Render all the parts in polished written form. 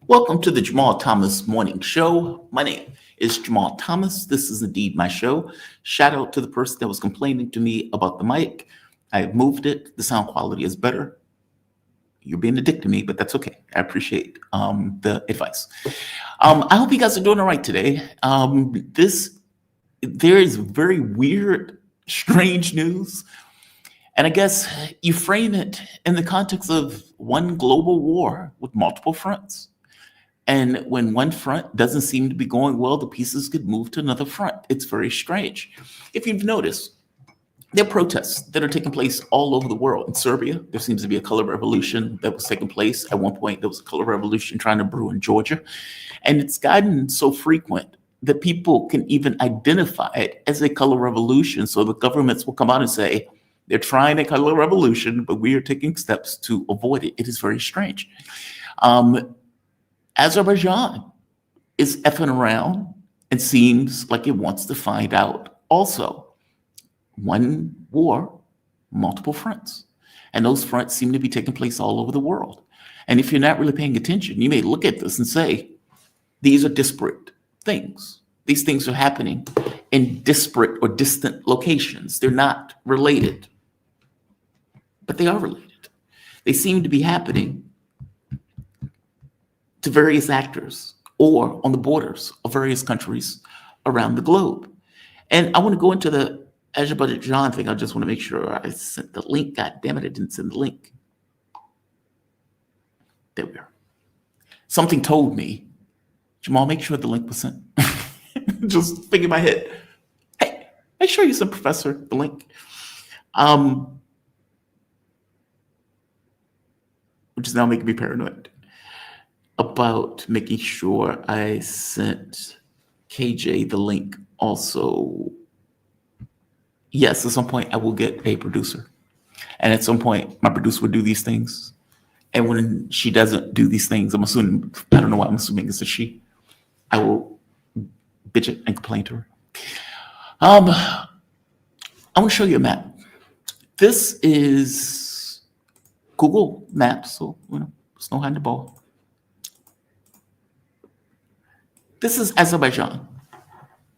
Welcome to the Jamal Thomas Morning Show. My name is Jamal Thomas. This is indeed my show. Shout out to the person that was complaining to me about the mic. I have moved it. The sound quality is better. You're being a dick to me, but that's okay. I appreciate the advice. I hope you guys are doing all right today. There is very weird, strange news. And I guess you frame it in the context of one global war with multiple fronts. And when one front doesn't seem to be going well, the pieces could move to another front. It's very strange. If you've noticed, there are protests that are taking place all over the world. In Serbia, there seems to be a color revolution that was taking place. At one point, there was a color revolution trying to brew in Georgia. And it's gotten so frequent that people can even identify it as a color revolution. So the governments will come out and say, they're trying a color revolution, but we are taking steps to avoid it. It is very strange. Azerbaijan is effing around and seems like it wants to find out also. One war, multiple fronts. And those fronts seem to be taking place all over the world. And if you're not really paying attention, you may look at this and say, these are disparate things. These things are happening in disparate or distant locations. They're not related, but they are related. They seem to be happening to various actors or on the borders of various countries around the globe. And I want to go into the Azerbaijan thing. I just want to make sure I sent the link. God damn it, I didn't send the link. There we are. Something told me, Jamal, make sure the link was sent. Just think in my head, hey, make sure you send Professor the link. Which is now making me paranoid about making sure I sent KJ the link also. Yes, at some point I will get a producer. And at some point my producer would do these things. And when she doesn't do these things, I'm assuming, I don't know why I'm assuming it's a she, I will bitch it and complain to her. I want to show you a map. This is Google Maps, so there's no hiding the ball. This is Azerbaijan.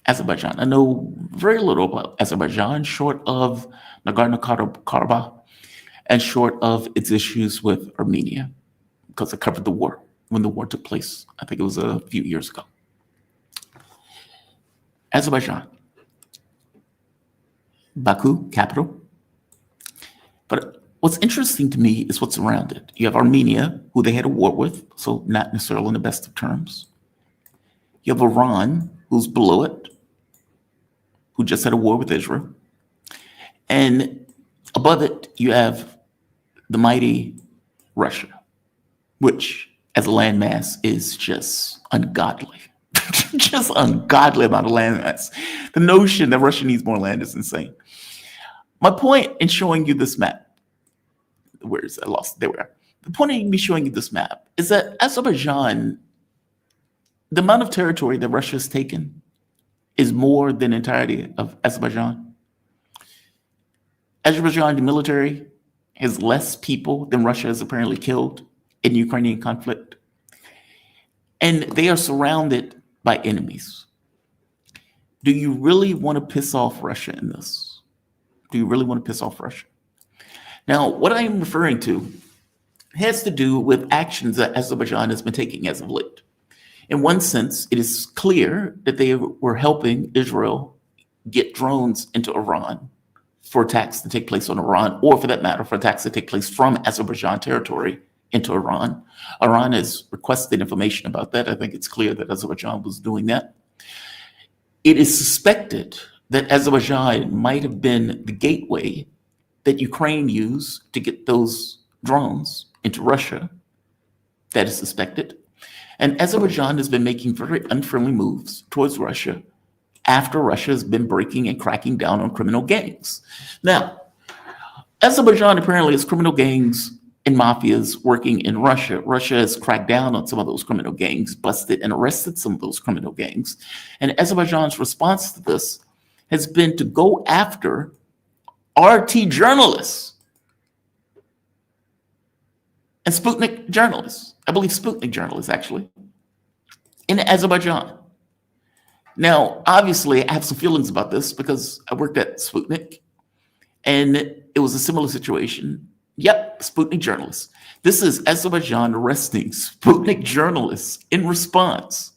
Azerbaijan. I know very little about Azerbaijan, short of Nagorno-Karabakh and short of its issues with Armenia, because I covered the war when the war took place. I think it was a few years ago. Azerbaijan. Baku, capital. But what's interesting to me is what's around it. You have Armenia, who they had a war with, so not necessarily in the best of terms. You have Iran, who's below it, who just had a war with Israel. And above it, you have the mighty Russia, which as a landmass is just ungodly. Just ungodly amount of landmass. The notion that Russia needs more land is insane. My point in showing you this map, where is it? I lost it. There we are. The point of me showing you this map is that Azerbaijan, the amount of territory that Russia has taken is more than the entirety of Azerbaijan. Azerbaijan, the military, has less people than Russia has apparently killed in the Ukrainian conflict. And they are surrounded by enemies. Do you really want to piss off Russia in this? Do you really want to piss off Russia? Now, what I am referring to has to do with actions that Azerbaijan has been taking as of late. In one sense, it is clear that they were helping Israel get drones into Iran for attacks to take place on Iran, or for that matter, for attacks to take place from Azerbaijan territory into Iran. Iran has requested information about that. I think it's clear that Azerbaijan was doing that. It is suspected that Azerbaijan might have been the gateway that Ukraine used to get those drones into Russia. That is suspected. And Azerbaijan has been making very unfriendly moves towards Russia after Russia has been breaking and cracking down on criminal gangs. Now, Azerbaijan apparently has criminal gangs and mafias working in Russia. Russia has cracked down on some of those criminal gangs, busted and arrested some of those criminal gangs. And Azerbaijan's response to this has been to go after RT journalists. and Sputnik journalists. I believe Sputnik journalists, actually, in Azerbaijan. Now, obviously, I have some feelings about this because I worked at Sputnik, and it was a similar situation. Yep, Sputnik journalists. This is Azerbaijan arresting Sputnik journalists in response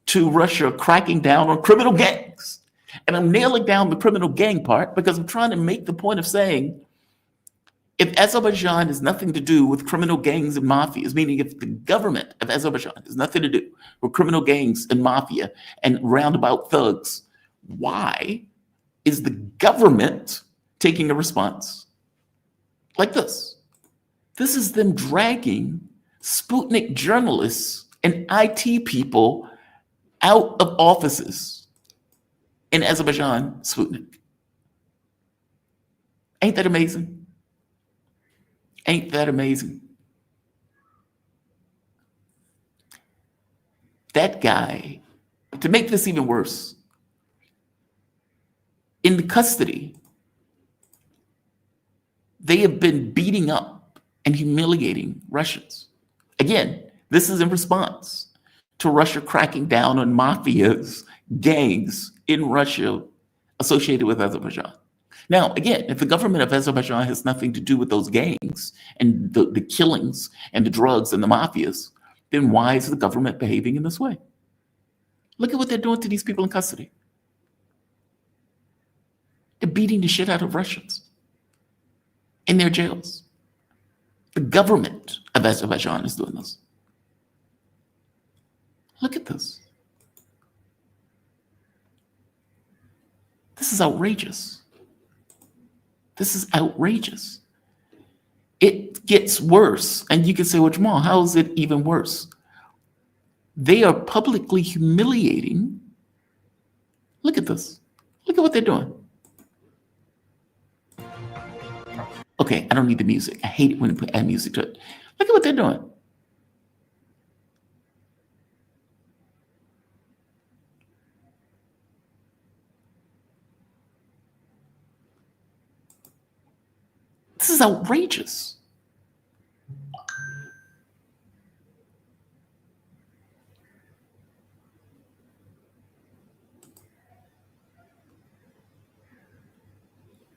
to Russia cracking down on criminal gangs. And I'm nailing down the criminal gang part because I'm trying to make the point of saying, if Azerbaijan has nothing to do with criminal gangs and mafias, meaning if the government of Azerbaijan has nothing to do with criminal gangs and mafia and roundabout thugs, why is the government taking a response like this? This is them dragging Sputnik journalists and IT people out of offices in Azerbaijan, Sputnik. Ain't that amazing? Ain't that amazing? That guy, to make this even worse, in the custody, they have been beating up and humiliating Russians. Again, this is in response to Russia cracking down on mafias, gangs in Russia associated with Azerbaijan. Now, again, if the government of Azerbaijan has nothing to do with those gangs and the killings and the drugs and the mafias, then why is the government behaving in this way? Look at what they're doing to these people in custody. They're beating the shit out of Russians in their jails. The government of Azerbaijan is doing this. Look at this. This is outrageous. This is outrageous. It gets worse. And you can say, well, Jamal, how is it even worse? They are publicly humiliating. Look at this. Look at what they're doing. Okay, I don't need the music. I hate it when they add music to it. Look at what they're doing. This is outrageous.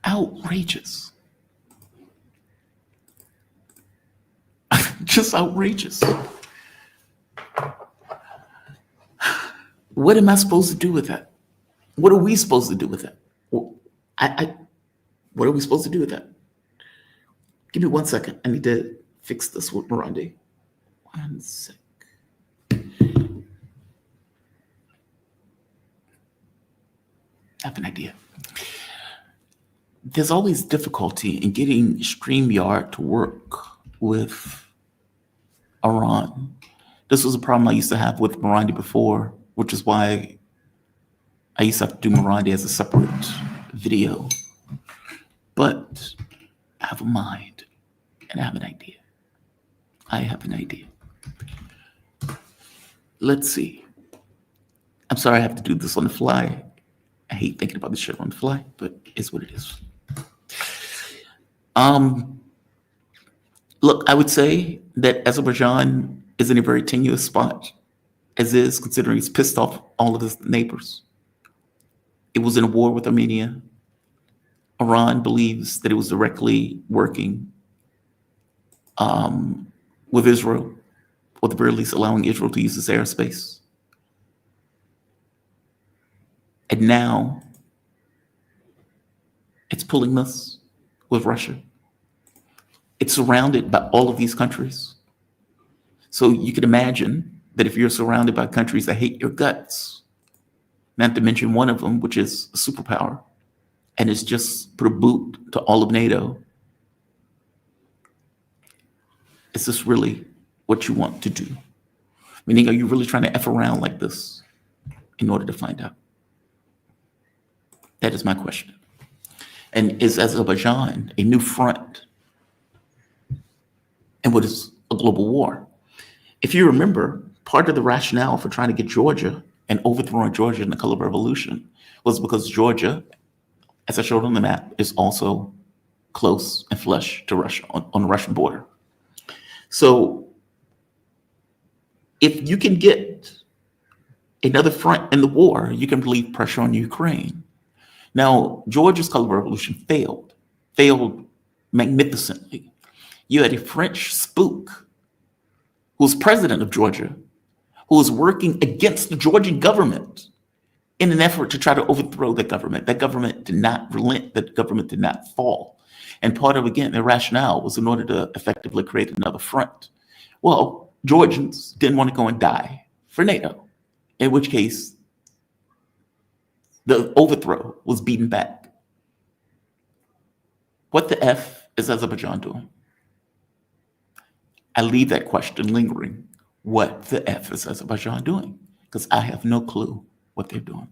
Outrageous. Just outrageous. What am I supposed to do with that? What are we supposed to do with that? What are we supposed to do with that? Give me 1 second. I need to fix this with Marandi. 1 sec. I have an idea. There's always difficulty in getting StreamYard to work with Iran. This was a problem I used to have with Marandi before, which is why I used to have to do Marandi as a separate video. But I have a mind and I have an idea. I have an idea. Let's see. I'm sorry I have to do this on the fly. I hate thinking about this shit on the fly, but it's what it is. Look, I would say that Azerbaijan is in a very tenuous spot, as is, considering it's pissed off all of its neighbors. It was in a war with Armenia. Iran believes that it was directly working with Israel, or at the very least allowing Israel to use its airspace. And now it's pulling this with Russia. It's surrounded by all of these countries. So you can imagine that if you're surrounded by countries that hate your guts, not to mention one of them, which is a superpower, and it's just put a boot to all of NATO, is this really what you want to do? Meaning, are you really trying to F around like this in order to find out? That is my question. And is Azerbaijan a new front in what is a global war? If you remember, part of the rationale for trying to get Georgia and overthrowing Georgia in the color revolution was because Georgia, as I showed on the map, is also close and flush to Russia on the Russian border. So if you can get another front in the war, you can relieve pressure on Ukraine. Now, Georgia's color revolution failed magnificently. You had a French spook who was president of Georgia, who was working against the Georgian government in an effort to try to overthrow the government. That government did not relent, that government did not fall. And part of, again, their rationale was in order to effectively create another front. Well, Georgians didn't want to go and die for NATO, in which case the overthrow was beaten back. What the F is Azerbaijan doing? I leave that question lingering. What the F is Azerbaijan doing? Because I have no clue what they're doing.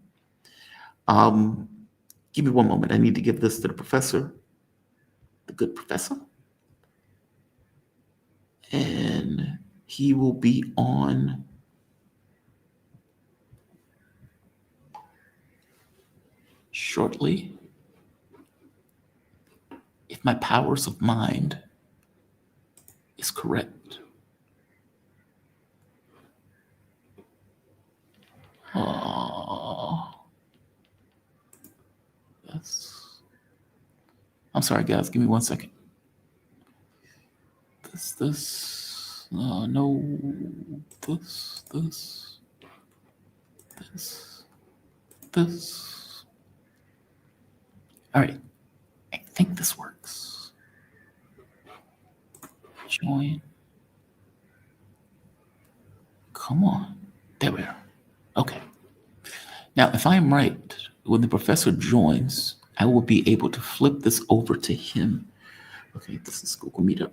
Give me one moment. I need to give this to the professor, the good professor. And he will be on shortly. If my powers of mind is correct. I'm sorry, guys. Give me 1 second. No, this. All right. I think this works. Join. Come on. There we are. Okay. Now, if I am right, when the professor joins, I will be able to flip this over to him. Okay, this is Google Meetup.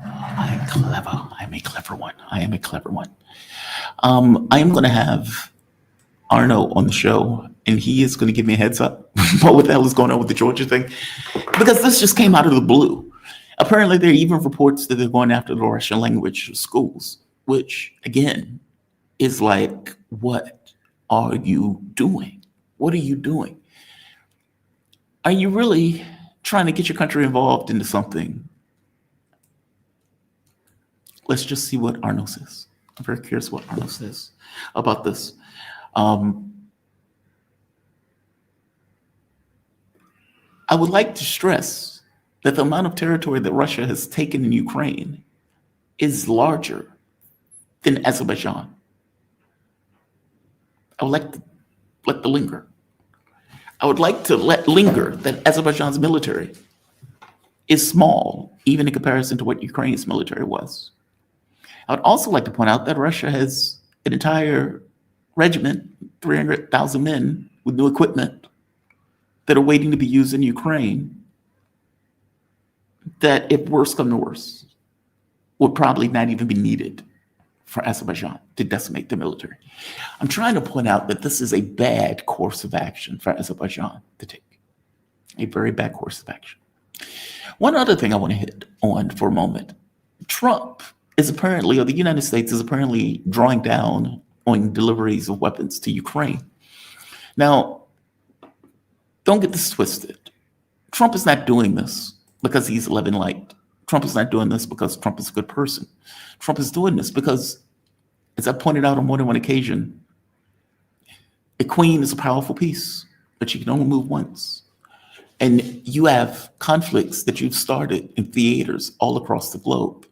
I'm clever. I'm a clever one. I am going to have Arnaud on the show, and he is going to give me a heads up about what the hell is going on with the Georgia thing, because this just came out of the blue. Apparently, there are even reports that they're going after the Russian language schools, which, again, is like, what are you doing? What are you doing? Are you really trying to get your country involved into something? Let's just see what Arnaud says. I'm very curious what Arnaud says about this. I would like to stress that the amount of territory that Russia has taken in Ukraine is larger than Azerbaijan. I would like to let the linger. I would like to let linger that Azerbaijan's military is small, even in comparison to what Ukraine's military was. I would also like to point out that Russia has an entire regiment, 300,000 men with new equipment that are waiting to be used in Ukraine, that if worse come to worse, would probably not even be needed for Azerbaijan to decimate the military. I'm trying to point out that this is a bad course of action for Azerbaijan to take, a very bad course of action. One other thing I want to hit on for a moment. Trump is apparently, or the United States is apparently drawing down on deliveries of weapons to Ukraine. Now, don't get this twisted. Trump is not doing this because he's loving light. Trump is not doing this because Trump is a good person. Trump is doing this because, as I pointed out on more than one occasion, a queen is a powerful piece, but she can only move once. And you have conflicts that you've started in theaters all across the globe.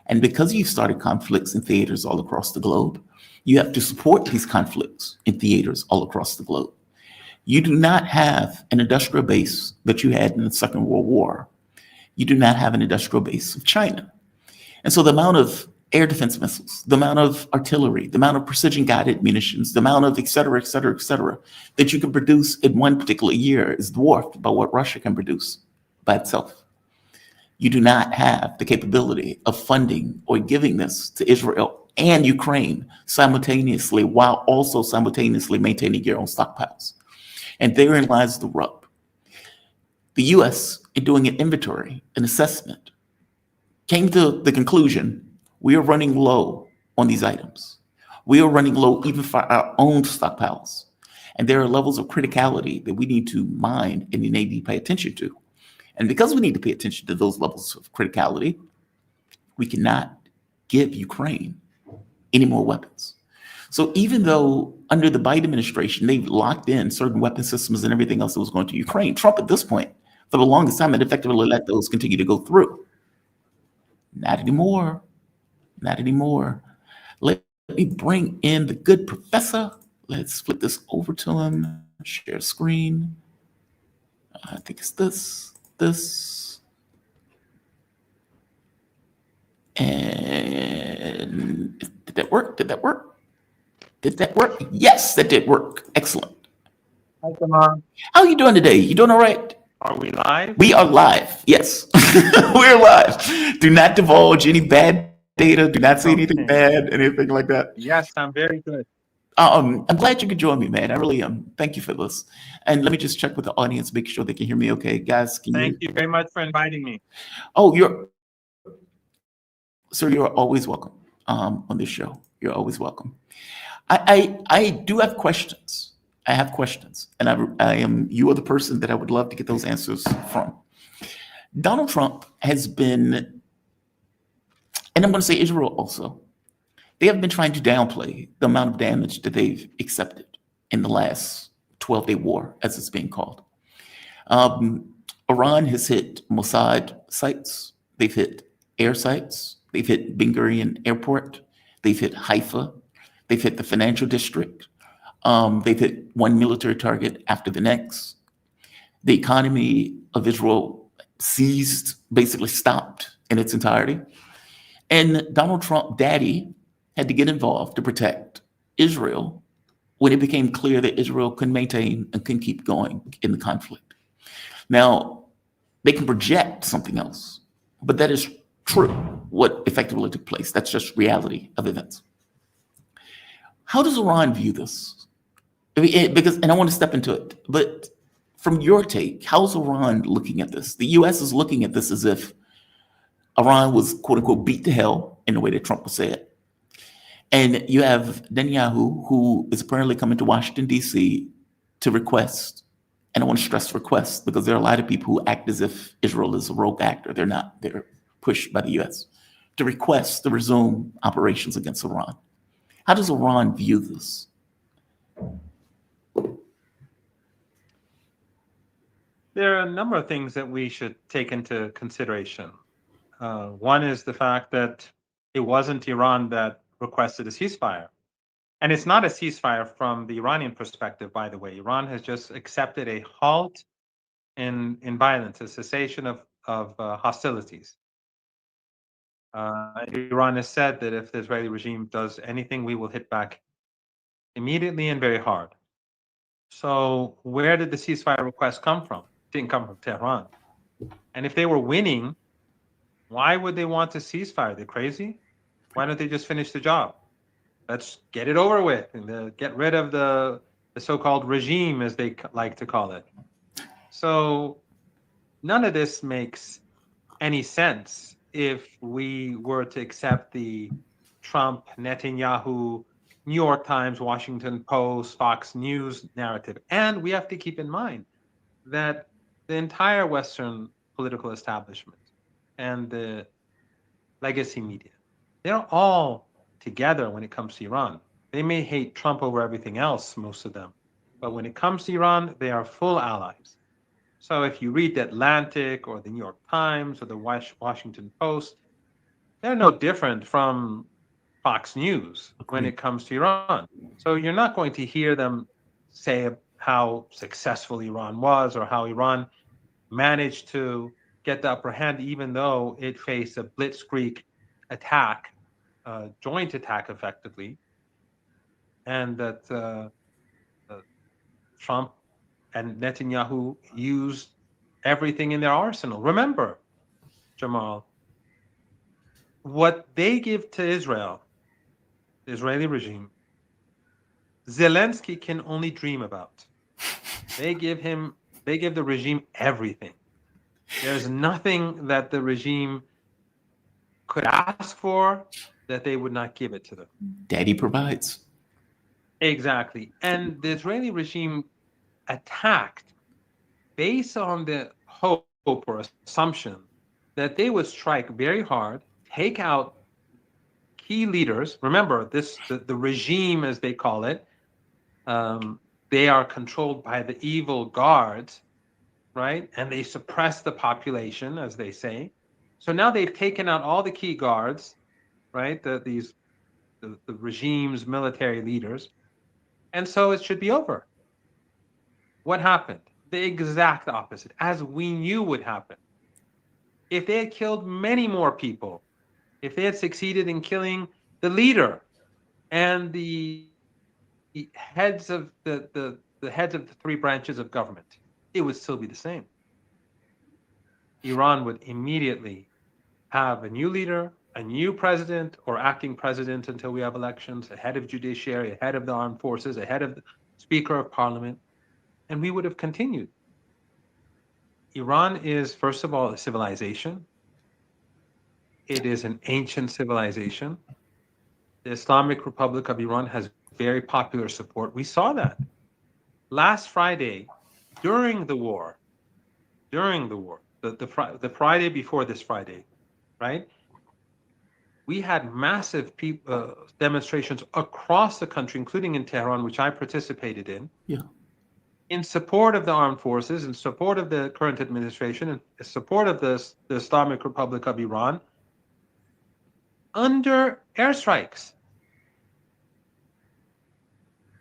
And because you've started conflicts in theaters all across the globe, you have to support these conflicts in theaters all across the globe. You do not have an industrial base that you had in the Second World War. You do not have an industrial base of China. And so the amount of air defense missiles, the amount of artillery, the amount of precision guided munitions, the amount of et cetera, that you can produce in one particular year is dwarfed by what Russia can produce by itself. You do not have the capability of funding or giving this to Israel and Ukraine simultaneously, while also simultaneously maintaining your own stockpiles. And therein lies the rub. The US, in doing an inventory, an assessment, came to the conclusion, we are running low on these items. We are running low even for our own stockpiles. And there are levels of criticality that we need to mind and we need to pay attention to. And because we need to pay attention to those levels of criticality, we cannot give Ukraine any more weapons. So even though under the Biden administration, they've locked in certain weapon systems and everything else that was going to Ukraine, Trump at this point, for the longest time, had effectively let those continue to go through. Not anymore. Not anymore. Let me bring in the good professor. Let's flip this over to him. Share screen. I think it's this. And did that work? Did that work? Did that work? Yes, that did work. Excellent. Hi, Tamar. How are you doing today? You doing all right? Are we live? We are live. Yes, we're live. Do not divulge any bad data. Do not say anything bad, anything like that. Yes, I'm very good. I'm glad you could join me, man. I really am. Thank you for this. And let me just check with the audience, make sure they can hear me okay. Guys, can Thank you very much for inviting me. Oh, you're always welcome on this show. You're always welcome. I do have questions. I have questions, and you are the person that I would love to get those answers from. Donald Trump has been, and I'm going to say Israel also, they have been trying to downplay the amount of damage that they've accepted in the last 12-day war, as it's being called. Iran has hit Mossad sites. They've hit air sites. They've hit Ben Gurion Airport. They've hit Haifa. They've hit the financial district. They've hit one military target after the next. The economy of Israel ceased, basically stopped in its entirety. And Donald Trump, daddy, had to get involved to protect Israel when it became clear that Israel couldn't maintain and couldn't keep going in the conflict. Now, they can project something else, but that is true, what effectively took place. That's just reality of events. How does Iran view this? I mean, and I want to step into it, but from your take, how's Iran looking at this? The U.S. is looking at this as if Iran was, quote unquote, beat to hell in the way that Trump would say it. And you have Netanyahu, who is apparently coming to Washington, D.C. to request, and I want to stress request, because there are a lot of people who act as if Israel is a rogue actor. They're not. They're pushed by the U.S. to request to resume operations against Iran. How does Iran view this? There are a number of things that we should take into consideration. One is the fact that it wasn't Iran that requested a ceasefire. And it's not a ceasefire from the Iranian perspective, by the way. Iran has just accepted a halt in violence, a cessation of hostilities. Iran has said that if the Israeli regime does anything, we will hit back immediately and very hard. So where did the ceasefire request come from? It didn't come from Tehran. And if they were winning, why would they want to ceasefire? They're crazy? Why don't they just finish the job? Let's get it over with and get rid of the so-called regime, as they like to call it. So none of this makes any sense if we were to accept the Trump, Netanyahu, New York Times, Washington Post, Fox News narrative. And we have to keep in mind that the entire Western political establishment and the legacy media, they're all together when it comes to Iran. They may hate Trump over everything else, most of them, but when it comes to Iran, they are full allies. So if you read the Atlantic or the New York Times or the Washington Post, they're no different from Fox News when it comes to Iran. So you're not going to hear them say how successful Iran was or how Iran managed to get the upper hand, even though it faced a blitzkrieg attack, joint attack effectively, and that Trump and Netanyahu used everything in their arsenal. Remember, Jamal, what they give to Israel, the Israeli regime, Zelensky can only dream about. They give the regime everything. There's nothing that the regime could ask for that they would not give it to them. Daddy provides. Exactly. And the Israeli regime attacked based on the hope or assumption that they would strike very hard, take out key leaders. Remember, the regime, as they call it, they are controlled by the evil guards, right? And they suppress the population, as they say. So now they've taken out all the key guards, right? The regime's military leaders, and so it should be over. What happened? The exact opposite, as we knew would happen. If they had killed many more people, if they had succeeded in killing the leader and the heads of the heads of the three branches of government, it would still be the same. Iran would immediately have a new leader, a new president or acting president until we have elections, a head of judiciary, a head of the armed forces, a head of the speaker of parliament, and we would have continued. Iran is, first of all, a civilization. It is an ancient civilization. The Islamic Republic of Iran has very popular support. We saw that last Friday during the war, the Friday before this Friday, right? We had massive demonstrations across the country, including in Tehran, which I participated in support of the armed forces, in support of the current administration, in support of the Islamic Republic of Iran, under airstrikes.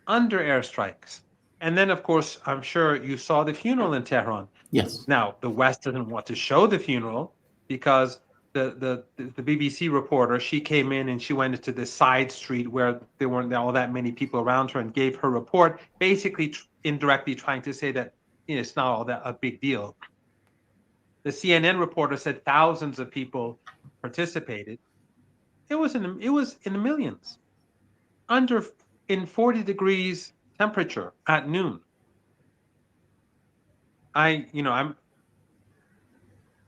And then, of course, I'm sure you saw the funeral in Tehran. Yes. Now, the West doesn't want to show the funeral because the BBC reporter, she came in and she went into the side street where there weren't all that many people around her and gave her report, basically indirectly trying to say that it's not all that a big deal. The CNN reporter said thousands of people participated. It was in the millions, in 40 degrees temperature at noon. I'm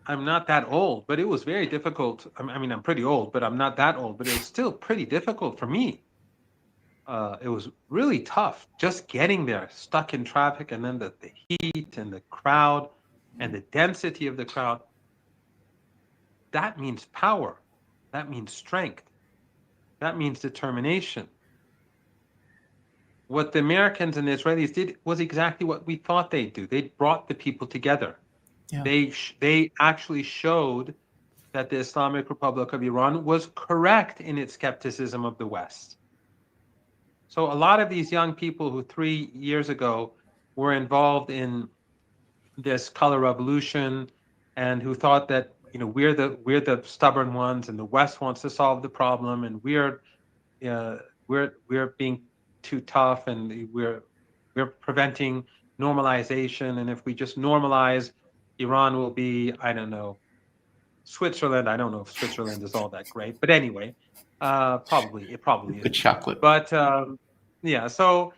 not that old, but it was very difficult. I mean, I'm pretty old, but I'm not that old, but it was still pretty difficult for me. It was really tough just getting there, stuck in traffic, and then the heat and the crowd and the density of the crowd. That means power. That means strength. That means determination. What the Americans and the Israelis did was exactly what we thought they'd do. They brought the people together. Yeah. They actually showed that the Islamic Republic of Iran was correct in its skepticism of the West. So a lot of these young people who 3 years ago were involved in this color revolution and who thought that we're the stubborn ones and the West wants to solve the problem and we're being too tough and we're preventing normalization, and if we just normalize, Iran will be, I don't know, Switzerland. I don't know if Switzerland is all that great, but anyway, it probably is. Good chocolate. But yeah, so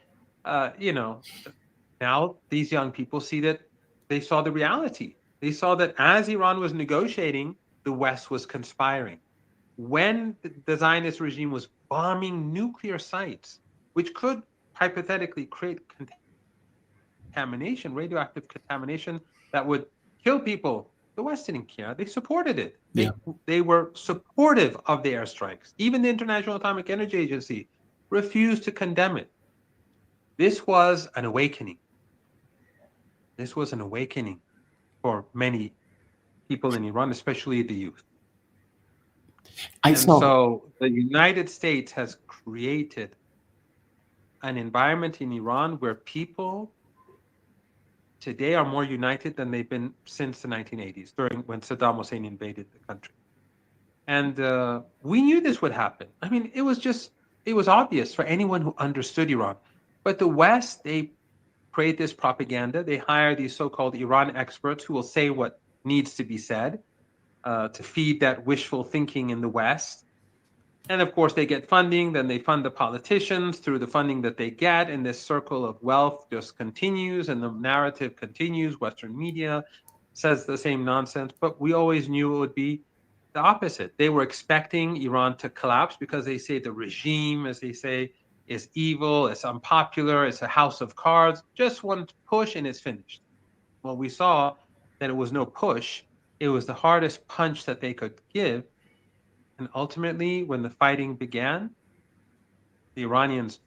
now these young people see that they saw the reality. They saw that as Iran was negotiating, the West was conspiring. When the Zionist regime was bombing nuclear sites, which could hypothetically create contamination, radioactive contamination that would kill people, the West didn't care. They supported it. They were supportive of the airstrikes. Even the International Atomic Energy Agency refused to condemn it. This was an awakening. This was an awakening for many people in Iran, especially the youth. So the United States has created an environment in Iran where people today are more united than they've been since the 1980s, when Saddam Hussein invaded the country. And we knew this would happen. I mean, it was obvious for anyone who understood Iran. But the West, they create this propaganda. They hire these so-called Iran experts who will say what needs to be said to feed that wishful thinking in the West. And of course, they get funding, then they fund the politicians through the funding that they get, and this circle of wealth just continues, and the narrative continues. Western media says the same nonsense, but we always knew it would be the opposite. They were expecting Iran to collapse because they say the regime, as they say, is evil, it's unpopular, it's a house of cards. Just one push and it's finished. Well, we saw that it was no push. It was the hardest punch that they could give. And ultimately, when the fighting began, the Iranians,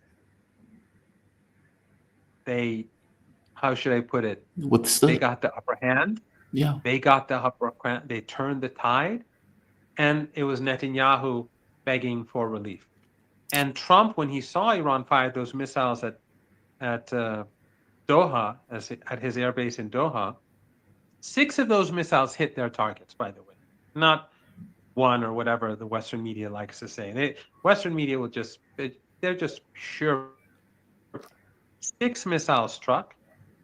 how should I put it? Withstood. They got the upper hand. Yeah. They got the upper hand. They turned the tide. And it was Netanyahu begging for relief. And Trump, when he saw Iran fire those missiles at Doha, at his airbase in Doha, 6 of those missiles hit their targets, by the way, not one or whatever the Western media likes to say. Western media will they're just pure. 6 missiles struck,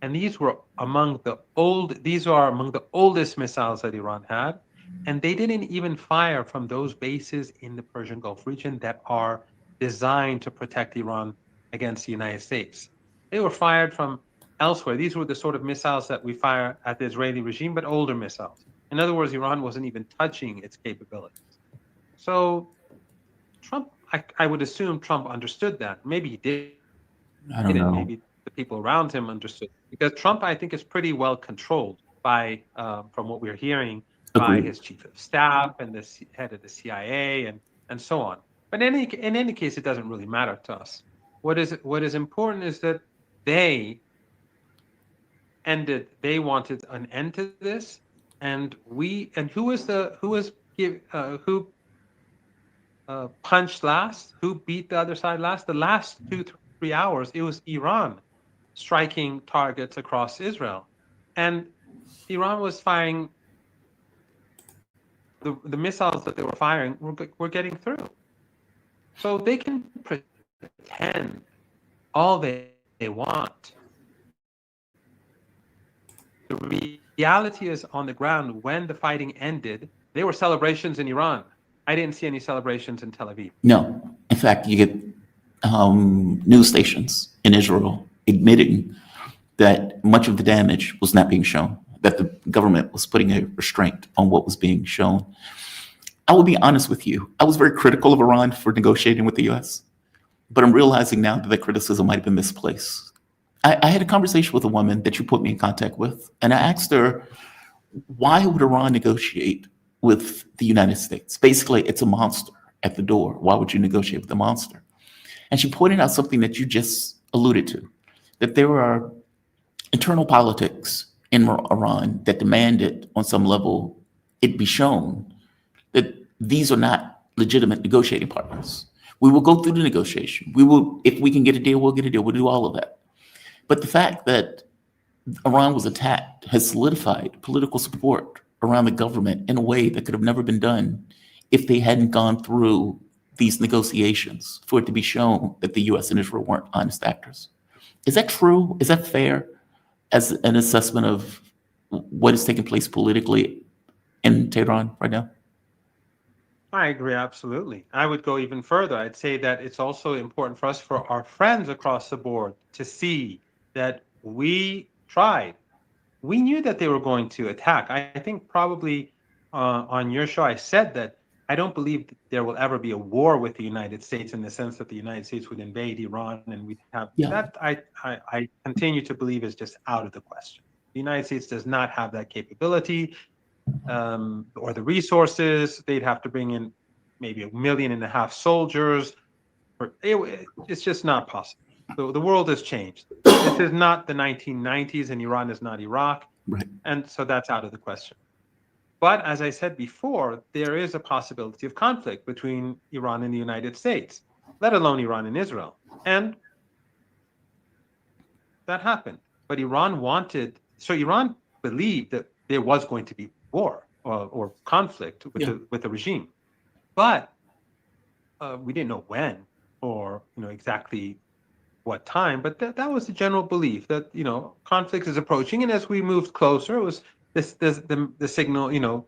and these are among the oldest missiles that Iran had, and they didn't even fire from those bases in the Persian Gulf region that are designed to protect Iran against the United States. They were fired from elsewhere. These were the sort of missiles that we fire at the Israeli regime, but older missiles. In other words, Iran wasn't even touching its capabilities. So Trump, I would assume Trump understood that. Maybe he did. I don't know. Maybe the people around him understood. Because Trump, I think, is pretty well controlled by, from what we're hearing, by Agreed. his chief of staff and the head of the CIA and so on. But in any case, it doesn't really matter to us. What is important is that they wanted an end to this, and who punched last? Who beat the other side last? The last 2-3 hours, it was Iran striking targets across Israel, and Iran was firing. The missiles that they were firing were getting through. So they can pretend all they want. The reality is, on the ground, when the fighting ended, there were celebrations in Iran. I didn't see any celebrations in Tel Aviv. No. In fact, you get news stations in Israel admitting that much of the damage was not being shown, that the government was putting a restraint on what was being shown. I will be honest with you. I was very critical of Iran for negotiating with the U.S., but I'm realizing now that criticism might have been misplaced. I had a conversation with a woman that you put me in contact with, and I asked her, why would Iran negotiate with the United States? Basically, it's a monster at the door. Why would you negotiate with the monster? And she pointed out something that you just alluded to, that there are internal politics in Iran that demanded, on some level, it be shown that these are not legitimate negotiating partners. We will go through the negotiation. We will, if we can get a deal, we'll get a deal. We'll do all of that. But the fact that Iran was attacked has solidified political support around the government in a way that could have never been done if they hadn't gone through these negotiations for it to be shown that the U.S. and Israel weren't honest actors. Is that true? Is that fair as an assessment of what is taking place politically in Tehran right now? I agree, absolutely. I would go even further. I'd say that it's also important for us, for our friends across the board, to see that we tried. We knew that they were going to attack. I think probably on your show, I said that I don't believe there will ever be a war with the United States, in the sense that the United States would invade Iran and we'd have that. I continue to believe is just out of the question. The United States does not have that capability or the resources. They'd have to bring in maybe 1.5 million soldiers. It's just not possible. The world has changed. This is not the 1990s, and Iran is not Iraq. Right. And so that's out of the question. But as I said before, there is a possibility of conflict between Iran and the United States, let alone Iran and Israel. And that happened. But Iran believed that there was going to be war or conflict with the regime. But we didn't know when or exactly what time. But that was the general belief that conflict is approaching. And as we moved closer, it was the signal,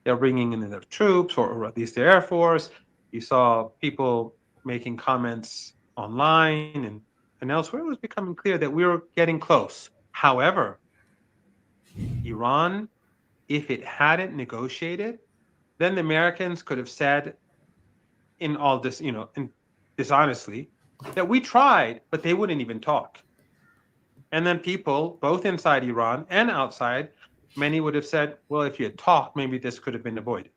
they're bringing in their troops, or at least their Air Force. You saw people making comments online and elsewhere. It was becoming clear that we were getting close. However, Iran, if it hadn't negotiated, then the Americans could have said, in all this, dishonestly, that we tried, but they wouldn't even talk. And then people, both inside Iran and outside, many would have said, well, if you had talked, maybe this could have been avoided.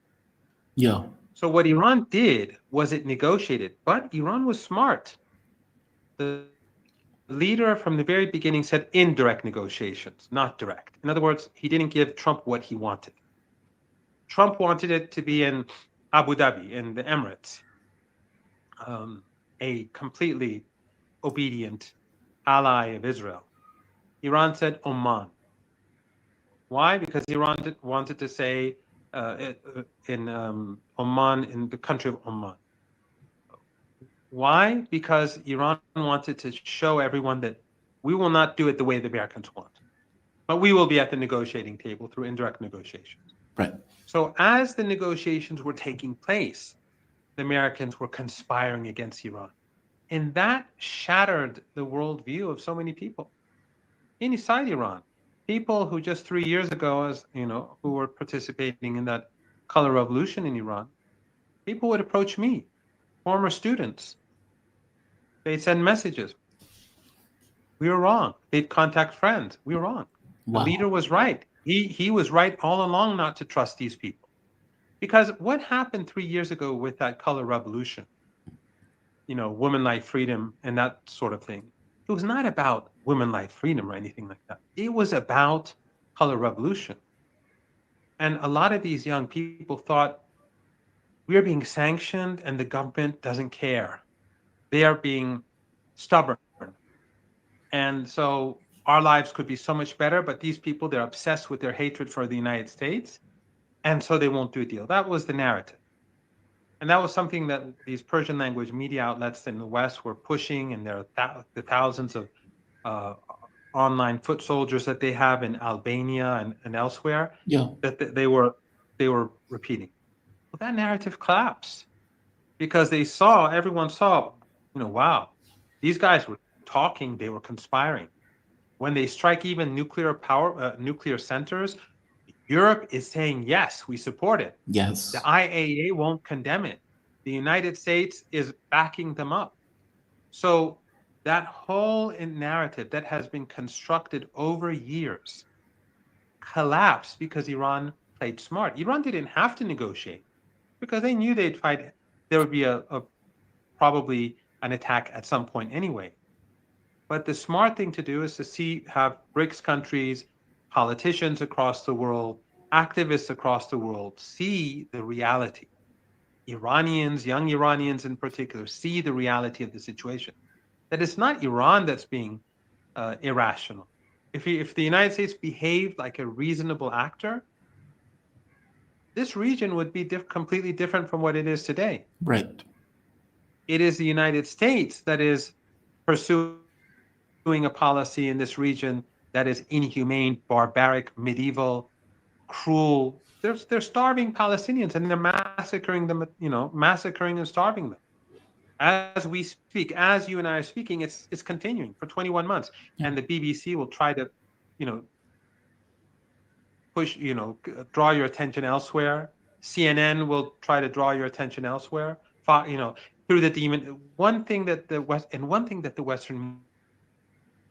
Yeah. So what Iran did was it negotiated, but Iran was smart. The leader from the very beginning said indirect negotiations, not direct. In other words, he didn't give Trump what he wanted. Trump wanted it to be in Abu Dhabi, in the Emirates, a completely obedient ally of Israel. Iran said Oman. Why? Because Iran wanted to say in Oman, in the country of Oman. Why? Because Iran wanted to show everyone that we will not do it the way the Americans want, but we will be at the negotiating table through indirect negotiations. Right. So as the negotiations were taking place, the Americans were conspiring against Iran. And that shattered the worldview of so many people inside Iran. People who just 3 years ago, as you know, who were participating in that color revolution in Iran, people would approach me, former students. They'd send messages. We were wrong. They'd contact friends. We were wrong. Wow. The leader was right. He was right all along not to trust these people. Because what happened 3 years ago with that color revolution, you know, women life freedom and that sort of thing, it was not about women life freedom or anything like that. It was about color revolution. And a lot of these young people thought we're being sanctioned and the government doesn't care. They are being stubborn. And so our lives could be so much better, but these people, they're obsessed with their hatred for the United States. And so they won't do a deal. That was the narrative. And that was something that these Persian language media outlets in the West were pushing, and there are the thousands of online foot soldiers that they have in Albania and elsewhere, Yeah. that they were repeating. Well, that narrative collapsed because everyone saw, you know, wow, these guys were talking, they were conspiring. When they strike even nuclear centers, Europe is saying, yes, we support it. Yes. The IAEA won't condemn it. The United States is backing them up. So that whole narrative that has been constructed over years collapsed because Iran played smart. Iran didn't have to negotiate because they knew they'd fight. There would be probably an attack at some point anyway. But the smart thing to do is to have BRICS countries, politicians across the world, activists across the world see the reality. Iranians, young Iranians in particular, see the reality of the situation. That it's not Iran that's being irrational. If the United States behaved like a reasonable actor, this region would be completely different from what it is today. Right. It is the United States that is pursuing a policy in this region that is inhumane, barbaric, medieval, cruel. They're starving Palestinians and they're massacring them, massacring and starving them. As we speak, as you and I are speaking, it's continuing for 21 months. Yeah. And the BBC will try to, push, draw your attention elsewhere. CNN will try to draw your attention elsewhere. Through the demon. One thing that the Western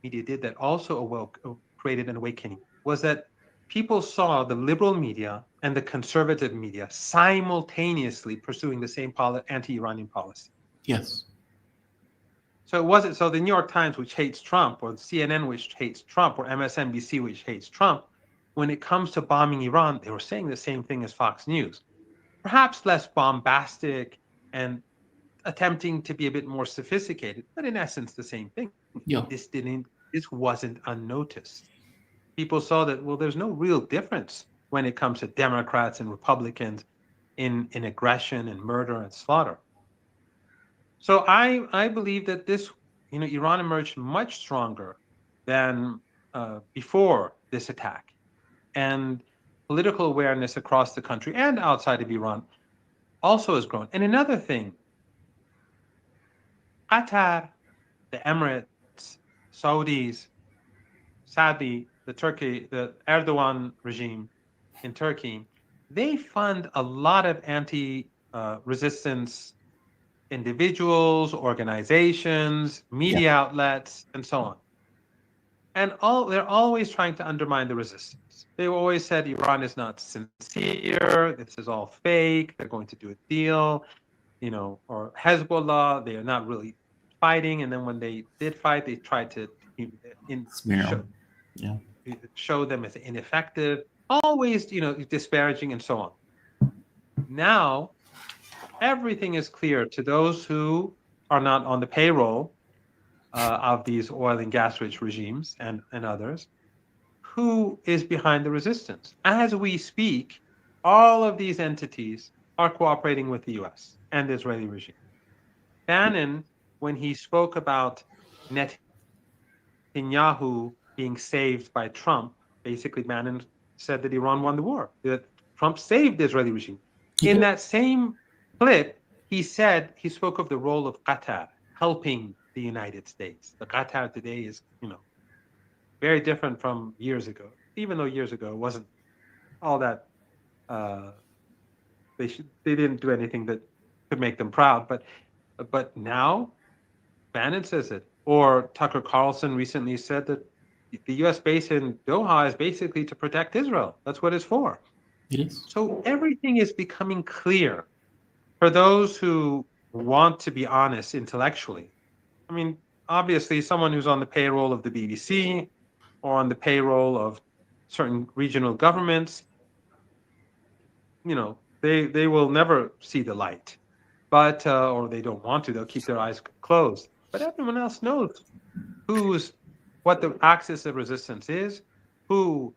media did that also created an awakening was that people saw the liberal media and the conservative media simultaneously pursuing the same anti-Iranian policy. Yes. So it wasn't so the New York Times, which hates Trump, or CNN, which hates Trump, or MSNBC, which hates Trump, when it comes to bombing Iran, they were saying the same thing as Fox News, perhaps less bombastic and attempting to be a bit more sophisticated, but in essence the same thing. Yeah. This wasn't unnoticed. People saw that, well, there's no real difference when it comes to Democrats and Republicans in aggression and murder and slaughter. So I believe that this, Iran emerged much stronger than before this attack. And political awareness across the country and outside of Iran also has grown. And another thing, Qatar, the Emirates, Saudis, sadly, the Erdogan regime in Turkey, they fund a lot of anti-resistance individuals, organizations, media outlets, and so on. And they're always trying to undermine the resistance. They always said Iran is not sincere, this is all fake, they're going to do a deal, or Hezbollah, they are not really fighting. And then when they did fight, they tried to show them as ineffective, always, disparaging and so on. Now, everything is clear to those who are not on the payroll of these oil and gas-rich regimes and others, who is behind the resistance. As we speak, all of these entities are cooperating with the US and the Israeli regime. Bannon, when he spoke about Netanyahu being saved by Trump, basically Bannon said that Iran won the war, that Trump saved the Israeli regime. In that same clip, he spoke of the role of Qatar helping the United States. The Qatar today is, very different from years ago, even though years ago it wasn't all that, they didn't do anything that could make them proud. But now, Bannon says it, or Tucker Carlson recently said that the U.S. base in Doha is basically to protect Israel. That's what it's for. It is. So everything is becoming clear for those who want to be honest intellectually. I mean, obviously, someone who's on the payroll of the BBC or on the payroll of certain regional governments, they will never see the light, but or they don't want to. They'll keep their eyes closed. But everyone else knows what the axis of resistance is, who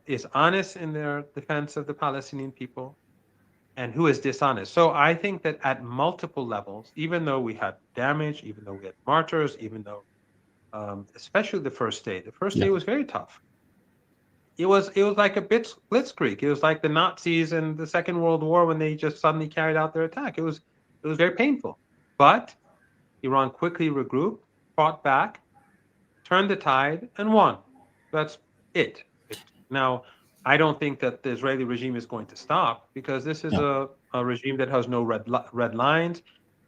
is honest in their defense of the Palestinian people, and who is dishonest. So I think that at multiple levels, even though we had damage, even though we had martyrs, even though, especially the first day was very tough. It was like a blitzkrieg. It was like the Nazis in the Second World War when they just suddenly carried out their attack. It was very painful. But Iran quickly regrouped, fought back, turned the tide, and won. That's it. Now, I don't think that the Israeli regime is going to stop, because this is a regime that has no red lines.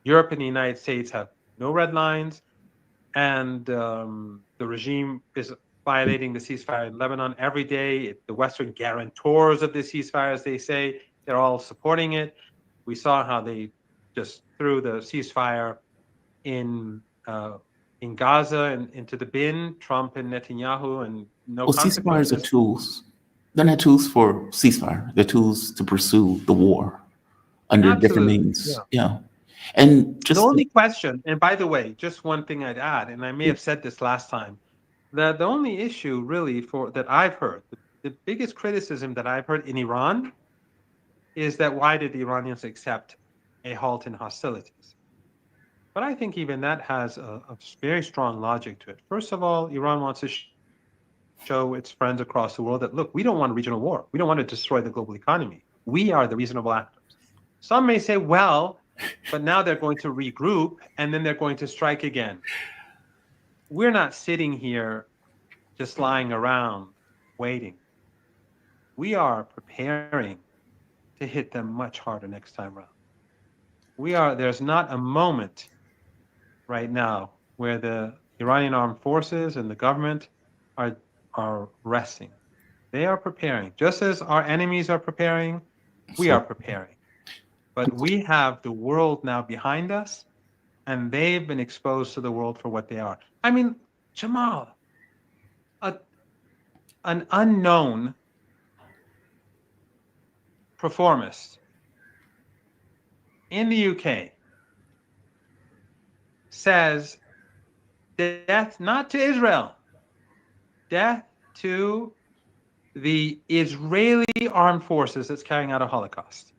Europe and the United States have no red lines, and the regime is violating the ceasefire in Lebanon every day. The Western guarantors of the ceasefire, as they say, they're all supporting it. We saw how they just threw the ceasefire in Gaza and into the bin, Trump and Netanyahu, and no consequences. Ceasefires are tools. They're not tools for ceasefire. They're tools to pursue the war under different means. Yeah. And just the only question, and by the way, just one thing I'd add, and I may have said this last time, that the only issue really that I've heard, the biggest criticism that I've heard in Iran is that why did the Iranians accept a halt in hostilities? But I think even that has a very strong logic to it. First of all, Iran wants to show its friends across the world that, look, we don't want a regional war. We don't want to destroy the global economy. We are the reasonable actors. Some may say, well, but now they're going to regroup and then they're going to strike again. We're not sitting here just lying around waiting. We are preparing to hit them much harder next time around. There's not a moment right now where the Iranian armed forces and the government are resting. They are preparing. Just as our enemies are preparing, we are preparing. But we have the world now behind us, and they've been exposed to the world for what they are. I mean, Jamal, an unknown performist in the UK says, death not to Israel, death to the Israeli armed forces that's carrying out a Holocaust.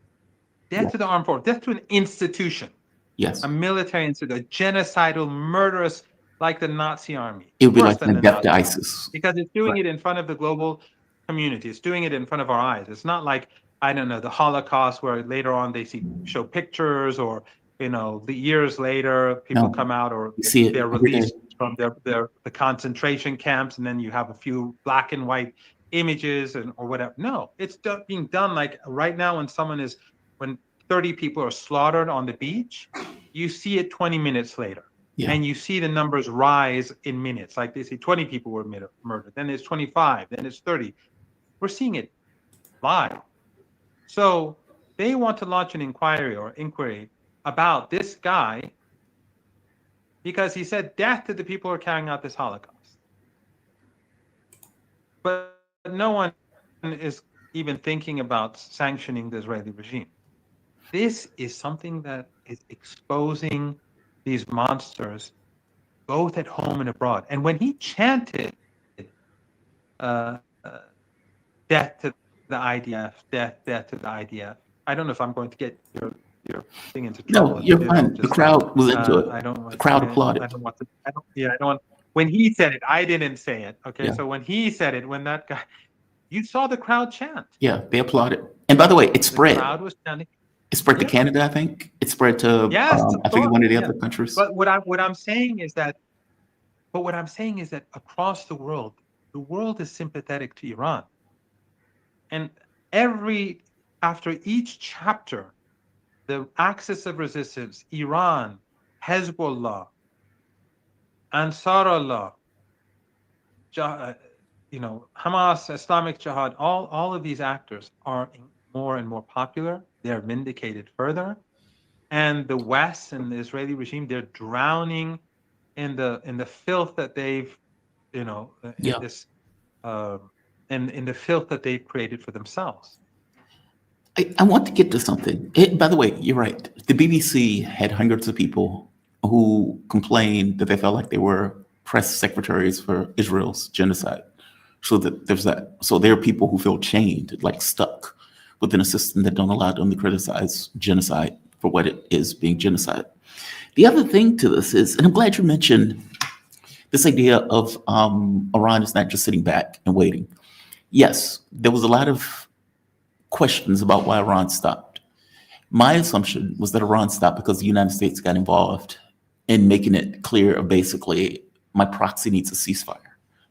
Death to the armed force, death to an institution. Yes. A military institution, a genocidal, murderous, like the Nazi army. It would be like death to ISIS. Because it's doing it in front of the global community. It's doing it in front of our eyes. It's not like, I don't know, the Holocaust where later on they show pictures, or, the years later people come out, or they're released from the concentration camps, and then you have a few black and white images or whatever. No, it's being done like right now when 30 people are slaughtered on the beach, you see it 20 minutes later. Yeah. And you see the numbers rise in minutes. Like they say 20 people were murdered, then it's 25, then it's 30. We're seeing it live. So they want to launch an inquiry about this guy because he said death to the people who are carrying out this Holocaust. But no one is even thinking about sanctioning the Israeli regime. This is something that is exposing these monsters both at home and abroad. And when he chanted death to the IDF, death to the IDF, I don't know if I'm going to get your thing into trouble. No, you're fine. The crowd was into it. I don't want, the crowd applauded. I don't want to. I don't want. When he said it, I didn't say it. Okay, Yeah. so when he said it, when that guy, you saw the crowd chant. Yeah, they applauded. And by the way, it spread. The crowd was chanting. It spread to Canada, I think. It spread to I think one of the other countries. But what I'm saying is that, across the world is sympathetic to Iran. And after each chapter, the axis of resistance, Iran, Hezbollah, Ansarullah, Hamas, Islamic Jihad, all of these actors are more and more popular. They're vindicated further. And the West and the Israeli regime, they're drowning in the filth that they've, in the filth that they've created for themselves. I want to get to something. By the way, you're right. The BBC had hundreds of people who complained that they felt like they were press secretaries for Israel's genocide. So that there's that. So there are people who feel chained, like stuck within a system that don't allow them to criticize genocide for what it is, being genocide. The other thing to this is, and I'm glad you mentioned this idea of Iran is not just sitting back and waiting. Yes, there was a lot of questions about why Iran stopped. My assumption was that Iran stopped because the United States got involved in making it clear of basically, my proxy needs a ceasefire,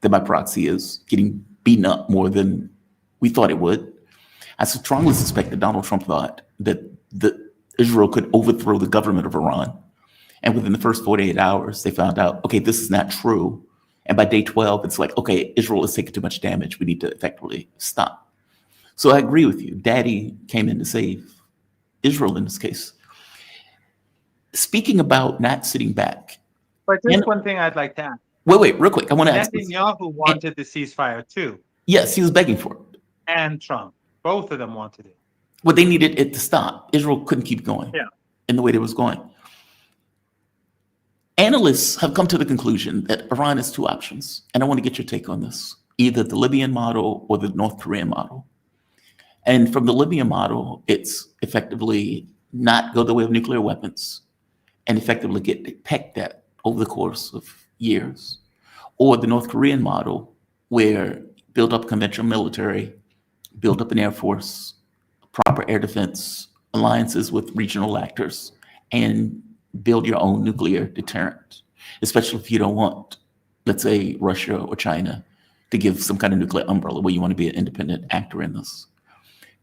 that my proxy is getting beaten up more than we thought it would. I strongly suspect that Donald Trump thought that Israel could overthrow the government of Iran. And within the first 48 hours, they found out, okay, this is not true. And by day 12, it's like, okay, Israel is taking too much damage. We need to effectively stop. So I agree with you. Daddy came in to save Israel in this case. Speaking about not sitting back. But just one thing I'd like to add. Wait, real quick. I want to ask this. Netanyahu wanted the ceasefire too. Yes, he was begging for it. And Trump. Both of them wanted it. But they needed it to stop. Israel couldn't keep going in the way it was going. Analysts have come to the conclusion that Iran has two options. And I want to get your take on this. Either the Libyan model or the North Korean model. And from the Libyan model, it's effectively not go the way of nuclear weapons and effectively get pecked at over the course of years. Or the North Korean model, where build up conventional military, build up an air force, proper air defense, alliances with regional actors, and build your own nuclear deterrent, especially if you don't want, let's say, Russia or China to give some kind of nuclear umbrella where you want to be an independent actor in this.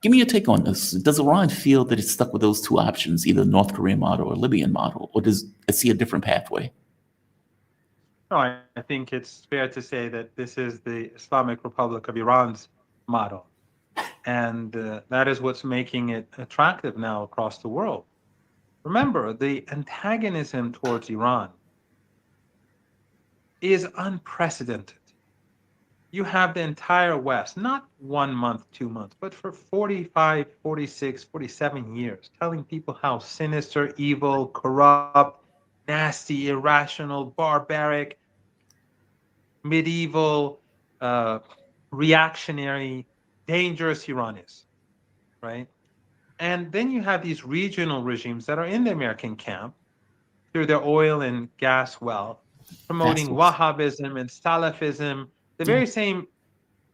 Give me your take on this. Does Iran feel that it's stuck with those two options, either North Korean model or Libyan model, or does it see a different pathway? No, I think it's fair to say that this is the Islamic Republic of Iran's model. And that is what's making it attractive now across the world. Remember, the antagonism towards Iran is unprecedented. You have the entire West, not 1 month, 2 months, but for 45, 46, 47 years, telling people how sinister, evil, corrupt, nasty, irrational, barbaric, medieval, reactionary, dangerous Iran is, right? And then you have these regional regimes that are in the American camp through their oil and gas wealth, promoting Wahhabism and Salafism, the very same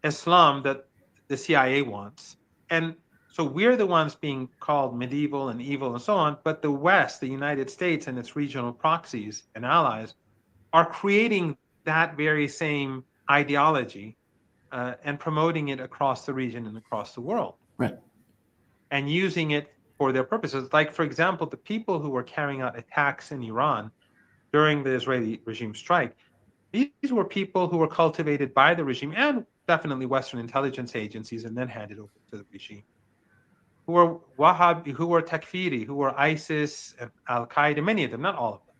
Islam that the CIA wants. And so we're the ones being called medieval and evil and so on, but the West, the United States and its regional proxies and allies are creating that very same ideology and promoting it across the region and across the world. Right. And using it for their purposes. Like, for example, the people who were carrying out attacks in Iran during the Israeli regime strike, these were people who were cultivated by the regime and definitely Western intelligence agencies and then handed over to the regime, who were Wahhabi, who were Takfiri, who were ISIS and Al-Qaeda, many of them, not all of them,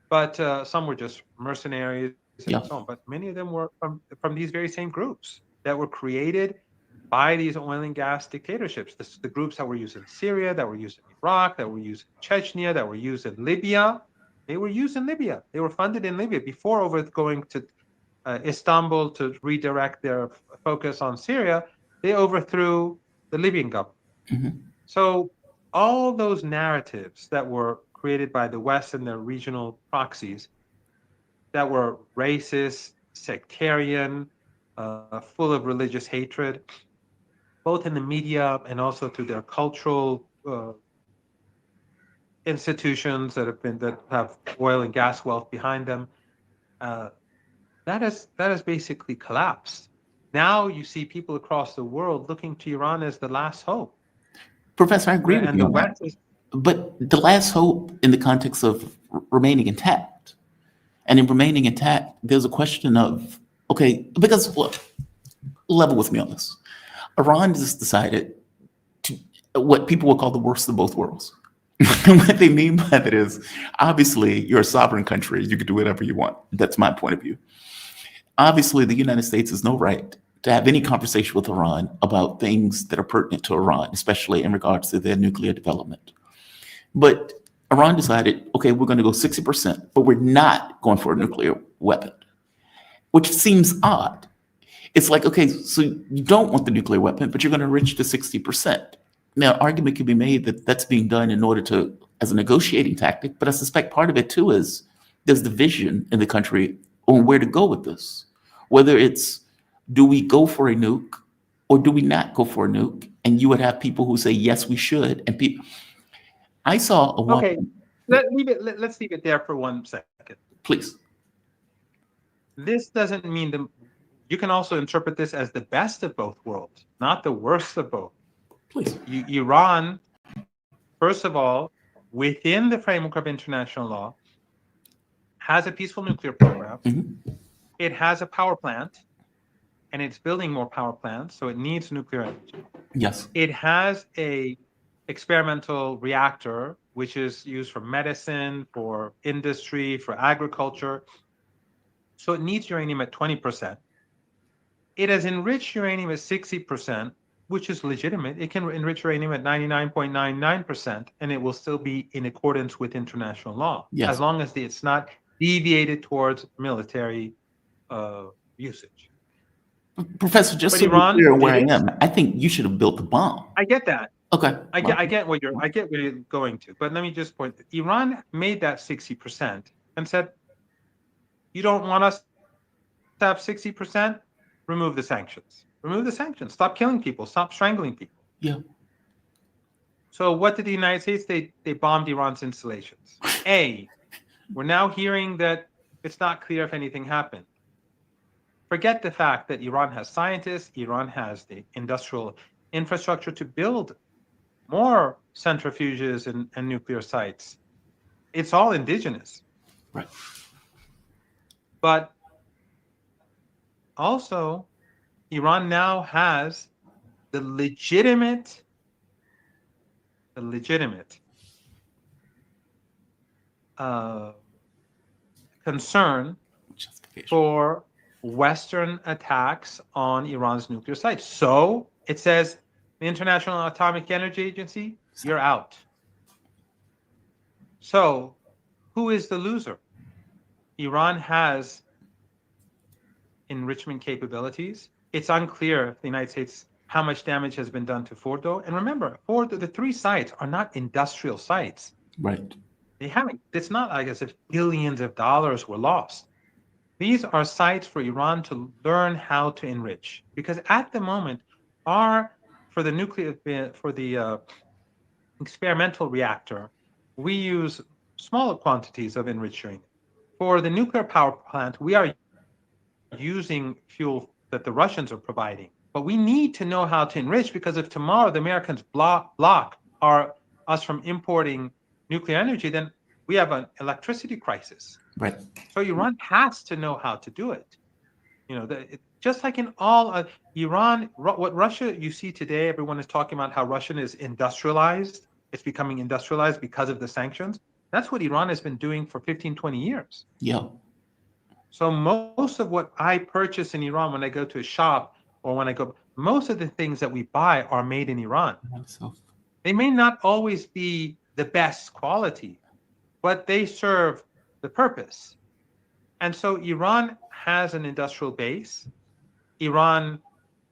but some were just mercenaries and Yeah. so on. But many of them were from these very same groups that were created by these oil and gas dictatorships. The groups that were used in Syria, that were used in Iraq, that were used in Chechnya, that were used in Libya. They were used in Libya. They were funded in Libya before going to Istanbul to redirect their focus on Syria. They overthrew the Libyan government. Mhm. So all those narratives that were created by the West and their regional proxies that were racist, sectarian, full of religious hatred, both in the media and also through their cultural institutions that have oil and gas wealth behind them, that has basically collapsed. Now you see people across the world looking to Iran as the last hope. Professor, I agree with And you the on that. West is But the last hope in the context of remaining intact, and in remaining intact, there's a question of, okay, because look, level with me on this. Iran just decided to what people will call the worst of both worlds. What they mean by that is, obviously, you're a sovereign country. You can do whatever you want. That's my point of view. Obviously, the United States has no right to have any conversation with Iran about things that are pertinent to Iran, especially in regards to their nuclear development. But Iran decided, okay, we're going to go 60%, but we're not going for a nuclear weapon, which seems odd. It's like, okay, so you don't want the nuclear weapon, but you're going to enrich to 60%. Now, argument can be made that that's being done in order to, as a negotiating tactic, but I suspect part of it too is there's division in the country on where to go with this. Whether it's, do we go for a nuke or do we not go for a nuke? And you would have people who say, yes, we should. And people, I saw a one. okay. Let's leave it there for 1 second. Please. This doesn't mean you can also interpret this as the best of both worlds, not the worst of both. Please. Iran, first of all, within the framework of international law, has a peaceful nuclear program. Mm-hmm. It has a power plant, and it's building more power plants, so it needs nuclear energy. Yes. It has a experimental reactor, which is used for medicine, for industry, for agriculture. So it needs uranium at 20%. It has enriched uranium at 60%, which is legitimate. It can enrich uranium at 99.99%, and it will still be in accordance with international law, Yes. as long as it's not deviated towards military usage. Professor, just But so Iran you're clear where I did it. am, I think you should have built the bomb. I get that. Okay. I get what you're going to, but let me just point. Iran made that 60% and said, "You don't want us to have 60%? Remove the sanctions. Remove the sanctions. Stop killing people. Stop strangling people." Yeah. So what did the United States? They bombed Iran's installations. We're now hearing that it's not clear if anything happened. Forget the fact that Iran has scientists. Iran has the industrial infrastructure to build more centrifuges and nuclear sites. It's all indigenous. Right. But also, Iran now has the legitimate concern for Western attacks on Iran's nuclear sites. So it says, the International Atomic Energy Agency, you're out. So who is the loser? Iran has enrichment capabilities. It's unclear if the United States, how much damage has been done to Fordo. And remember, the 3 sites are not industrial sites. Right. They haven't, it's not like as if billions of dollars were lost. These are sites for Iran to learn how to enrich. Because at the moment, for the experimental reactor, we use smaller quantities of enriched uranium. For the nuclear power plant, we are using fuel that the Russians are providing. But we need to know how to enrich, because if tomorrow the Americans block our us from importing nuclear energy, then we have an electricity crisis. Right. So Iran has to know how to do it. Just like in all Iran, what Russia you see today, everyone is talking about how Russia is industrialized. It's becoming industrialized because of the sanctions. That's what Iran has been doing for 15, 20 years. Yeah. So most of what I purchase in Iran when I go to a shop or when I go, most of the things that we buy are made in Iran. So, They may not always be the best quality, but they serve the purpose. And so Iran has an industrial base. Iran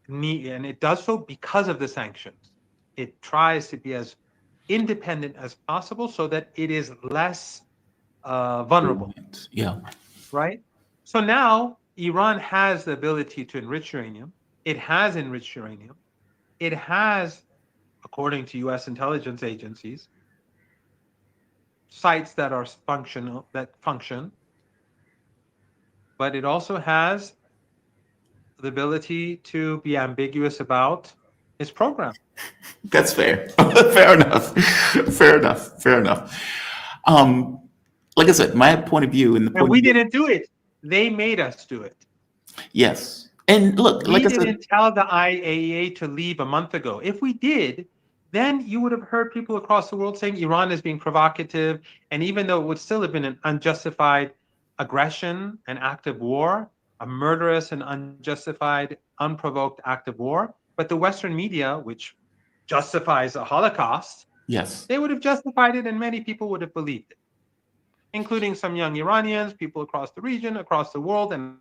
and it does so because of the sanctions. It tries to be as independent as possible so that it is less vulnerable. yeah. Right? So now Iran has the ability to enrich uranium. It has enriched uranium. It has, according to U.S. intelligence agencies, sites that are functional, that function, but it also has the ability to be ambiguous about its program. That's fair. Fair enough. Fair enough. Fair enough. Like I said, my point of view and the point And we of view, didn't do it. They made us do it. yes. And look, like We I said, didn't tell the IAEA to leave a month ago. If we did, then you would have heard people across the world saying Iran is being provocative. And even though it would still have been an unjustified aggression, an act of war, a murderous and unjustified, unprovoked act of war, but the Western media, which justifies a Holocaust, yes. they would have justified it and many people would have believed it, including some young Iranians, people across the region, across the world, and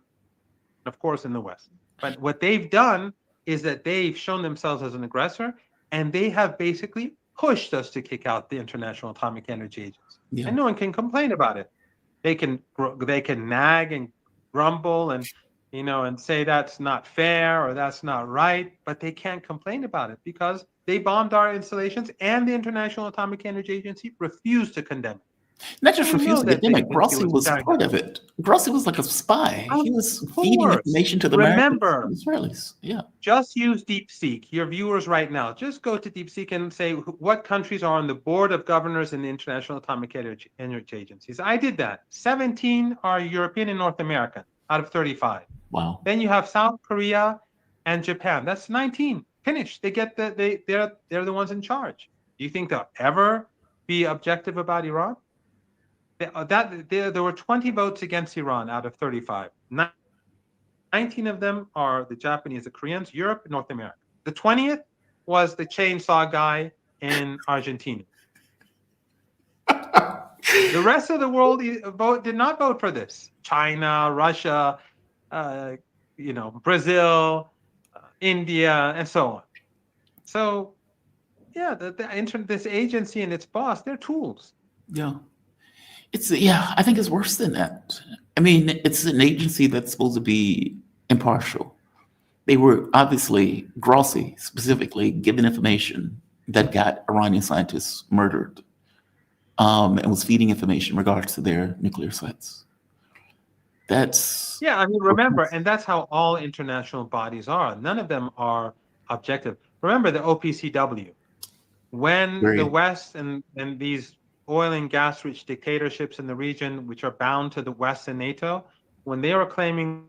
of course in the West. But what they've done is that they've shown themselves as an aggressor, and they have basically pushed us to kick out the International Atomic Energy Agency. Yeah. And no one can complain about it. They can nag and grumble and and say that's not fair or that's not right, but they can't complain about it because they bombed our installations, and the International Atomic Energy Agency refused to condemn it. Not just We know refusing that it, damn the it. Grossi agency was was part of it. Grossi was like a spy. Of He was feeding course. information to the Americans Remember, and Israelis. Yeah. just use DeepSeek. Your viewers right now, just go to DeepSeek and say what countries are on the board of governors in the International Atomic Energy Agencies. I did that. 17 are European and North American out of 35. Wow. Then you have South Korea and Japan. That's 19. Finished. They get they're the ones in charge. Do you think they'll ever be objective about Iran? There were 20 votes against Iran out of 35. 19 of them are the Japanese, the Koreans, Europe, North America. The 20th was the chainsaw guy in Argentina. The rest of the world did not vote for this. China, Russia, Brazil, India, and so on. So, yeah, this agency and its boss, they're tools. Yeah. I think it's worse than that. I mean, it's an agency that's supposed to be impartial. They were obviously, Grossi specifically, given information that got Iranian scientists murdered, and was feeding information in regards to their nuclear sites. I mean, remember, and that's how all international bodies are. None of them are objective. Remember the OPCW. When the West and these oil and gas rich dictatorships in the region, which are bound to the West and NATO, when they were claiming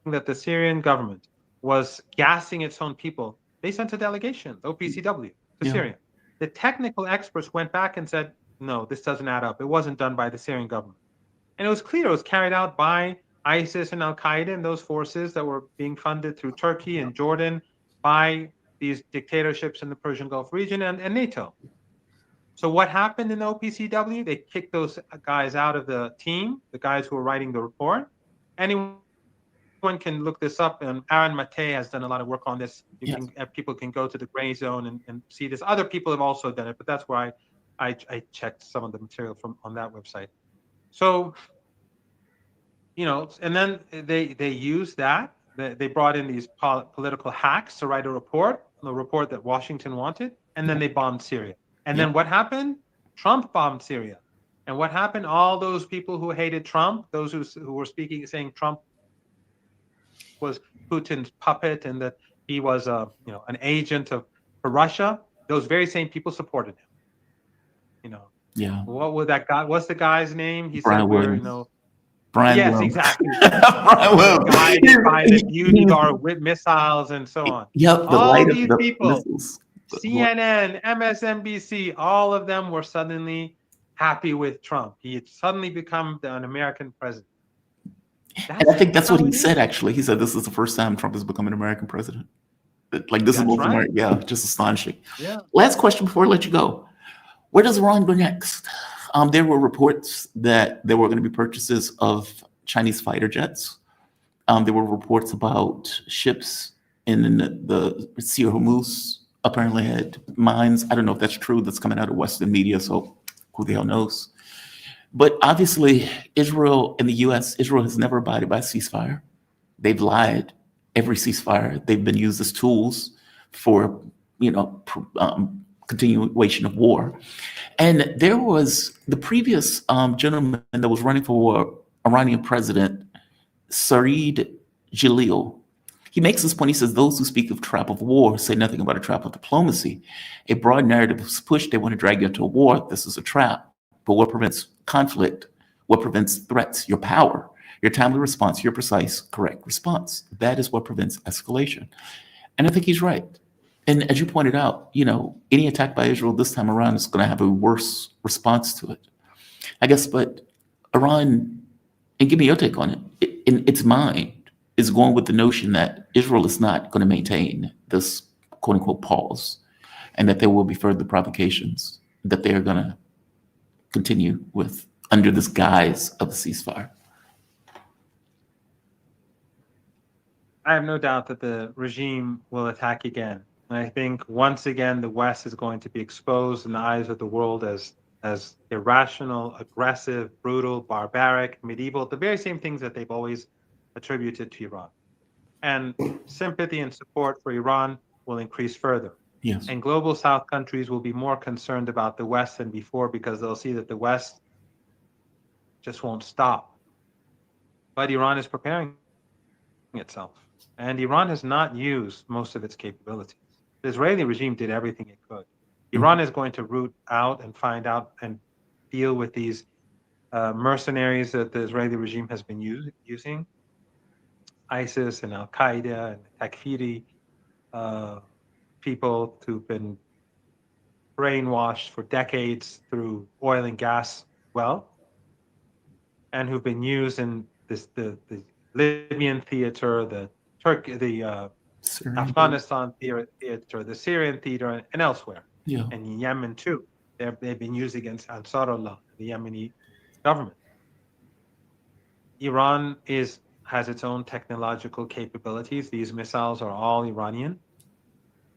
that the Syrian government was gassing its own people, they sent a delegation, OPCW, to Syria. The technical experts went back and said, no, this doesn't add up. It wasn't done by the Syrian government. And it was clear it was carried out by ISIS and Al-Qaeda and those forces that were being funded through Turkey and Jordan by these dictatorships in the Persian Gulf region and NATO. So what happened in the OPCW? They kicked those guys out of the team, the guys who were writing the report. Anyone can look this up, and Aaron Matei has done a lot of work on this. People can go to the gray zone and see this. Other people have also done it, but that's where I checked some of the material on that website. So, and then they used that. They brought in these political hacks to write a report, the report that Washington wanted, and then they bombed Syria. And then what happened? Trump bombed Syria. And what happened? All those people who hated Trump, those who were saying Trump was Putin's puppet and that he was an agent for Russia, those very same people supported him. You know, Yeah. what would that guy? What's the guy's name? He Brian said we're, Williams. Brian yes, Williams. exactly. Brian The guy that find that beauty Williams. our missiles and so on. Yep, the All light of these the people, missiles. CNN, MSNBC, all of them were suddenly happy with Trump. He had suddenly become an American president. And I think that's what how he it said, is. actually. He said this is the first time Trump has become an American president. Like, this is That's most right. American. Yeah, just astonishing. Yeah. Last question before I let you go. Where does Iran go next? There were reports that there were going to be purchases of Chinese fighter jets. There were reports about ships in the Sea of Hormuz apparently had mines. I don't know if that's true. That's coming out of Western media, so who the hell knows? But obviously, Israel and the U.S., Israel has never abided by a ceasefire. They've lied every ceasefire. They've been used as tools for, continuation of war. And there was the previous gentleman that was running for Iranian president, Saeed Jalil. He makes this point. He says, those who speak of trap of war say nothing about a trap of diplomacy. A broad narrative is pushed. They want to drag you into a war. This is a trap. But what prevents conflict? What prevents threats? Your power, your timely response, your precise, correct response. That is what prevents escalation. And I think he's right. And as you pointed out, any attack by Israel this time around is going to have a worse response to it. I guess, but Iran, and give me your take on it, in its mind, is going with the notion that Israel is not going to maintain this quote unquote pause, and that there will be further provocations that they are going to continue with under this guise of a ceasefire. I have no doubt that the regime will attack again. And I think once again, the West is going to be exposed in the eyes of the world as irrational, aggressive, brutal, barbaric, medieval, the very same things that they've always attributed to Iran. And sympathy and support for Iran will increase further. Yes. And global South countries will be more concerned about the West than before because they'll see that the West just won't stop. But Iran is preparing itself. And Iran has not used most of its capabilities. The Israeli regime did everything it could. Iran is going to root out and find out and deal with these mercenaries that the Israeli regime has been using, ISIS and Al Qaeda and Takfiri people who've been brainwashed for decades through oil and gas wealth, and who've been used in the Libyan theater, the Afghanistan theater, the Syrian theater, and elsewhere, and in Yemen too. They've been used against Ansarullah, the Yemeni government. Iran has its own technological capabilities. These missiles are all Iranian.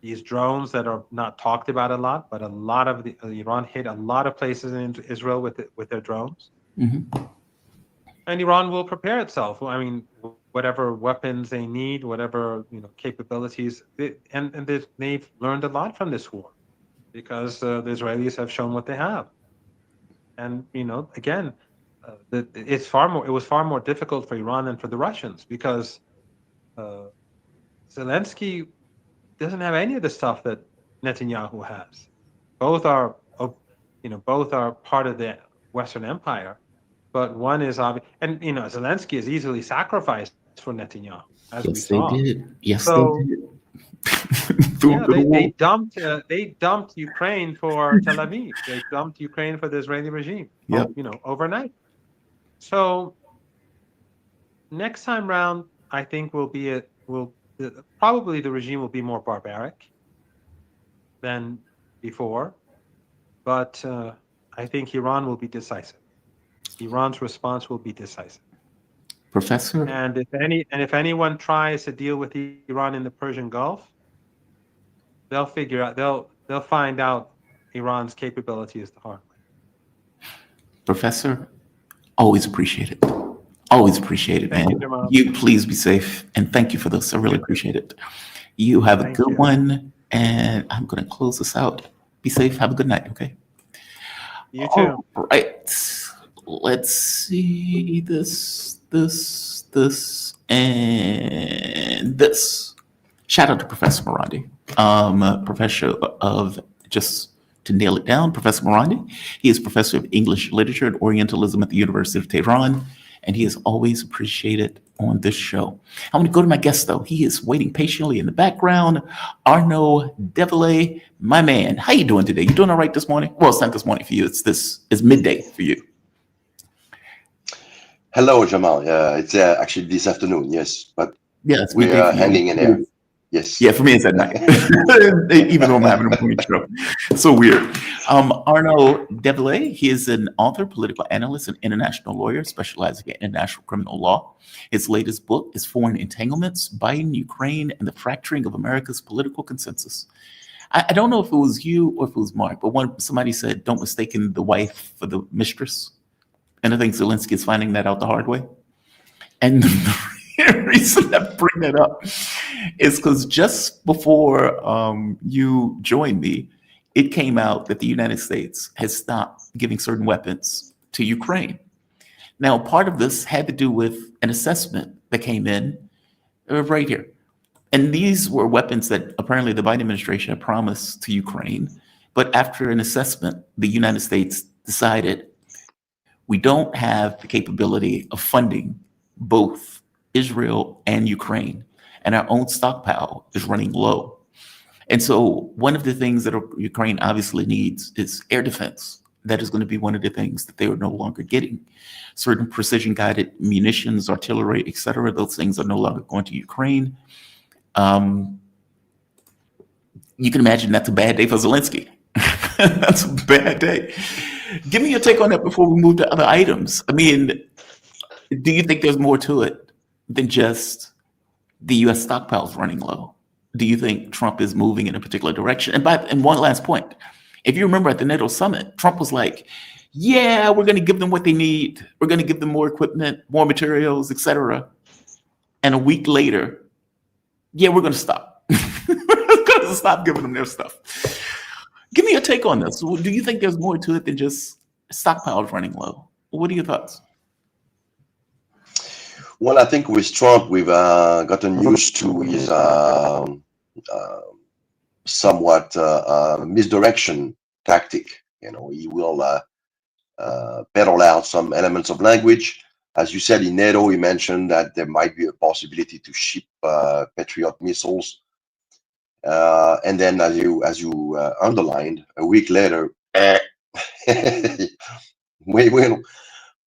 These drones that are not talked about a lot, but a lot of Iran hit a lot of places in Israel with their drones. Mm-hmm. And Iran will prepare itself. I mean, whatever weapons they need, whatever capabilities, and they've learned a lot from this war, because the Israelis have shown what they have. And again, it was far more difficult for Iran than for the Russians, because Zelensky doesn't have any of the stuff that Netanyahu has. Both are part of the Western Empire. But one is obvious, and Zelensky is easily sacrificed for Netanyahu, as we saw. They did. Yes, so, they did. They dumped Ukraine for Tel Aviv. They dumped Ukraine for the Israeli regime. Yep. Overnight. So next time round, I think probably the regime will be more barbaric than before, but I think Iran will be decisive. Iran's response will be decisive. Professor? And if anyone tries to deal with Iran in the Persian Gulf, they'll find out Iran's capability is the hard way. Professor, always appreciate it. Always appreciate it, man. You please be safe, and thank you for this. I really appreciate it. You have a good one, and I'm going to close this out. Be safe. Have a good night, okay? You too. All right. Let's see this, and this. Shout out to Professor Marandi, professor of, just to nail it down, Professor Marandi. He is professor of English literature and Orientalism at the University of Tehran, and he is always appreciated on this show. I'm going to go to my guest, though. He is waiting patiently in the background. Arnaud Develay, my man. How you doing today? You doing all right this morning? Well, it's not this morning for you. It's midday for you. Hello, Jamal. It's actually this afternoon, yes, but yeah, it's we are hanging in there. Yes. Yeah, for me it's at night, even though I'm having a morning show. So weird. Arnaud Develay, he is an author, political analyst, and international lawyer specializing in international criminal law. His latest book is Foreign Entanglements, Biden, Ukraine, and the Fracturing of America's Political Consensus. I don't know if it was you or if it was Mark, but somebody said, don't mistake the wife for the mistress. And I think Zelensky is finding that out the hard way. And the reason I bring that up is because just before you joined me, it came out that the United States has stopped giving certain weapons to Ukraine. Now, part of this had to do with an assessment that came in right here. And these were weapons that apparently the Biden administration had promised to Ukraine. But after an assessment, the United States decided we don't have the capability of funding both Israel and Ukraine, and our own stockpile is running low. And so one of the things that Ukraine obviously needs is air defense. That is going to be one of the things that they are no longer getting. Certain precision-guided munitions, artillery, et cetera, those things are no longer going to Ukraine. You can imagine that's a bad day for Zelensky. That's a bad day. Give me your take on that before we move to other items. I mean, do you think there's more to it than just the U.S. stockpiles running low? Do you think Trump is moving in a particular direction? And one last point. If you remember at the NATO summit, Trump was like, yeah, we're going to give them what they need. We're going to give them more equipment, more materials, et cetera. And a week later, yeah, we're going to stop. We're going to stop giving them their stuff. Give me your take on this. Do you think there's more to it than just stockpiles running low? What are your thoughts? Well, I think with Trump, we've gotten used to his somewhat misdirection tactic. You know, he will peddle out some elements of language. As you said, in NATO, he mentioned that there might be a possibility to ship Patriot missiles. And then, as you underlined, a week later, we will.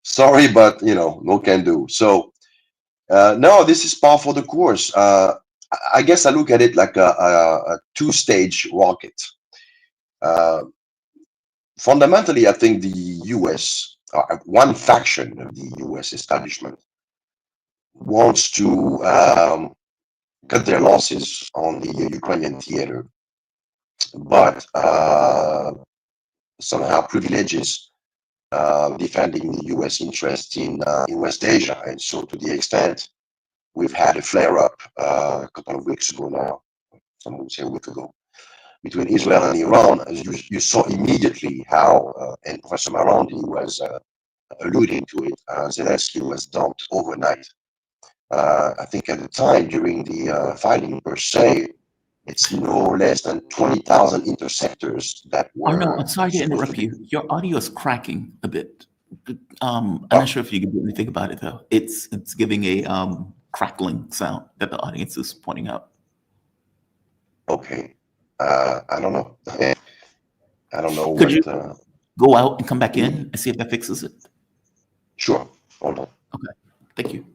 Sorry, but no can do. So no, this is par for the course. I guess I look at it like a two-stage rocket. Fundamentally, I think the U.S., one faction of the U.S. establishment, wants to cut their losses on the Ukrainian theater, but somehow privileges defending the U.S. interest in West Asia. And so to the extent we've had a flare-up a couple of weeks ago now, some would say a week ago, between Israel and Iran, as you saw immediately how, and Professor Marandi was alluding to it, Zelensky was dumped overnight. I think at the time during the fighting per se, it's no less than 20,000 interceptors that were. Arnaud, I'm sorry to interrupt you. Your audio is cracking a bit. I'm not sure if you can do anything about it though. It's giving a crackling sound that the audience is pointing out. Okay, I don't know. I don't know. Could you go out and come back in and see if that fixes it? Sure. Hold on. Okay. Thank you.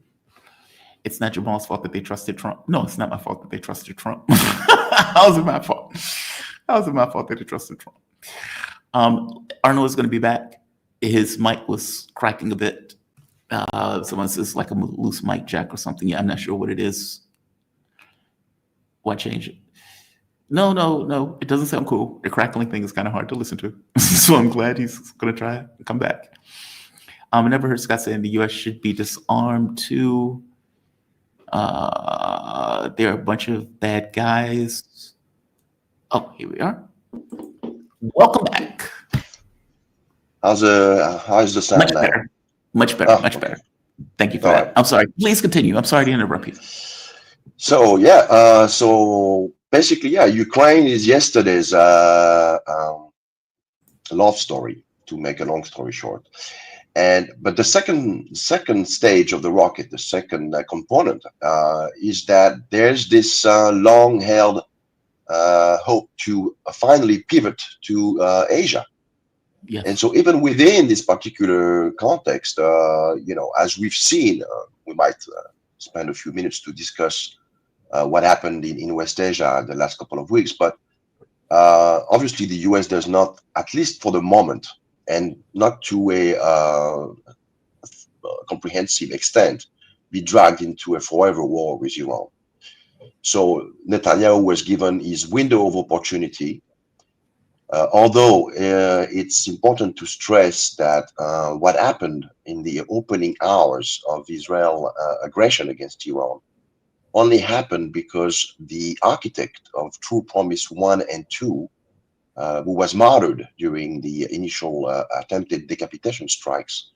It's not Jamal's fault that they trusted Trump. No, it's not my fault that they trusted Trump. How is it my fault? How is it my fault that they trusted Trump? Arnaud is going to be back. His mic was cracking a bit. Someone says like a loose mic jack or something. Yeah, I'm not sure what it is. Why change it? No. It doesn't sound cool. The crackling thing is kind of hard to listen to. So I'm glad he's going to try it and come back. I never heard Scott saying the U.S. should be disarmed too. There are a bunch of bad guys. Oh, here we are. Welcome back. How's the sound Much now? better. Much better. Much better. Thank you for that. Right. I'm sorry. Please continue. I'm sorry to interrupt you. So yeah, so basically, yeah, Ukraine is yesterday's love story, to make a long story short. But the second stage of the rocket, the second component, is that there's this long-held hope to finally pivot to Asia. Yes. And so even within this particular context, as we've seen, we might spend a few minutes to discuss what happened in West Asia the last couple of weeks. But obviously the US does not, at least for the moment, and not to a comprehensive extent, be dragged into a forever war with Iran. So Netanyahu was given his window of opportunity, although it's important to stress that what happened in the opening hours of Israel aggression against Iran only happened because the architect of True Promise 1 and 2, who was martyred during the initial attempted decapitation strikes,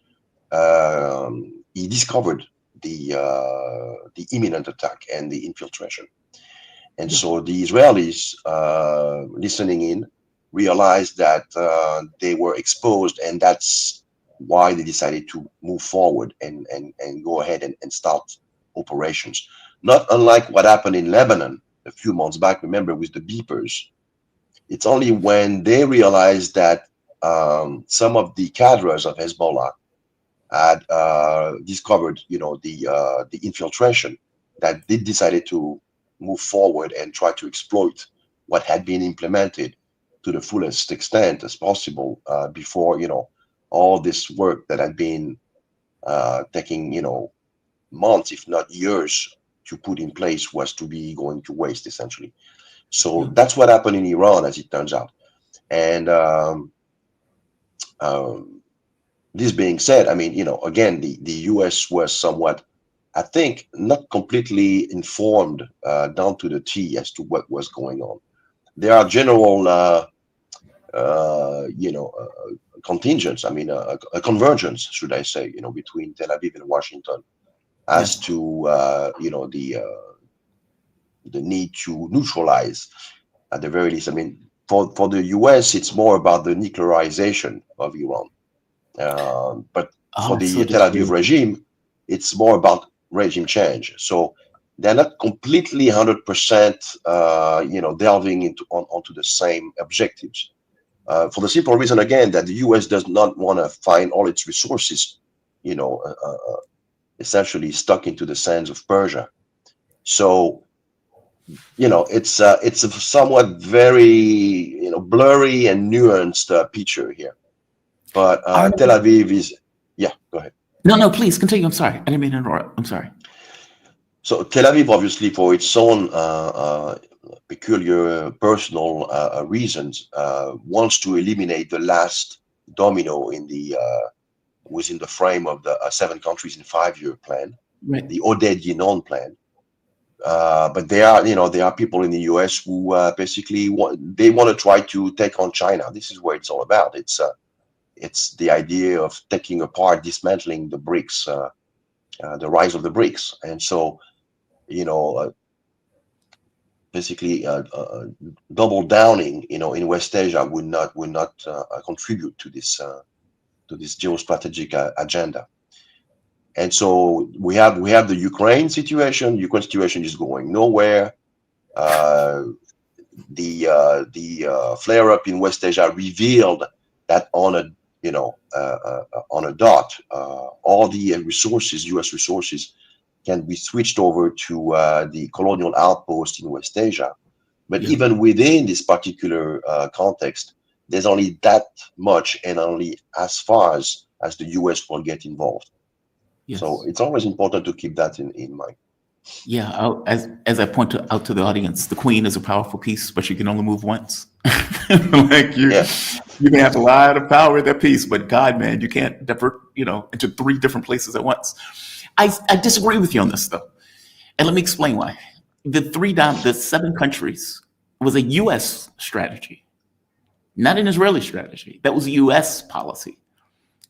he discovered the imminent attack and the infiltration. And so the Israelis, listening in, realized that they were exposed, and that's why they decided to move forward and go ahead and start operations. Not unlike what happened in Lebanon a few months back, remember, with the beepers. It's only when they realized that some of the cadres of Hezbollah had discovered, the infiltration, that they decided to move forward and try to exploit what had been implemented to the fullest extent as possible before, all this work that had been taking, months, if not years, to put in place was to be going to waste, essentially. So that's what happened in Iran, as it turns out. And this being said, I mean, again, the US was somewhat, I think, not completely informed down to the T as to what was going on. There are general, contingents, I mean, a convergence, should I say, between Tel Aviv and Washington as to, the need to neutralize, at the very least. I mean, for the US, it's more about the nuclearization of Iran. But for the Tel Aviv regime, it's more about regime change. So they're not completely 100%, delving onto the same objectives. For the simple reason, again, that the US does not want to find all its resources, essentially stuck into the sands of Persia. So, it's a somewhat very, blurry and nuanced picture here. But Tel Aviv is, go ahead. No, please continue. I'm sorry. I didn't mean to interrupt. I'm sorry. So Tel Aviv, obviously, for its own peculiar personal reasons, wants to eliminate the last domino within the frame of the 7 countries in 5-year plan, right, the Oded-Yinon plan. But there are people in the US who basically want to try to take on China. This is what it's all about. It's the idea of taking apart, dismantling the BRICS, the rise of the BRICS. And so, basically double downing, in West Asia would not contribute to this geostrategic agenda. And so we have the Ukraine situation. Ukraine situation is going nowhere. The flare up in West Asia revealed that on a dot, all the resources, U.S. resources, can be switched over to the colonial outpost in West Asia. But even within this particular context, there's only that much, and only as far as the U.S. will get involved. Yes. So it's always important to keep that in mind. Yeah, as I point out to the audience, the Queen is a powerful piece, but you can only move once. Like you can have a lot of power in that piece, but God, man, you can't divert, into 3 different places at once. I disagree with you on this, though, and let me explain why. The 7 countries was a U.S. strategy, not an Israeli strategy. That was a U.S. policy,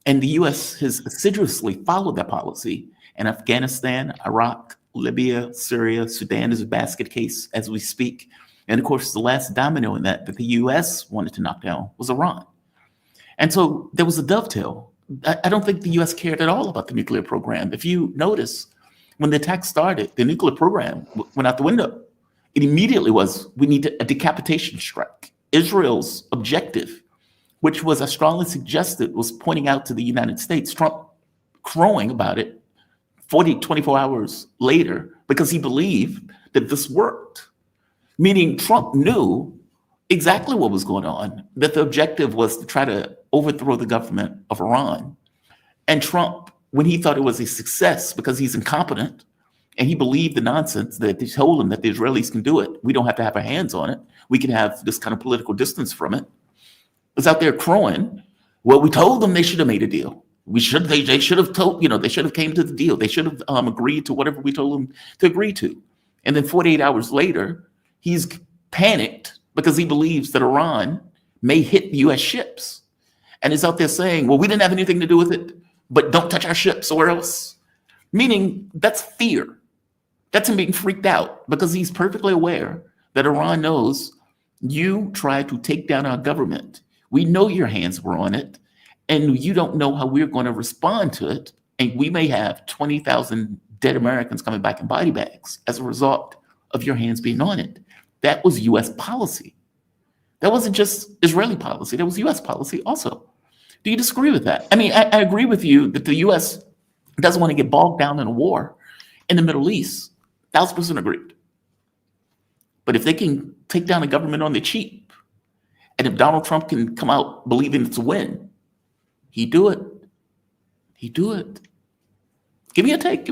and the U.S. has assiduously followed that policy in Afghanistan, Iraq, Libya, Syria. Sudan is a basket case as we speak. And of course, the last domino in that the U.S. wanted to knock down was Iran. And so there was a dovetail. I don't think the US cared at all about the nuclear program. If you notice, when the attack started, the nuclear program went out the window. It immediately was, we need a decapitation strike. Israel's objective, which was, I strongly suggested, was pointing out to the United States, Trump crowing about it 24 hours later, because he believed that this worked. Meaning Trump knew exactly what was going on, that the objective was to try to overthrow the government of Iran. And Trump, when he thought it was a success because he's incompetent and he believed the nonsense that they told him that the Israelis can do it, we don't have to have our hands on it, we can have this kind of political distance from it, was out there crowing, well, we told them they should have made a deal. They should have told, they should have came to the deal. They should have agreed to whatever we told them to agree to. And then 48 hours later, he's panicked because he believes that Iran may hit US ships. And is out there saying, well, we didn't have anything to do with it, but don't touch our ships or else. Meaning that's fear. That's him being freaked out because he's perfectly aware that Iran knows you tried to take down our government. We know your hands were on it, and you don't know how we're going to respond to it. And we may have 20,000 dead Americans coming back in body bags as a result of your hands being on it. That was US policy. That wasn't just Israeli policy, that was US policy also. Do you disagree with that? I mean, I agree with you that the US doesn't want to get bogged down in a war in the Middle East. 1,000% agreed. But if they can take down a government on the cheap, and if Donald Trump can come out believing it's a win, he'd do it. He'd do it. Give me a take.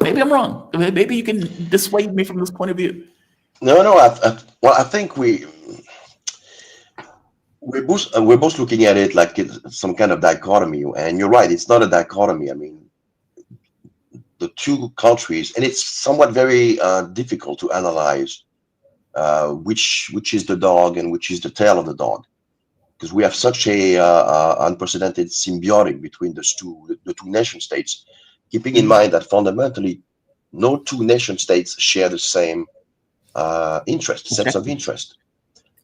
Maybe I'm wrong. Maybe you can dissuade me from this point of view. No. I think we're both looking at it like it's some kind of dichotomy, and you're right. It's not a dichotomy. I mean, the two countries, and it's somewhat very difficult to analyze which is the dog and which is the tail of the dog, because we have such a unprecedented symbiotic between the two nation states. Keeping in mind that fundamentally, no two nation states share the same sets of interest.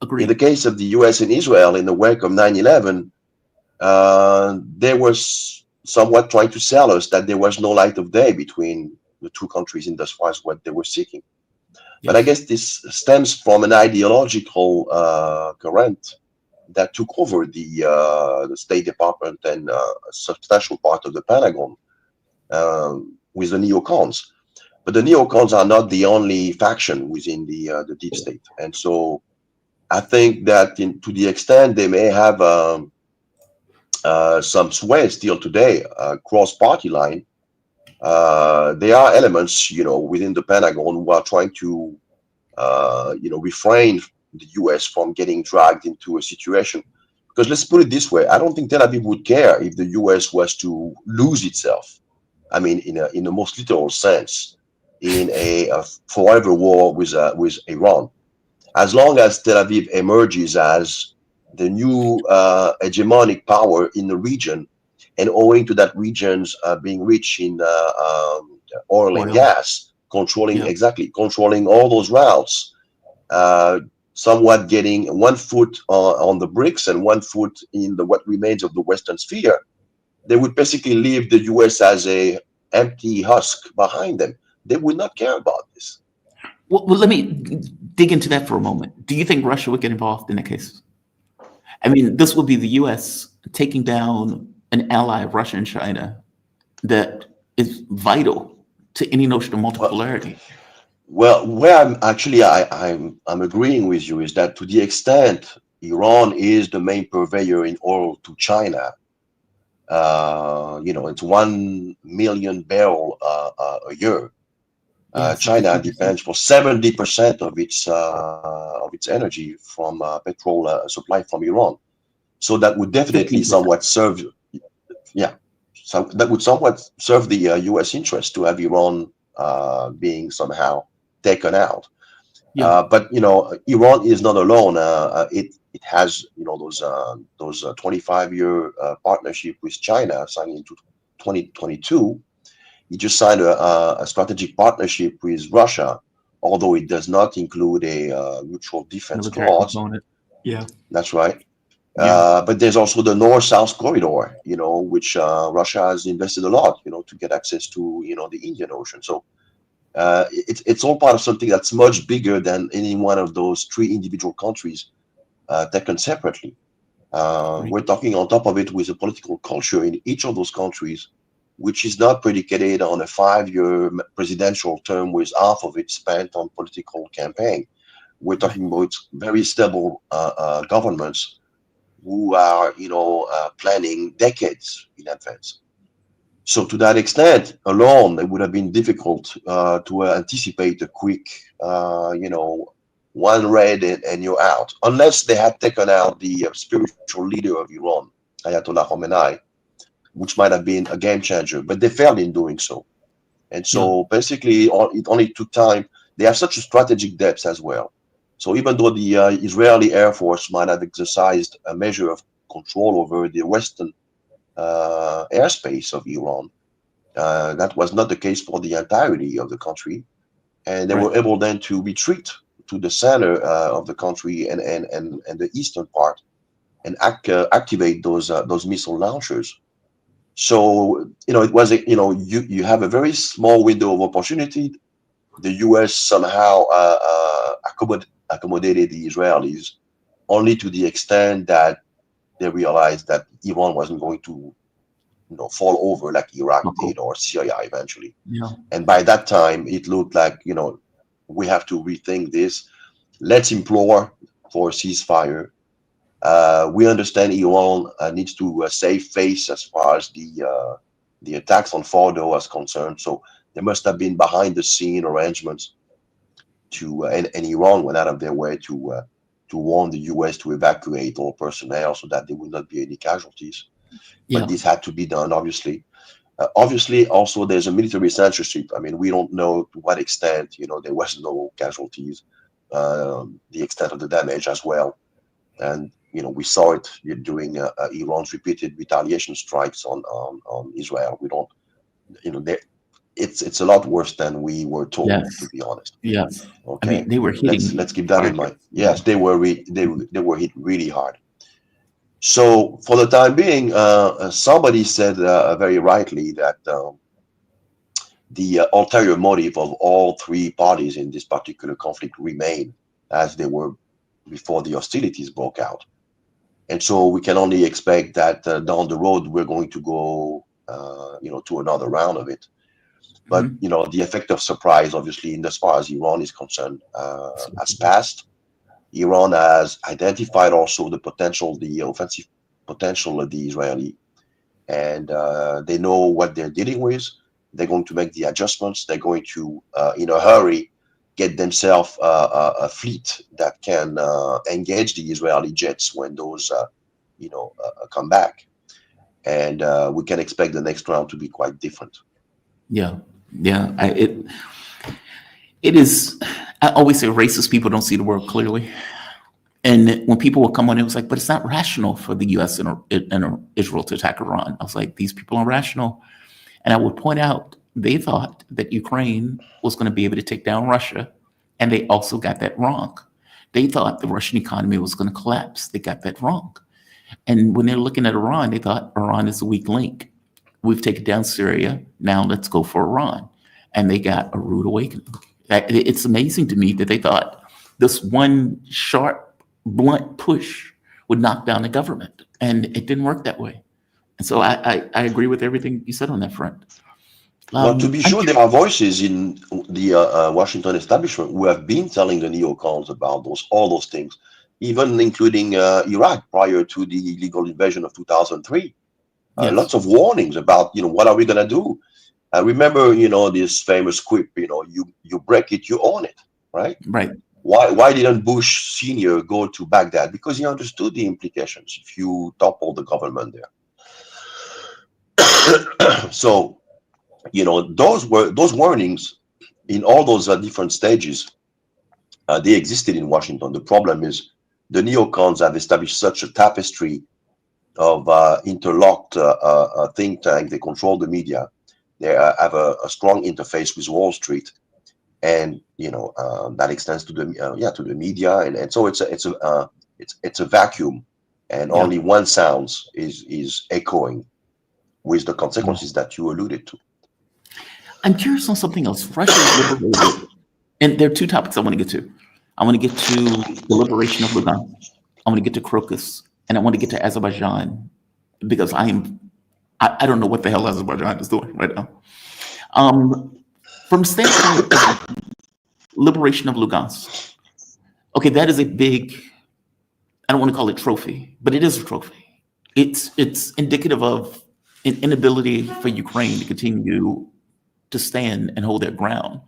Agreed. In the case of the US and Israel, in the wake of 9/11, they were somewhat trying to sell us that there was no light of day between the two countries in as far as what they were seeking. Yes. But I guess this stems from an ideological current that took over the State Department and a substantial part of the Pentagon with the neocons. But the neocons are not the only faction within the deep state. And so I think that to the extent they may have some sway still today, cross-party line, there are elements, within the Pentagon who are trying to, refrain the U.S. from getting dragged into a situation. Because let's put it this way, I don't think Tel Aviv would care if the U.S. was to lose itself. I mean, in the most literal sense, in a forever war with Iran. As long as Tel Aviv emerges as the new hegemonic power in the region, and owing to that region's being rich in oil and gas, controlling all those routes, somewhat getting 1 foot on the bricks and 1 foot in what remains of the Western sphere, they would basically leave the U.S. as a empty husk behind them. They would not care about this. Well, let me dig into that for a moment. Do you think Russia would get involved in the case? I mean, this would be the U.S. taking down an ally of Russia and China that is vital to any notion of multipolarity. Well, where I'm agreeing with you is that to the extent Iran is the main purveyor in oil to China, it's 1 million barrel a year. China depends for 70% of its energy from petrol supply from Iran. So that would definitely somewhat serve, that would somewhat serve the U.S. interest to have Iran being somehow taken out. But Iran is not alone. It has those 25-year partnership with China signed in 2022. It just signed a strategic partnership with Russia, although it does not include a mutual defense clause. Yeah, that's right. But there's also the North-South corridor, which Russia has invested a lot, to get access to, the Indian Ocean. So it's all part of something that's much bigger than any one of those three individual countries taken separately. We're talking on top of it with a political culture in each of those countries, which is not predicated on a 5-year presidential term with half of it spent on political campaign. We're talking about very stable governments who are, planning decades in advance. So to that extent alone, it would have been difficult to anticipate a quick, one raid and you're out, unless they had taken out the spiritual leader of Iran, Ayatollah Khamenei, which might have been a game changer, but they failed in doing so. And so basically, it only took time. They have such a strategic depth as well. So even though the Israeli Air Force might have exercised a measure of control over the western airspace of Iran, that was not the case for the entirety of the country. And they were able then to retreat to the center of the country and the eastern part and activate those missile launchers. So, it was, you have a very small window of opportunity. The US somehow accommodated the Israelis only to the extent that they realized that Iran wasn't going to fall over like Iraq did or Syria eventually. And by that time, it looked like, we have to rethink this. Let's implore for a ceasefire. We understand Iran needs to save face as far as the attacks on Fordo is concerned. So there must have been behind the scene arrangements to, and Iran went out of their way to warn the US to evacuate all personnel so that there would not be any casualties. But this had to be done, obviously. Obviously, also, there's a military censorship. I mean, we don't know to what extent, there was no casualties, the extent of the damage as well. And, we saw it during Iran's repeated retaliation strikes on Israel. We don't, it's a lot worse than we were told, to be honest. Yes. Okay. I mean, they were hitting. Let's keep that in mind. Yes, they were hit really hard. So for the time being, somebody said very rightly that the ulterior motive of all three parties in this particular conflict remain as they were before the hostilities broke out. And so we can only expect that down the road, we're going to go, to another round of it. But, the effect of surprise, obviously, in as far as Iran is concerned, has passed. Iran has identified also the offensive potential of the Israeli, and they know what they're dealing with. They're going to make the adjustments. They're going to, in a hurry, get themselves a fleet that can engage the Israeli jets when those, come back. And we can expect the next round to be quite different. Yeah. It is. I always say racist people don't see the world clearly. And when people would come on, it was like, but it's not rational for the US and Israel to attack Iran. I was like, these people are rational. And I would point out, they thought that Ukraine was going to be able to take down Russia. And they also got that wrong. They thought the Russian economy was going to collapse. They got that wrong. And when they're looking at Iran, they thought Iran is a weak link. We've taken down Syria. Now let's go for Iran. And they got a rude awakening. It's amazing to me that they thought this one sharp, blunt push would knock down the government. And it didn't work that way. And so I agree with everything you said on that front. Well, to be sure, there are voices in the Washington establishment who have been telling the neocons about all those things, even including Iraq prior to the illegal invasion of 2003. Lots of warnings about, what are we going to do? I remember, this famous quip, you break it, you own it, right? Right. Why didn't Bush Sr. go to Baghdad? Because he understood the implications if you topple the government there. So, those warnings in all those different stages, they existed in Washington. The problem is the neocons have established such a tapestry of interlocked think tank. They control the media. They have a strong interface with Wall Street, and that extends to the to the media, and so it's a vacuum and Yeah. only one sound is echoing, with the consequences that you alluded to. I'm curious on something else. Russia's liberated, and there are two topics I want to get to. I want to get to the liberation of Lugansk. I want to get to Crocus, and I want to get to Azerbaijan because I don't know what the hell Azerbaijan is doing right now. From the standpoint of liberation of Lugansk, okay, that is a big, I don't want to call it trophy, but it is a trophy. It's indicative of an inability for Ukraine to continue to stand and hold their ground.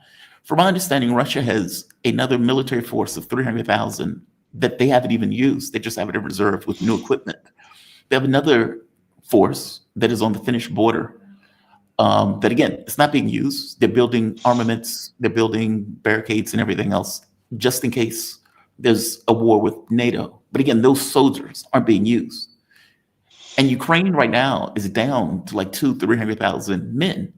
From my understanding, Russia has another military force of 300,000 that they haven't even used. They just have it in reserve with new equipment. They have another force that is on the Finnish border that, again, it's not being used. They're building armaments, they're building barricades and everything else just in case there's a war with NATO. But again, those soldiers aren't being used. And Ukraine right now is down to like 300,000 men.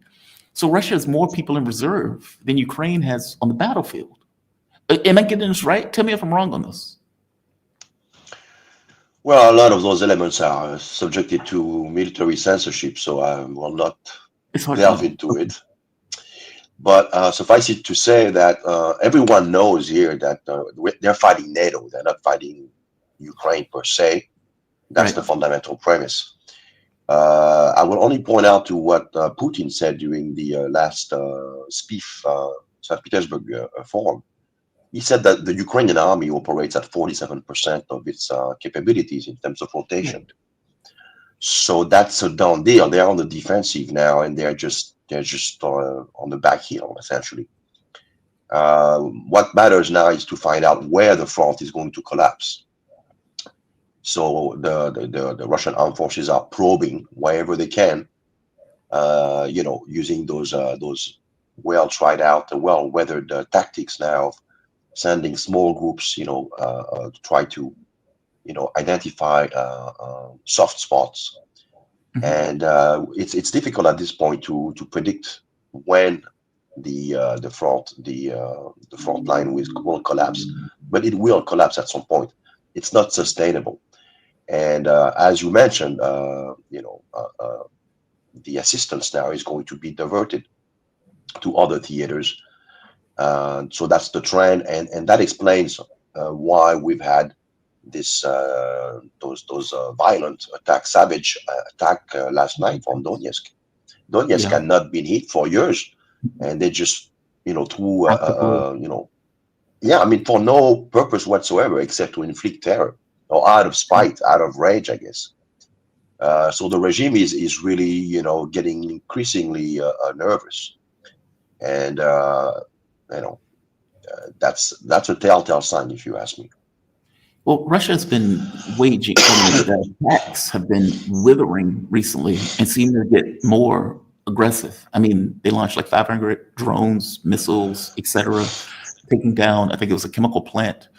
So Russia has more people in reserve than Ukraine has on the battlefield. Am I getting this right? Tell me if I'm wrong on this. Well, a lot of those elements are subjected to military censorship, so I will not It's hard delve to know. into it. But suffice it to say that everyone knows here that they're fighting NATO. They're not fighting Ukraine per se. That's Right. the fundamental premise. I will only point out to what Putin said during the last SPIF St. Petersburg forum. He said that the Ukrainian army operates at 47% of its capabilities in terms of rotation. So that's a done deal. They're on the defensive now, and they're just on the back heel, essentially. What matters now is to find out where the front is going to collapse. So the Russian armed forces are probing wherever they can, using those well tried out, well weathered tactics now of sending small groups, to try to, identify soft spots. Mhm. And it's difficult at this point to predict when the front line will collapse, but it will collapse at some point. It's not sustainable. And as you mentioned, the assistance now is going to be diverted to other theaters. So that's the trend, and that explains why we've had this those violent attack, savage attack last night from Donetsk. Donetsk Yeah. had not been hit for years, and they just threw for no purpose whatsoever except to inflict terror or out of spite, out of rage, I guess. So the regime is really getting increasingly nervous, and that's a telltale sign, if you ask me. Well, Russia has been waging, the attacks have been withering recently and seem to get more aggressive. I mean, they launched like 500 drones, missiles, etc., taking down, I think it was a chemical plant,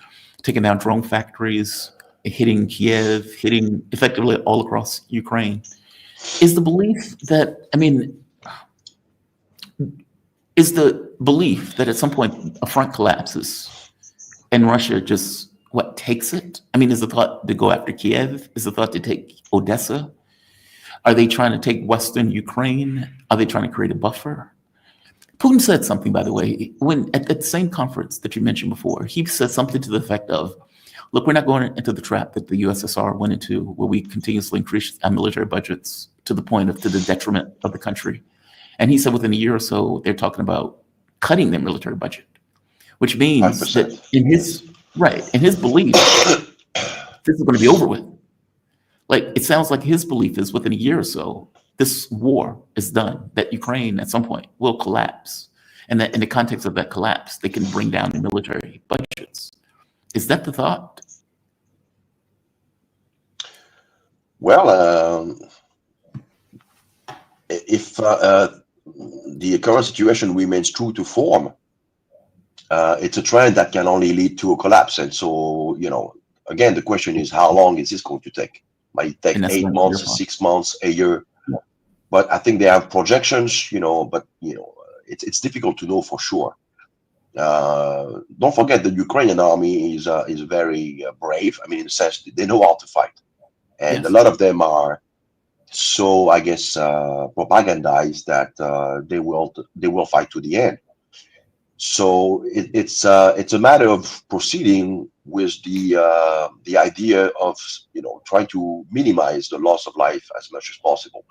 taking down drone factories, hitting Kiev, hitting effectively all across Ukraine. Is the belief that, is the belief that at some point a front collapses and Russia just takes it? I mean, is the thought to go after Kiev? Is the thought to take Odessa? Are they trying to take Western Ukraine? Are they trying to create a buffer? Putin said something, by the way, when at the same conference that you mentioned before, he said something to the effect of, look, we're not going into the trap that the USSR went into, where we continuously increase our military budgets to the point of to the detriment of the country. And he said within a year or so, they're talking about cutting their military budget, which means 5%. that in his belief, this is going to be over with. Like, it sounds like his belief is within a year or so, this war is done, that Ukraine at some point will collapse. And that in the context of that collapse, they can bring down the military budgets. Is that the thought? Well, if the current situation remains true to form, it's a trend that can only lead to a collapse. And so, again, the question is, how long is this going to take? Might it take 8 months, 6 months, a year? Yeah. But I think they have projections, but it's difficult to know for sure. Don't forget the Ukrainian army is very brave. I mean, in the sense they know how to fight. and a Yes. lot of them are so, I guess, propagandized that they will fight to the end. So it's a matter of proceeding with the idea of trying to minimize the loss of life as much as possible.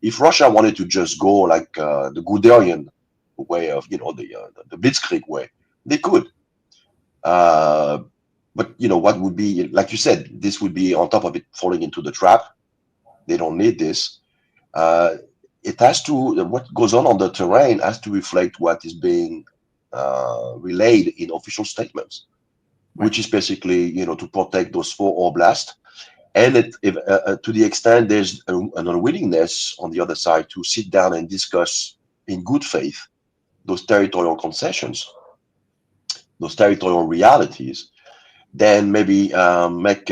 If Russia wanted to just go like the Guderian way of the Blitzkrieg way, they could. But what would be, like you said, this would be on top of it falling into the trap. They don't need this. It has to, what goes on the terrain has to reflect what is being relayed in official statements, which is basically, to protect those 4 oblasts. And if, to the extent there's an unwillingness on the other side to sit down and discuss in good faith those territorial concessions, those territorial realities, then maybe make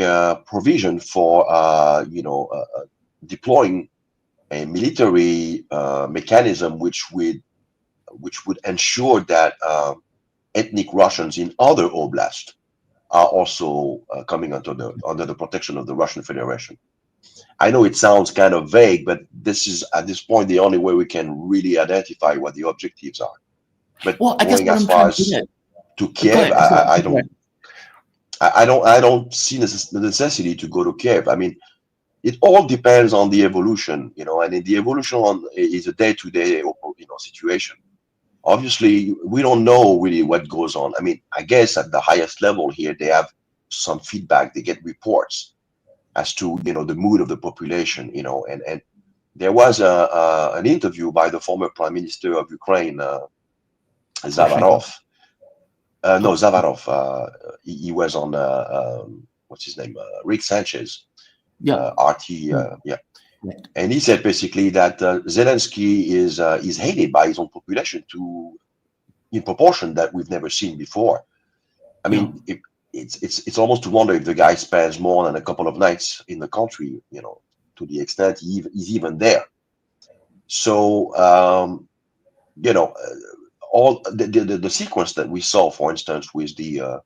provision for, deploying a military mechanism which would ensure that ethnic Russians in other oblasts are also coming under the protection of the Russian Federation. I know it sounds kind of vague, but this is at this point the only way we can really identify what the objectives are. But Well, I guess going what as I'm far trying as to get to at. Go Kiev, ahead. I don't see the necessity to go to Kiev. I mean, it all depends on the evolution, and the evolution is a day-to-day, situation. Obviously, we don't know really what goes on. I mean, I guess at the highest level here, they have some feedback. They get reports as to the mood of the population, and there was an interview by the former Prime Minister of Ukraine, Zavarov. No, Zavarov. He was on what's his name? Rick Sanchez. Yeah. RT. Yeah. Right. And he said basically that Zelensky is hated by his own population in proportion that we've never seen before. I mean, it's almost to wonder if the guy spends more than a couple of nights in the country, to the extent he's even there. So, all the sequence that we saw, for instance, with the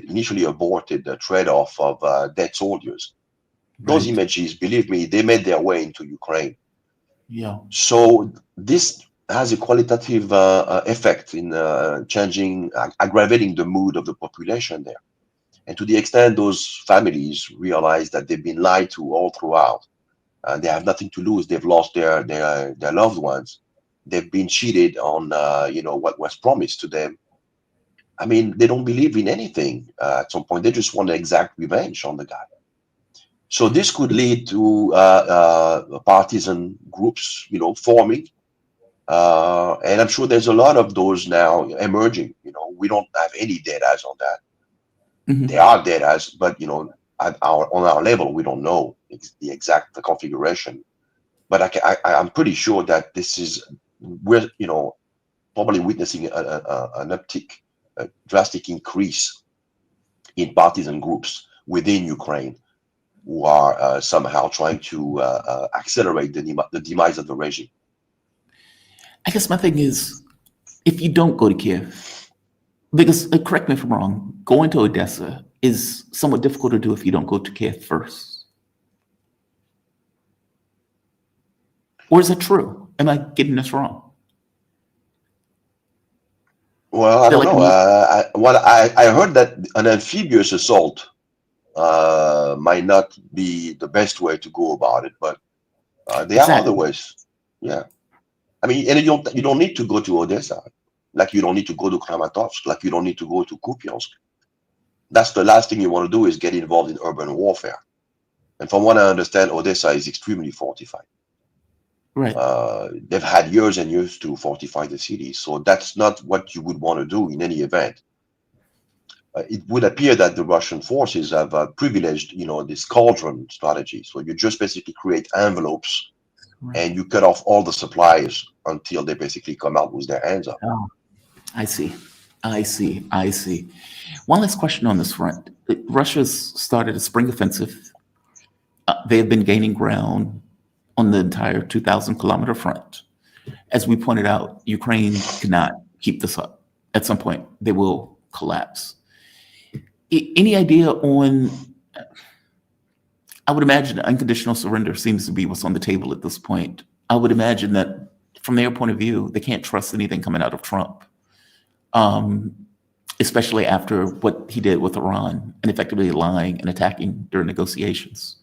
initially aborted trade-off of dead soldiers. Those Right. images, believe me, they made their way into Ukraine. Yeah. So this has a qualitative effect in aggravating the mood of the population there. And to the extent those families realize that they've been lied to all throughout, they have nothing to lose. They've lost their loved ones. They've been cheated on, what was promised to them. I mean, they don't believe in anything at some point. They just want to exact revenge on the guy. So this could lead to partisan groups, forming, and I'm sure there's a lot of those now emerging. We don't have any data on that. Mhm. There are data, but on our level, we don't know the exact configuration. But I'm pretty sure that we're probably witnessing an uptick, a drastic increase in partisan groups within Ukraine, who are somehow trying to accelerate the demise of the regime. I guess my thing is, if you don't go to Kiev, because correct me if I'm wrong, going to Odessa is somewhat difficult to do if you don't go to Kiev first. Or is it true? Am I getting this wrong? Well, I Feel don't like know. I heard that an amphibious assault might not be the best way to go about it, but there are other Exactly. ways. Yeah, I mean, and you don't need to go to Odessa, like you don't need to go to Kramatorsk, like you don't need to go to Kupiansk. That's the last thing you want to do is get involved in urban warfare. And from what I understand, Odessa is extremely fortified. Right. They've had years and years to fortify the city, so that's not what you would want to do in any event. It would appear that the Russian forces have privileged, this cauldron strategy. So you just basically create envelopes Right. and you cut off all the supplies until they basically come out with their hands up. Oh, I see. I see. I see. One last question on this front. Russia's started a spring offensive. They have been gaining ground on the entire 2,000-kilometer front. As we pointed out, Ukraine cannot keep this up. At some point, they will collapse. Any idea on I would imagine unconditional surrender seems to be what's on the table at this point. I would imagine that from their point of view, they can't trust anything coming out of Trump, especially after what he did with Iran and effectively lying and attacking during negotiations.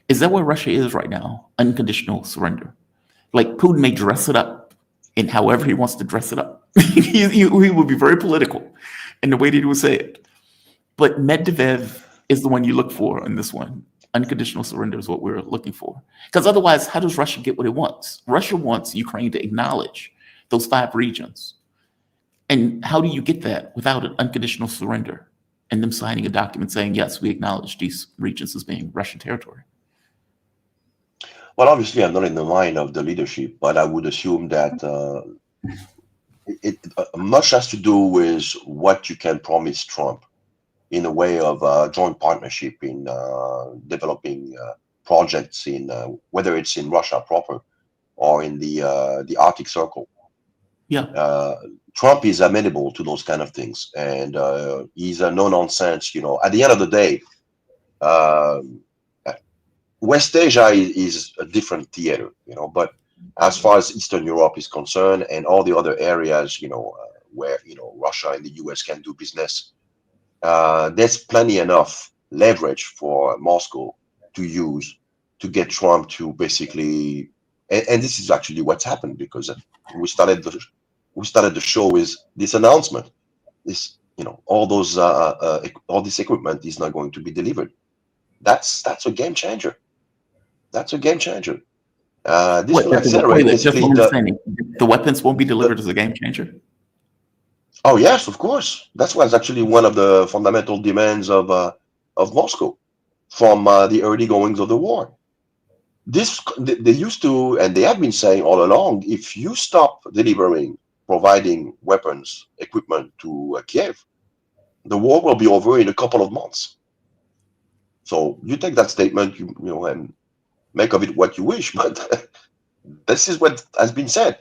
Is that where Russia is right now? Unconditional surrender. Like Putin may dress it up in however he wants to dress it up. he will be very political in the way that he would say it. But Medvedev is the one you look for in this one. Unconditional surrender is what we're looking for. Because otherwise, how does Russia get what it wants? Russia wants Ukraine to acknowledge those 5 regions. And how do you get that without an unconditional surrender and them signing a document saying, yes, we acknowledge these regions as being Russian territory? Well, obviously, I'm not in the mind of the leadership, but I would assume that it much has to do with what you can promise Trump in a way of joint partnership in developing projects in whether it's in Russia proper or in the Arctic Circle. Yeah. Trump is amenable to those kind of things, and he's a no-nonsense. At the end of the day, West Asia is a different theater, but as far as Eastern Europe is concerned and all the other areas, where, Russia and the US can do business, there's plenty enough leverage for Moscow to use to get Trump to basically, and this is actually what's happened, because we started the show with this announcement. This, all this equipment is not going to be delivered. That's a game changer. That's a game changer. This will accelerate basically the weapons won't be delivered as a game changer. Oh yes, of course. That's what's actually one of the fundamental demands of Moscow from the early goings of the war. They used to, and they have been saying all along, if you stop providing weapons, equipment to Kiev, the war will be over in a couple of months. So you take that statement, and make of it what you wish, but this is what has been said.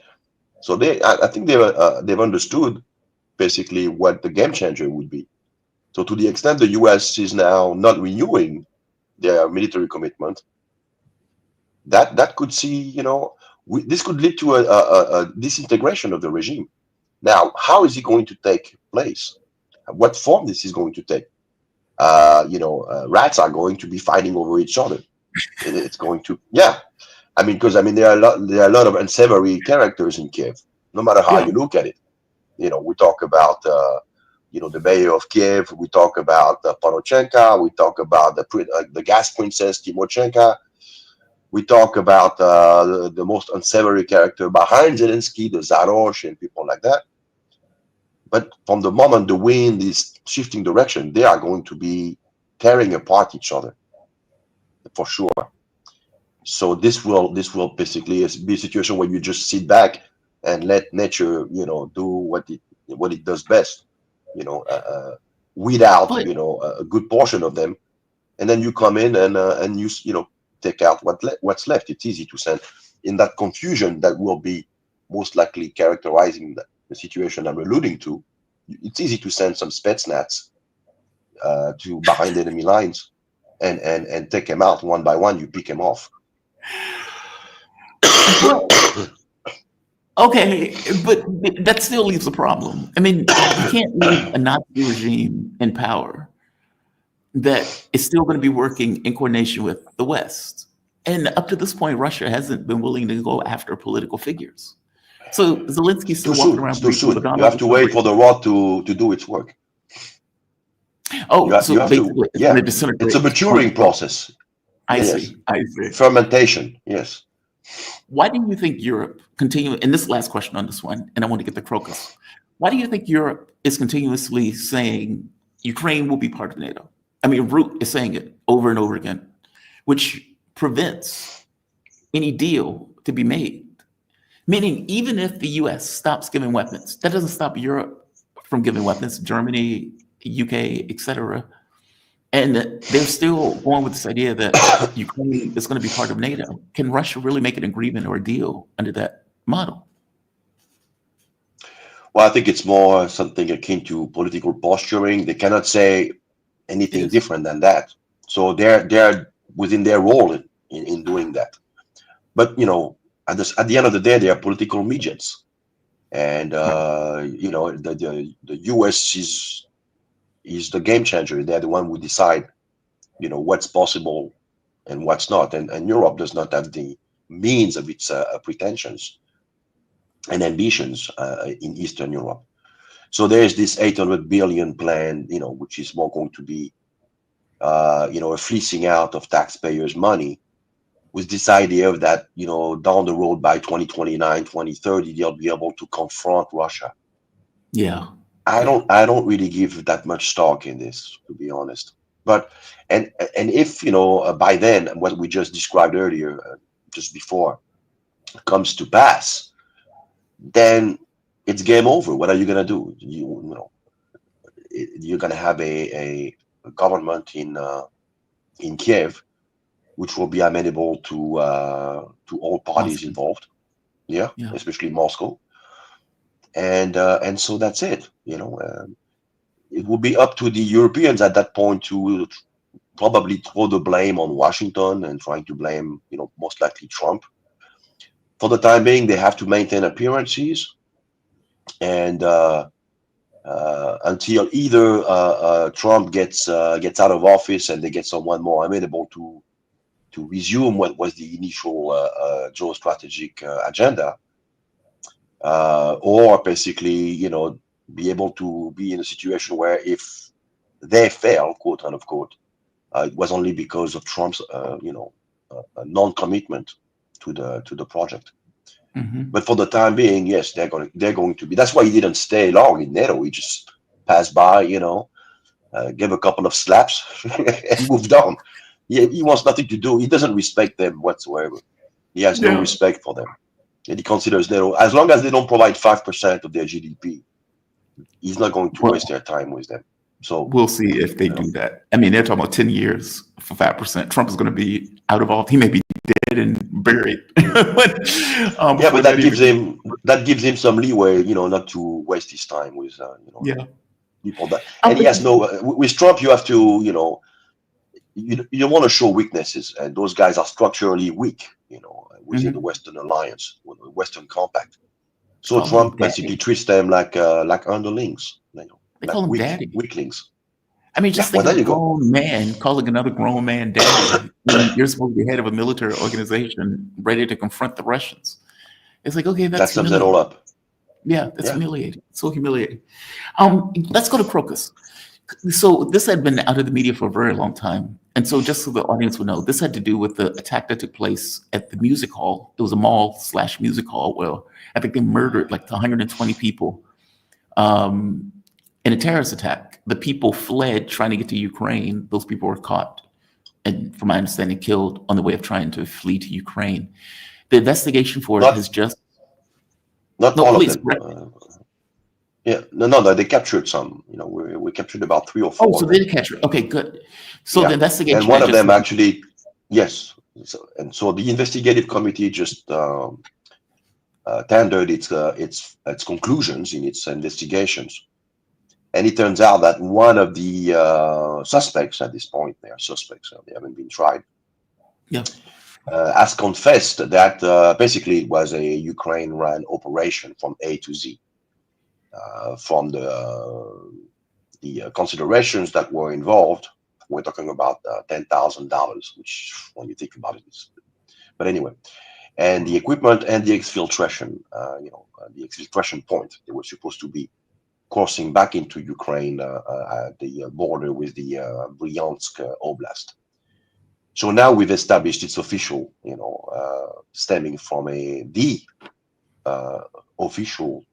So I think they've understood basically what the game changer would be. So to the extent the US is now not renewing their military commitment, that could see, this could lead to a disintegration of the regime. Now, how is it going to take place? What form this is going to take? Rats are going to be fighting over each other. It's going to, yeah. Because there are a lot of unsavory characters in Kiev, no matter how you look at it. We talk about, the mayor of Kiev. We talk about Poroshenko. We talk about the gas princess Timoshenko. We talk about the most unsavory character behind Zelensky, the Zarosh, and people like that. But from the moment the wind is shifting direction, they are going to be tearing apart each other, for sure. So this will basically be a situation where you just sit back and let nature, do what it does best, weed out, a good portion of them, and then you come in and you take out what's left. It's easy to send in that confusion that will be most likely characterizing the situation I'm alluding to. It's easy to send some Spetsnaz to behind enemy lines and take them out one by one. You pick them off. Okay, but that still leaves a problem. You can't leave a Nazi regime in power that is still going to be working in coordination with the West. And up to this point, Russia hasn't been willing to go after political figures. So Zelensky's still walking around. Too soon. You have to wait for the rod to do its work. Oh, basically, it's a maturing process. I see. Fermentation, yes. Why do you think Europe and this is the last question on this one, and I want to get the crocus. Why do you think Europe is continuously saying Ukraine will be part of NATO? Root is saying it over and over again, which prevents any deal to be made. Meaning, even if the US stops giving weapons, that doesn't stop Europe from giving weapons, Germany, UK, etc. And they're still going with this idea that Ukraine is going to be part of NATO. Can Russia really make an agreement or a deal under that model? Well, I think it's more something akin to political posturing. They cannot say anything different than that. So they're within their role in doing that. But at the end of the day, they are political midgets, and the US is the game changer. They're the one who decide what's possible and what's not, and Europe does not have the means of its pretensions and ambitions in Eastern Europe. So there's this 800 billion plan, which is more going to be a fleecing out of taxpayers' money, with this idea of that, down the road by 2029, 2030, they'll be able to confront Russia. Yeah. I don't really give that much stock in this, to be honest. But and if by then what we just described earlier, just before, comes to pass, then it's game over. What are you gonna do? You're gonna have a government in Kiev, which will be amenable to all parties Moscow. involved. Yeah, Yeah. especially Moscow. And so that's it. It will be up to the Europeans at that point to probably throw the blame on Washington and trying to blame, most likely Trump. For the time being, they have to maintain appearances, and until either Trump gets out of office and they get someone more amenable to resume what was the initial geostrategic agenda, or basically, be able to be in a situation where if they fail, quote unquote, it was only because of Trump's, non-commitment to the project. Mm-hmm. But for the time being, yes, they're going to be. That's why he didn't stay long in NATO. He just passed by, gave a couple of slaps and moved on. He wants nothing to do. He doesn't respect them whatsoever. He has no respect for them. And he considers NATO, as long as they don't provide 5% of their GDP, he's not going to waste their time with them. So we'll see if they do that. I mean, they're talking about 10 years for 5%. Trump is going to be out of office. He may be dead and buried. But that gives him some leeway, not to waste his time with people that. And he has no. With Trump, you have to, you don't want to show weaknesses, and those guys are structurally weak, within the Western alliance, the Western compact. So Trump basically treats them like underlings, they call him daddy. Weaklings. I mean, just think of a grown man calling another grown man daddy. You're supposed to be head of a military organization ready to confront the Russians. It's like, okay, that sums it all up. Yeah, that's humiliating. So humiliating. Let's go to Crocus. So this had been out of the media for a very long time. And so just so the audience would know, this had to do with the attack that took place at the music hall. It was a mall/music hall where I think they murdered like 120 people in a terrorist attack. The people fled trying to get to Ukraine. Those people were caught and, from my understanding, killed on the way of trying to flee to Ukraine. The investigation for it has just... Not all of them. No, they captured some. We captured about 3 or 4. Oh, so they did capture it. Okay, good. So the investigation... And one of them actually, yes. So the investigative committee just tendered its conclusions in its investigations. And it turns out that one of the suspects at this point, they are suspects, they haven't been tried, has confessed that basically it was a Ukraine-run operation from A to Z. From the considerations that were involved, we're talking about $10,000, which, when you think about it, is. But anyway, and the equipment and the exfiltration, the exfiltration point, they were supposed to be crossing back into Ukraine at the border with the Bryansk Oblast. So now we've established it's official, stemming from the official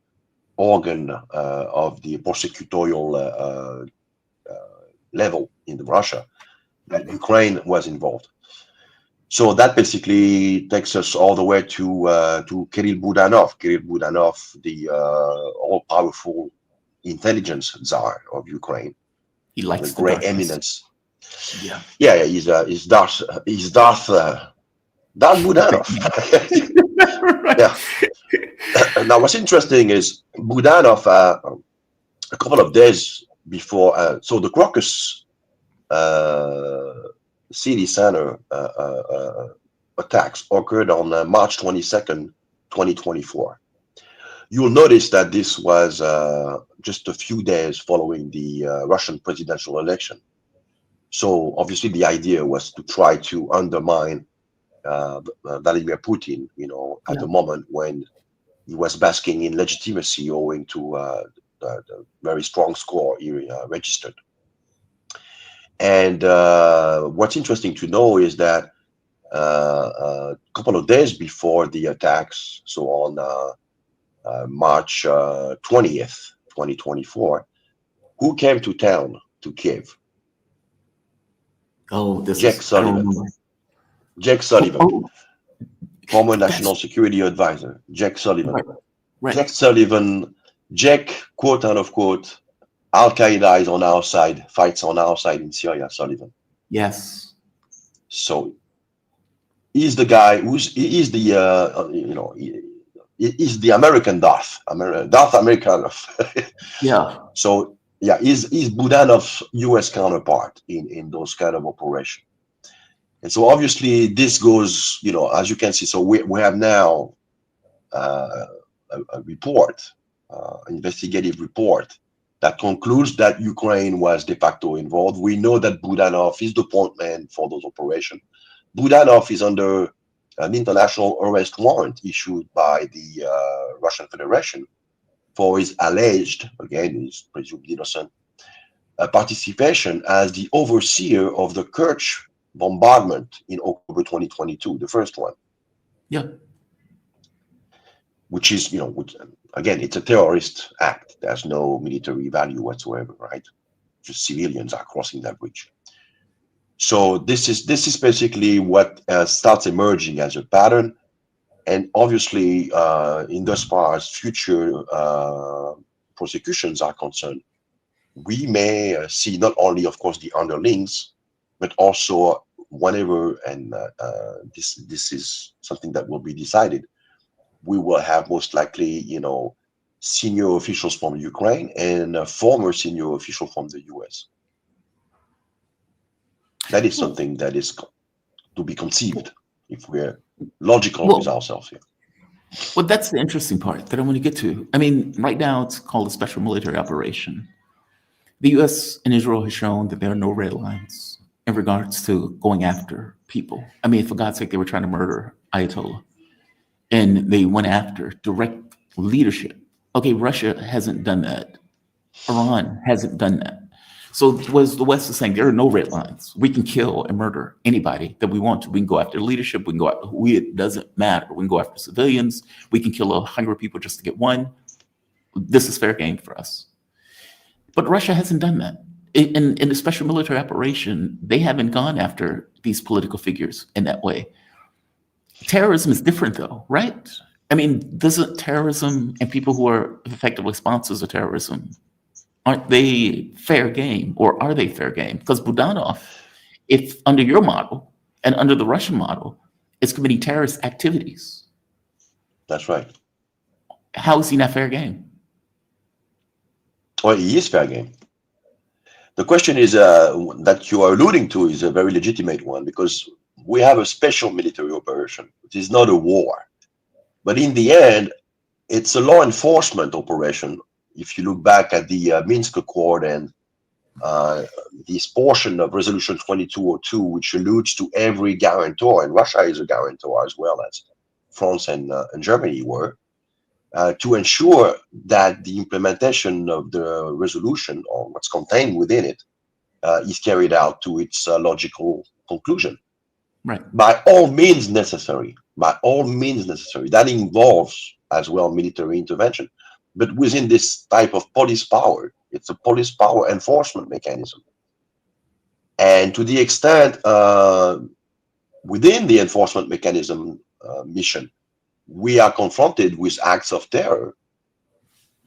organ of the prosecutorial level in Russia, that Ukraine was involved. So that basically takes us all the way to Kirill Budanov. Kirill Budanov, the all-powerful intelligence czar of Ukraine. He likes the great eminence. Yeah, he's Darth Budanov. Yeah. Now, what's interesting is Budanov, a couple of days before, so the Crocus city center attacks occurred on March 22nd, 2024. You'll notice that this was just a few days following the Russian presidential election. So obviously the idea was to try to undermine Vladimir Putin, at the moment when he was basking in legitimacy owing to the very strong score he registered. And what's interesting to know is that a couple of days before the attacks, so on March 20th, 2024, who came to town, to Kiev? Oh, Jack Sullivan. Jack Sullivan, former national security advisor. Jack Sullivan. Right. Jack Sullivan, Jack, quote unquote, Al Qaeda is on our side, fights on our side in Syria, Sullivan. Yes. So he's the guy he's the he's the American Darth American. Yeah. So yeah, he's Budanov's US counterpart in those kind of operations. And so obviously this goes, as you can see, so we have now a report, investigative report that concludes that Ukraine was de facto involved. We know that Budanov is the point man for those operations. Budanov is under an international arrest warrant issued by the Russian Federation for his alleged, again, he's presumed innocent, participation as the overseer of the Kerch bombardment in October 2022, the first one. Yeah. Which is, again, it's a terrorist act. There's no military value whatsoever, right? Just civilians are crossing that bridge. So this is basically what starts emerging as a pattern. And obviously, in thus far as future prosecutions are concerned, we may see not only, of course, the underlings, but also whenever, and this is something that will be decided, we will have most likely, senior officials from Ukraine and a former senior official from the US. That is something that is to be conceived if we're logical with ourselves here. Well, that's the interesting part that I want to get to. I mean, right now it's called a special military operation. The US and Israel has shown that there are no red lines in regards to going after people. I mean, for God's sake, they were trying to murder Ayatollah. And they went after direct leadership. Okay, Russia hasn't done that. Iran hasn't done that. So was the West is saying there are no red lines. We can kill and murder anybody that we want to. We can go after leadership. We can go after who it doesn't matter. We can go after civilians. We can kill 100 people just to get one. This is fair game for us. But Russia hasn't done that. In the special military operation, they haven't gone after these political figures in that way. Terrorism is different though, right? I mean, doesn't terrorism and people who are effectively sponsors of terrorism, aren't they fair game, or are they fair game? Because Budanov, if under your model and under the Russian model, is committing terrorist activities. That's right. How is he not fair game? Well, he is fair game. The question is that you are alluding to is a very legitimate one, because we have a special military operation. It is not a war. But in the end, it's a law enforcement operation. If you look back at the Minsk Accord and this portion of Resolution 2202, which alludes to every guarantor, and Russia is a guarantor as well as France and Germany were, to ensure that the implementation of the resolution, or what's contained within it, is carried out to its logical conclusion. Right. By all means necessary. By all means necessary. That involves as well military intervention. But within this type of police power, it's a police power enforcement mechanism. And to the extent within the enforcement mechanism mission, we are confronted with acts of terror,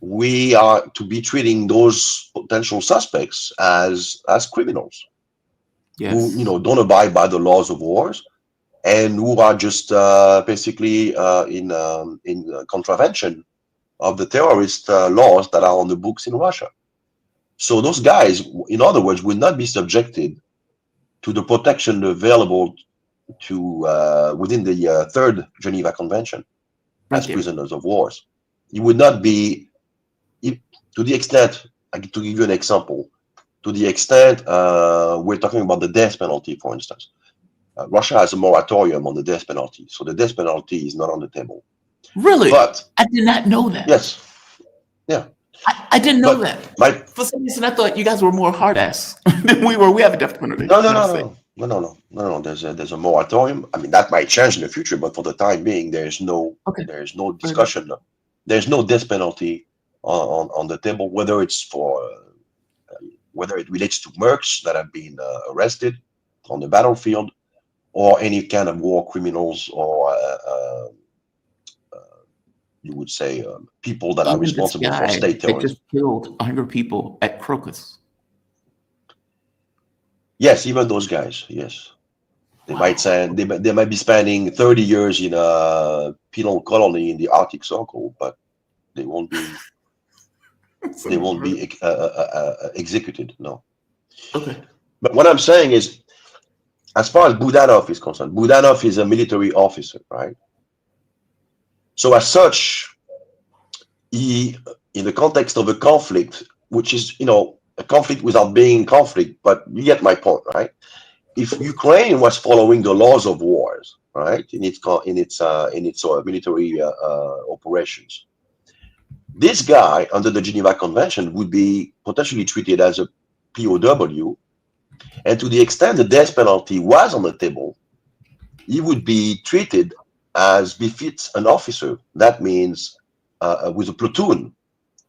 we are to be treating those potential suspects as criminals. Yes. Who don't abide by the laws of wars, and who are just basically in contravention of the terrorist laws that are on the books in Russia. So those guys, in other words, will not be subjected to the protection available to within the Third Geneva Convention as prisoners of wars. You would not be, to the extent, to give you an example, to the extent we're talking about the death penalty, for instance. Russia has a moratorium on the death penalty, so the death penalty is not on the table. Really? But I did not know that. yes, yeah. I didn't know that. For some reason, I thought you guys were more hard ass than we were. We have a death penalty. No. There's a moratorium. I mean, that might change in the future, but for the time being, there's no discussion. There's no death penalty on the table, whether it's for whether it relates to mercs that have been arrested on the battlefield, or any kind of war criminals, or you would say people that are responsible for state terrorism. They just killed 100 people at Crocus. Yes, even those guys. Yes, they might send. They might be spending 30 years in a penal colony in the Arctic Circle, but they won't be. They won't be executed. No. Okay. But what I'm saying is, as far as Budanov is concerned, Budanov is a military officer, right? So as such, he, in the context of a conflict, which is, a conflict without being conflict, but you get my point, right? If Ukraine was following the laws of wars, right, in its military operations, this guy under the Geneva Convention would be potentially treated as a POW, and to the extent the death penalty was on the table, he would be treated as befits an officer. That means with a platoon,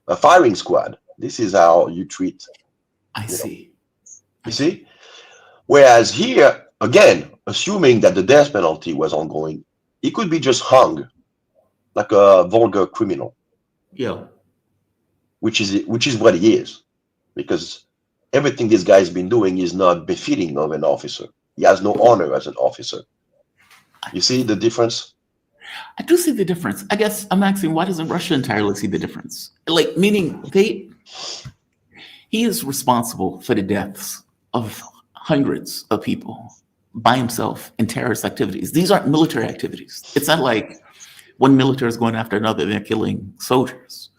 a firing squad. This is how you treat. I see. You see? Whereas here, again, assuming that the death penalty was ongoing, he could be just hung like a vulgar criminal. Yeah. Which is what he is, because everything this guy's been doing is not befitting of an officer. He has no honor as an officer. You see the difference? I do see the difference. I guess I'm asking, why doesn't Russia entirely see the difference? Like, meaning he is responsible for the deaths of hundreds of people by himself in terrorist activities. These aren't military activities. It's not like one military is going after another, they're killing soldiers.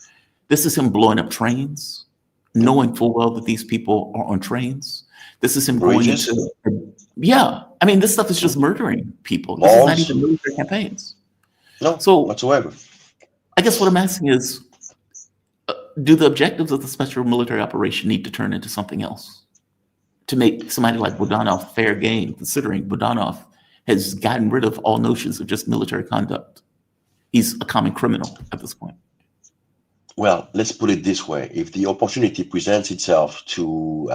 This is him blowing up trains, knowing full well that these people are on trains. This is him going into, I mean, this stuff is just murdering people. This is not even military campaigns. No, so whatsoever. I guess what I'm asking is, do the objectives of the special military operation need to turn into something else to make somebody like Budanov fair game, considering Budanov has gotten rid of all notions of just military conduct? He's a common criminal at this point. Well, let's put it this way. If the opportunity presents itself to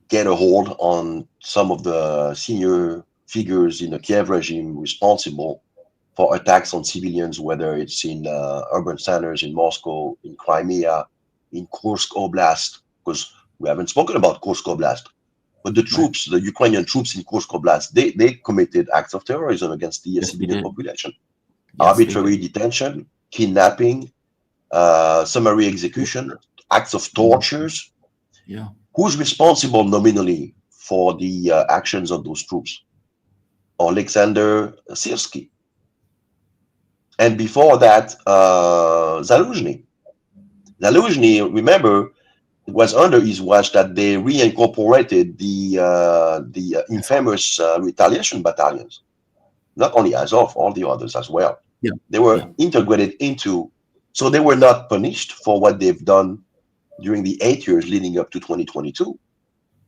get a hold on some of the senior figures in the Kiev regime responsible for attacks on civilians, whether it's in urban centers in Moscow, in Crimea, in Kursk Oblast, because we haven't spoken about Kursk Oblast, but the troops, the Ukrainian troops in Kursk Oblast, they committed acts of terrorism against the civilian population. Arbitrary detention, kidnapping, summary execution, acts of tortures. Yeah. Who's responsible nominally for the actions of those troops? Alexander Sirski. And before that, Zaluzhny. Zaluzhny, remember, it was under his watch that they reincorporated the infamous retaliation battalions. Not only Azov, all the others as well. Yeah. They were integrated into, so they were not punished for what they've done during the 8 years leading up to 2022,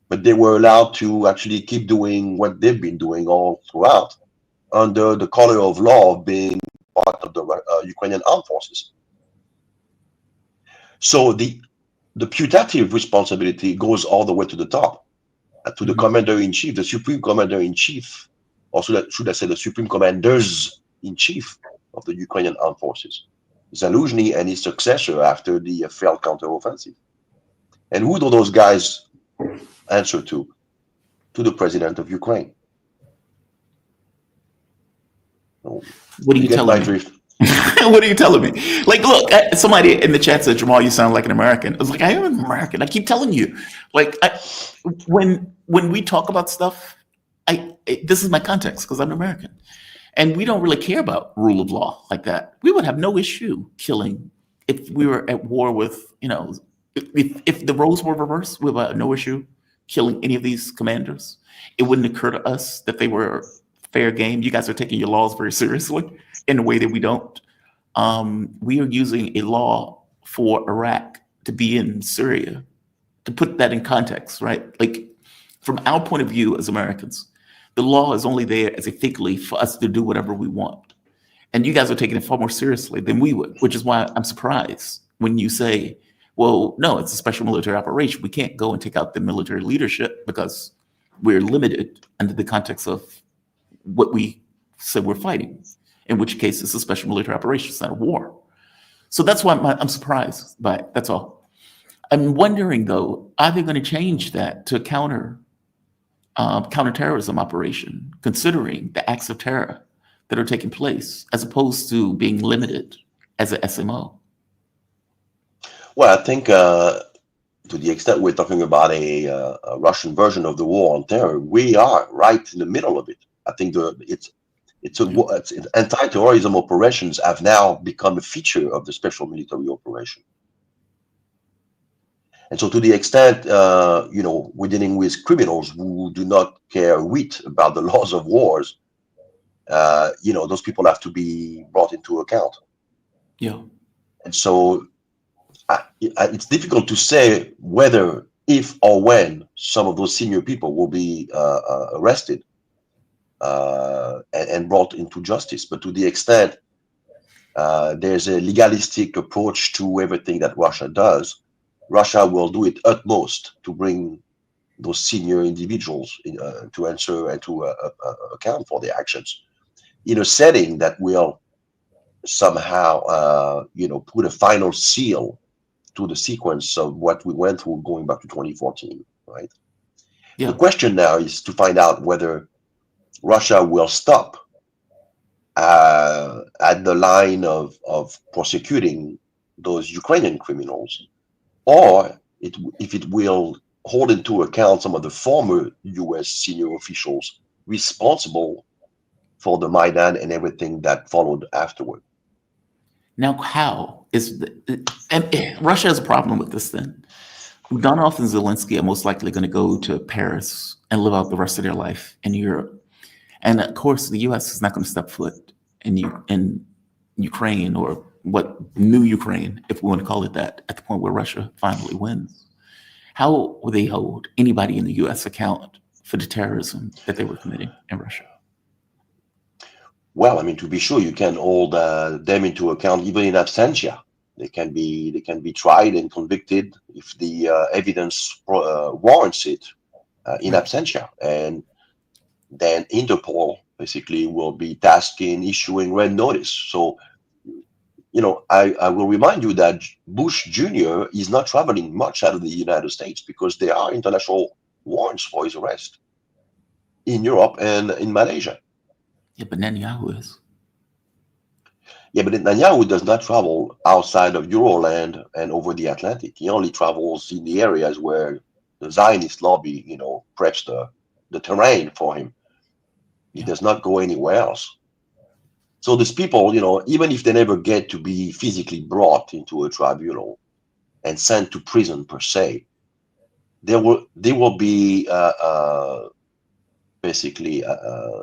but they were allowed to actually keep doing what they've been doing all throughout, under the color of law of being part of the Ukrainian armed forces. So the putative responsibility goes all the way to the top, to the commander-in-chief, the supreme commander-in-chief, or should I say the supreme commanders-in-chief of the Ukrainian armed forces, Zaluzhny and his successor after the failed counteroffensive. And who do those guys answer to? To the president of Ukraine. What are you telling me? What are you telling me? Like, look, somebody in the chat said, Jamal, you sound like an American. I was like, I am an American. I keep telling you. Like, when we talk about stuff, this is my context because I'm an American. And we don't really care about rule of law like that. We would have no issue killing if we were at war with, if the roles were reversed, we would have no issue killing any of these commanders. It wouldn't occur to us that they were fair game. You guys are taking your laws very seriously in a way that we don't. We are using a law for Iraq to be in Syria, to put that in context, right? Like, from our point of view as Americans, the law is only there as a fig leaf for us to do whatever we want. And you guys are taking it far more seriously than we would, which is why I'm surprised when you say, well, no, it's a special military operation. We can't go and take out the military leadership because we're limited under the context of what we said we're fighting, in which case it's a special military operation, it's not a war. So that's why I'm surprised by it, that's all. I'm wondering though, are they going to change that to a counterterrorism operation, considering the acts of terror that are taking place, as opposed to being limited as a SMO? Well, I think to the extent we're talking about a Russian version of the war on terror, we are right in the middle of it. I think anti-terrorism operations have now become a feature of the special military operation. And so to the extent, we're dealing with criminals who do not care a whit about the laws of wars, those people have to be brought into account. Yeah. And so it's difficult to say whether, if or when, some of those senior people will be arrested and brought into justice. But to the extent there's a legalistic approach to everything that Russia does, Russia will do its utmost to bring those senior individuals to answer and to account for their actions in a setting that will somehow, put a final seal to the sequence of what we went through going back to 2014, right? Yeah. The question now is to find out whether Russia will stop at the line of prosecuting those Ukrainian criminals, or if it will hold into account some of the former US senior officials responsible for the Maidan and everything that followed afterward. Now, how is Russia has a problem with this then? Budanov and Zelensky are most likely going to go to Paris and live out the rest of their life in Europe. And of course, the US is not going to step foot in Ukraine, or what, new Ukraine, if we want to call it that, at the point where Russia finally wins. How will they hold anybody in the US account for the terrorism that they were committing in Russia? Well, I mean, to be sure, you can hold them into account even in absentia. They can be tried and convicted if the evidence warrants it in absentia, and then Interpol basically will be tasked in issuing red notice. So, I will remind you that Bush Jr. is not traveling much out of the United States because there are international warrants for his arrest in Europe and in Malaysia. Yeah, but Netanyahu is. Yeah, but Netanyahu does not travel outside of Euroland and over the Atlantic. He only travels in the areas where the Zionist lobby, preps the terrain for him. He does not go anywhere else. So these people, even if they never get to be physically brought into a tribunal and sent to prison per se, they will be basically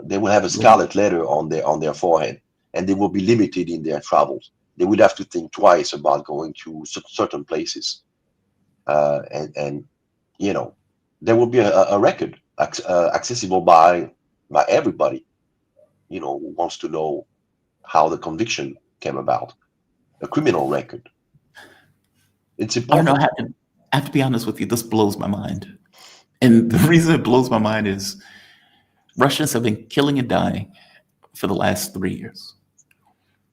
they will have a scarlet letter on their forehead, and they will be limited in their travels. They would have to think twice about going to certain places, and there will be a record accessible by everybody, who wants to know how the conviction came about, a criminal record. It's important. I have to be honest with you. This blows my mind, and the reason it blows my mind is Russians have been killing and dying for the last 3 years.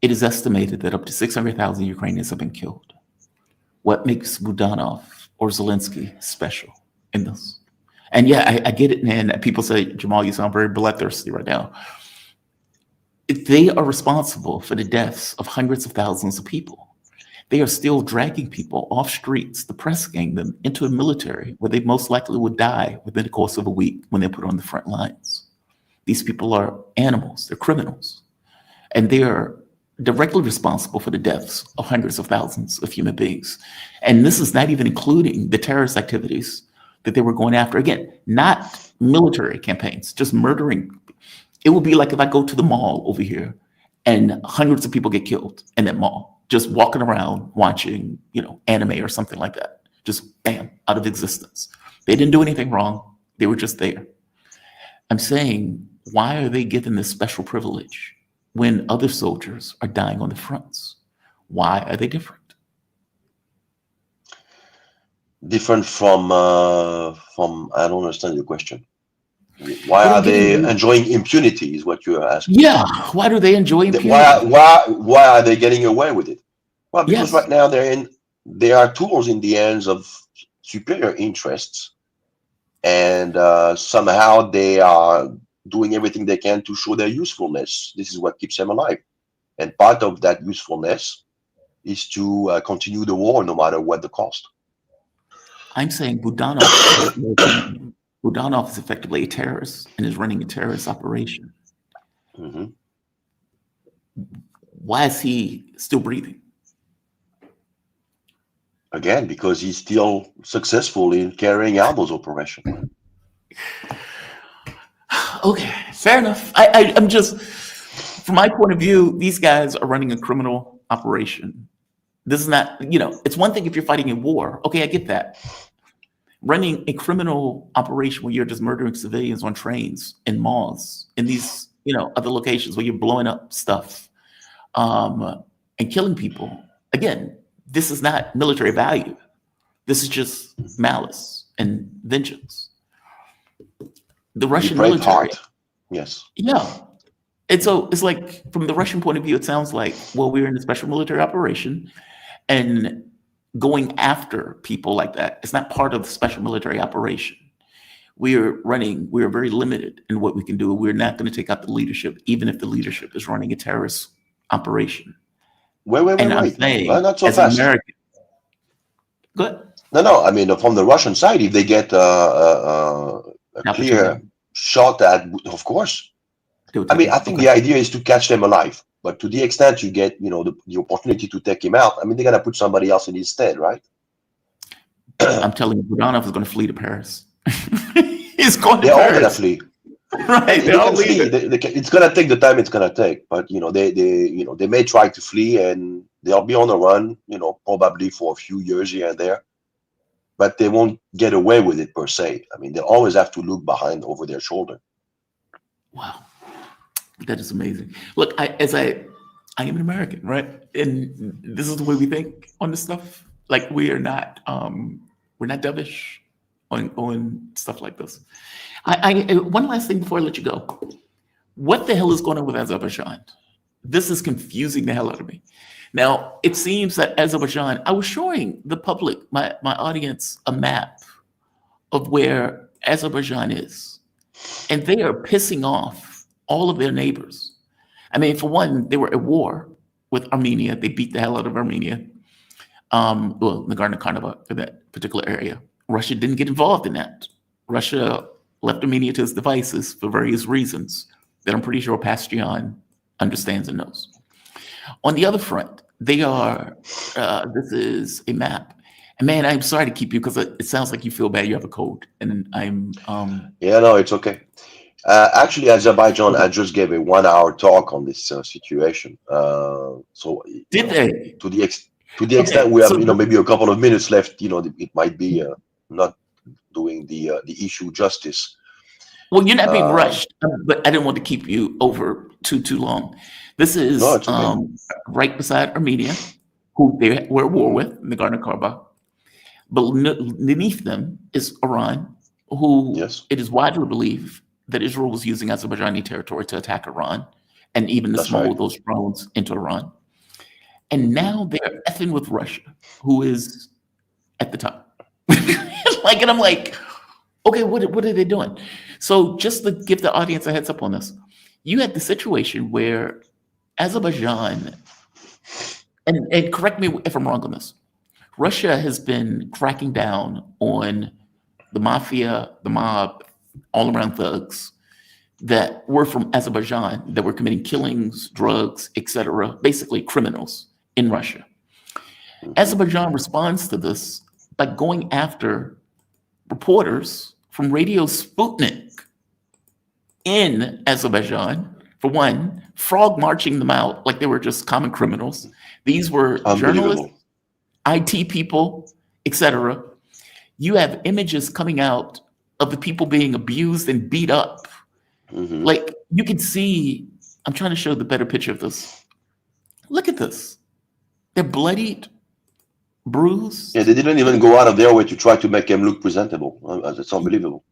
It is estimated that up to 600,000 Ukrainians have been killed. What makes Budanov or Zelensky special in this? And yeah, I get it, man. People say, Jamal, you sound very bloodthirsty right now. They are responsible for the deaths of hundreds of thousands of people. They are still dragging people off streets, depressing them into the military, where they most likely would die within the course of a week when they're put on the front lines. These people are animals, they're criminals, and they are directly responsible for the deaths of hundreds of thousands of human beings. And this is not even including the terrorist activities that they were going after. Again, not military campaigns, just murdering. It would be like if I go to the mall over here and hundreds of people get killed in that mall, just walking around watching, anime or something like that. Just bam, out of existence. They didn't do anything wrong. They were just there. I'm saying, why are they given this special privilege when other soldiers are dying on the fronts? Why are they different? Different from I don't understand your question. Why are they enjoying impunity is what you're asking. Yeah, why do they enjoy impunity? Why are they getting away with it? Well, because Yes. right now they are tools in the hands of superior interests, and somehow they are doing everything they can to show their usefulness. This is what keeps them alive. And part of that usefulness is to continue the war no matter what the cost. I'm saying Budanov is effectively a terrorist and is running a terrorist operation. Mm-hmm. Why is he still breathing? Again, because he's still successful in carrying out those operations. Okay, fair enough. I'm just, from my point of view, these guys are running a criminal operation. This is not, it's one thing if you're fighting a war. Okay, I get that. Running a criminal operation where you're just murdering civilians on trains, in malls, in these, other locations where you're blowing up stuff and killing people. Again, this is not military value. This is just malice and vengeance. The Russian military. Yes. Yeah. And so it's like, from the Russian point of view, it sounds like, well, we're in a special military operation, and going after people like that, it's not part of the special military operation. We are very limited in what we can do. We're not going to take out the leadership, even if the leadership is running a terrorist operation. Wait. I'm saying, well, not so as fast. an American, good. No. I mean, from the Russian side, if they get a clear shot at, of course. I mean, I think the idea is to catch them alive. But to the extent you get, the opportunity to take him out, I mean, they're going to put somebody else in his stead, right? I'm telling you, Budanov is going to flee to Paris. He's going to Paris. They're all going to flee. Right, they can flee. It's going to take the time it's going to take. But, they may try to flee, and they'll be on the run, probably for a few years here and there. But they won't get away with it per se. I mean, they always have to look behind over their shoulder. Wow. That is amazing. Look, I am an American, right? And this is the way we think on this stuff. Like, we're not dovish on stuff like this. One last thing before I let you go. What the hell is going on with Azerbaijan? This is confusing the hell out of me. Now, it seems that Azerbaijan, I was showing the public, my audience, a map of where Azerbaijan is. And they are pissing off all of their neighbors. I mean, for one, they were at war with Armenia. They beat the hell out of Armenia. Nagorno-Karabakh, for that particular area. Russia didn't get involved in that. Russia left Armenia to its devices for various reasons that I'm pretty sure Pastian understands and knows. On the other front, they are, this is a map. And man, I'm sorry to keep you, because it sounds like you feel bad. You have a cold. And I'm... Yeah, no, it's okay. Actually, Azerbaijan, I just gave a 1-hour talk on this situation. So did they? To the extent we have, maybe a couple of minutes left, it might be not doing the issue justice. Well, you're not being rushed, but I didn't want to keep you over too long. This is right beside Armenia, who they were at war with, Nagorno-Karabakh. But beneath them is Iran, who it is widely believed that Israel was using Azerbaijani territory to attack Iran, and even to smuggle those drones into Iran. And now they're effing with Russia, who is at the top. And I'm like, okay, what are they doing? So just to give the audience a heads up on this, you had the situation where Azerbaijan, and correct me if I'm wrong on this, Russia has been cracking down on the mafia, the mob, all around thugs that were from Azerbaijan that were committing killings, drugs, etc., basically criminals in Russia. Azerbaijan responds to this by going after reporters from Radio Sputnik in Azerbaijan, for one, frog marching them out like they were just common criminals. These were journalists, IT people, etc. You have images coming out of the people being abused and beat up. Like you can see, I'm trying to show the better picture of this. Look at this. They're bloodied, bruised. Yeah, they didn't even go out of their way to try to make them look presentable. It's unbelievable.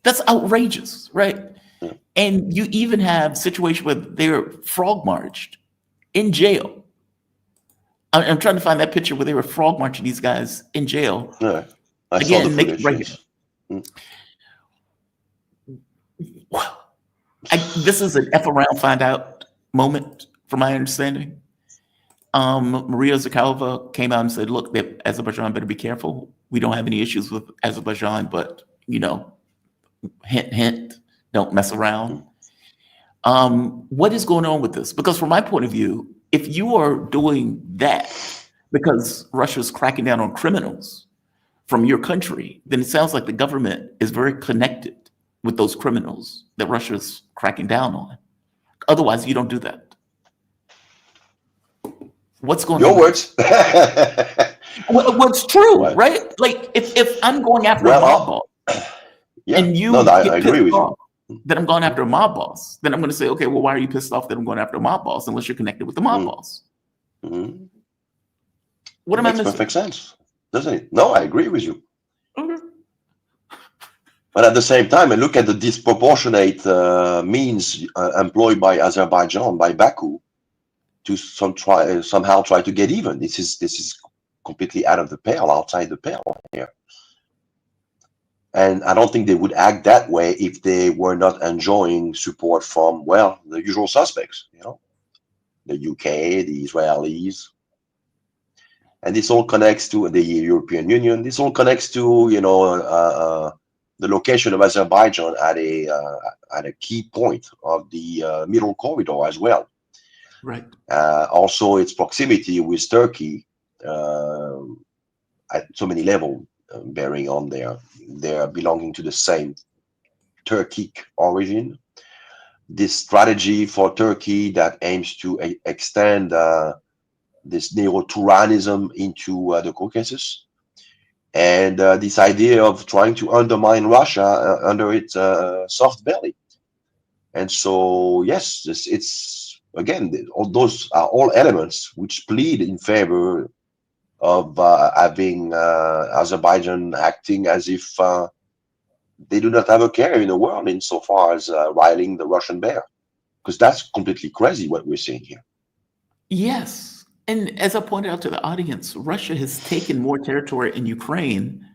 That's outrageous, right? Yeah. And you even have situations where they're frog marched in jail. I'm trying to find that picture where they were frog marching these guys in jail. Yeah, I Again, saw the footage. right Yes. This is an F around, find out moment, from my understanding. Maria Zakharova came out and said, look, Azerbaijan better be careful. We don't have any issues with Azerbaijan, but, hint, hint, don't mess around. What is going on with this? Because from my point of view, if you are doing that because Russia's cracking down on criminals from your country, then it sounds like the government is very connected with those criminals that Russia's cracking down on. Otherwise, you don't do that. What's going on? Your words. What's true, right? Like if I'm going after a mob boss, and you I agree with you. That I'm going after a mob boss, then I'm going to say, okay, well, why are you pissed off that I'm going after a mob boss unless you're connected with the mob boss? What am I missing? Makes perfect sense, doesn't it? No, I agree with you. Okay. But at the same time, I look at the disproportionate means employed by Azerbaijan, by Baku, to somehow try to get even. This is completely out of the pale, outside the pale here. And I don't think they would act that way if they were not enjoying support from, well, the usual suspects, the UK, the Israelis. And this all connects to the European Union. This all connects to, the location of Azerbaijan at a key point of the middle corridor as well. Right. Also, its proximity with Turkey at so many levels, bearing on their belonging to the same Turkic origin. This strategy for Turkey that aims to extend this neo-Turanism into the Caucasus, and this idea of trying to undermine Russia under its soft belly. And so, yes, it's again, those are all elements which plead in favor of having Azerbaijan acting as if they do not have a care in the world insofar as riling the Russian bear, because that's completely crazy what we're seeing here. Yes. And as I pointed out to the audience, Russia has taken more territory in Ukraine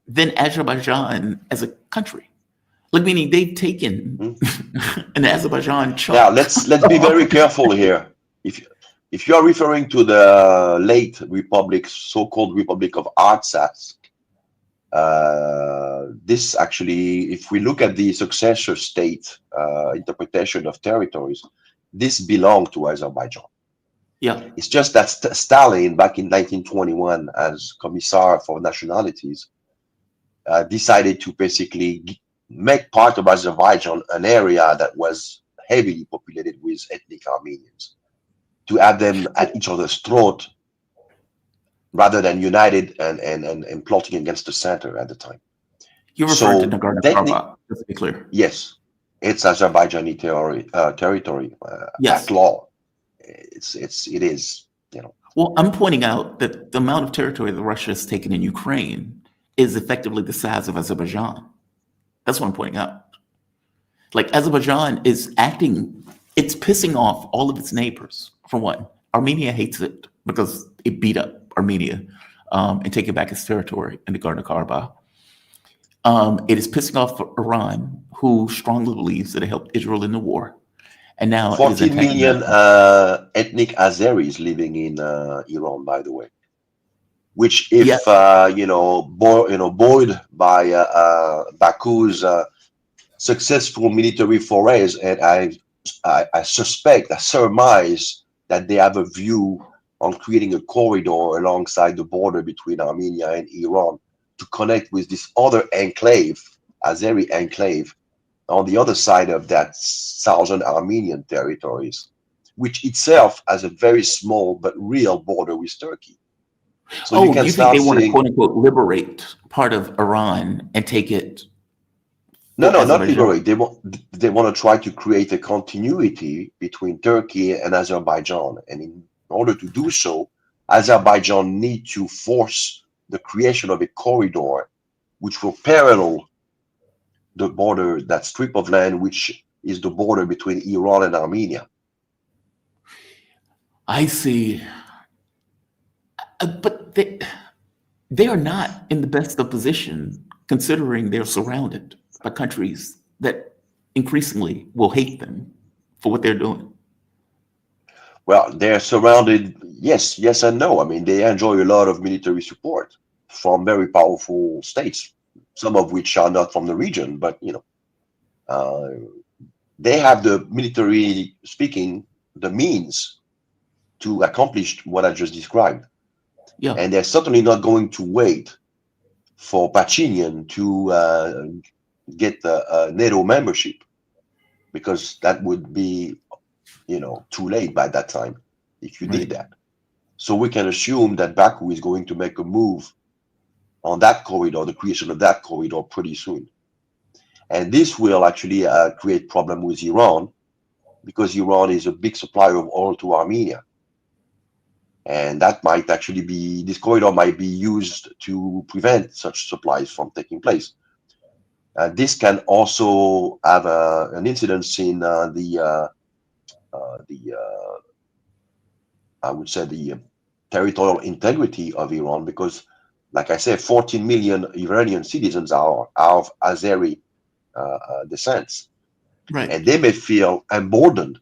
than Azerbaijan as a country. Like, meaning they've taken an Azerbaijan chunk. Now, let's be very careful here. If you are referring to the late republic, so-called Republic of Artsakh, this actually, if we look at the successor state interpretation of territories, this belonged to Azerbaijan. Yeah, it's just that Stalin, back in 1921, as Commissar for Nationalities, decided to basically make part of Azerbaijan an area that was heavily populated with ethnic Armenians, to have them at each other's throat rather than united and plotting against the center at the time. You're referring to Nagorno-Karabakh, just to be clear. Yes, it's Azerbaijani territory at law. It is. Well, I'm pointing out that the amount of territory that Russia has taken in Ukraine is effectively the size of Azerbaijan. That's what I'm pointing out. Like, Azerbaijan is acting, it's pissing off all of its neighbors. For one, Armenia hates it because it beat up Armenia and taking back its territory in Nagorno-Karabakh. It is pissing off Iran, who strongly believes that it helped Israel in the war. and now it is 14 attacking million America. ethnic Azeris living in Iran, by the way. Which, if Yeah. buoyed by Baku's successful military forays, and I suspect, I surmise that they have a view on creating a corridor alongside the border between Armenia and Iran to connect with this other enclave, Azeri enclave, on the other side of that southern Armenian territories, which itself has a very small but real border with Turkey. So you Oh, can you think they start want to seeing, quote unquote liberate part of Iran and take it no, for no, not Azerbaijan? liberate. They want to try to create a continuity between Turkey and Azerbaijan. And in order to do so, Azerbaijan need to force the creation of a corridor which will parallel the border, that strip of land, which is the border between Iran and Armenia. I see. But they are not in the best of position, considering they're surrounded by countries that increasingly will hate them for what they're doing. Well, they're surrounded, yes, yes and no. I mean, they enjoy a lot of military support from very powerful states, some of which are not from the region, but uh, they have the military speaking, the means to accomplish what I just described. Yeah, And they're certainly not going to wait for Pachinian to get the NATO membership, because that would be, too late by that time if you did right. that. So we can assume that Baku is going to make a move on that corridor, the creation of that corridor, pretty soon. And this will actually create problem with Iran, because Iran is a big supplier of oil to Armenia. And that might actually be, this corridor might be used to prevent such supplies from taking place. This can also have an incidence in I would say, the territorial integrity of Iran, because, like I said, 14 million Iranian citizens are of Azeri descent, Right. and they may feel emboldened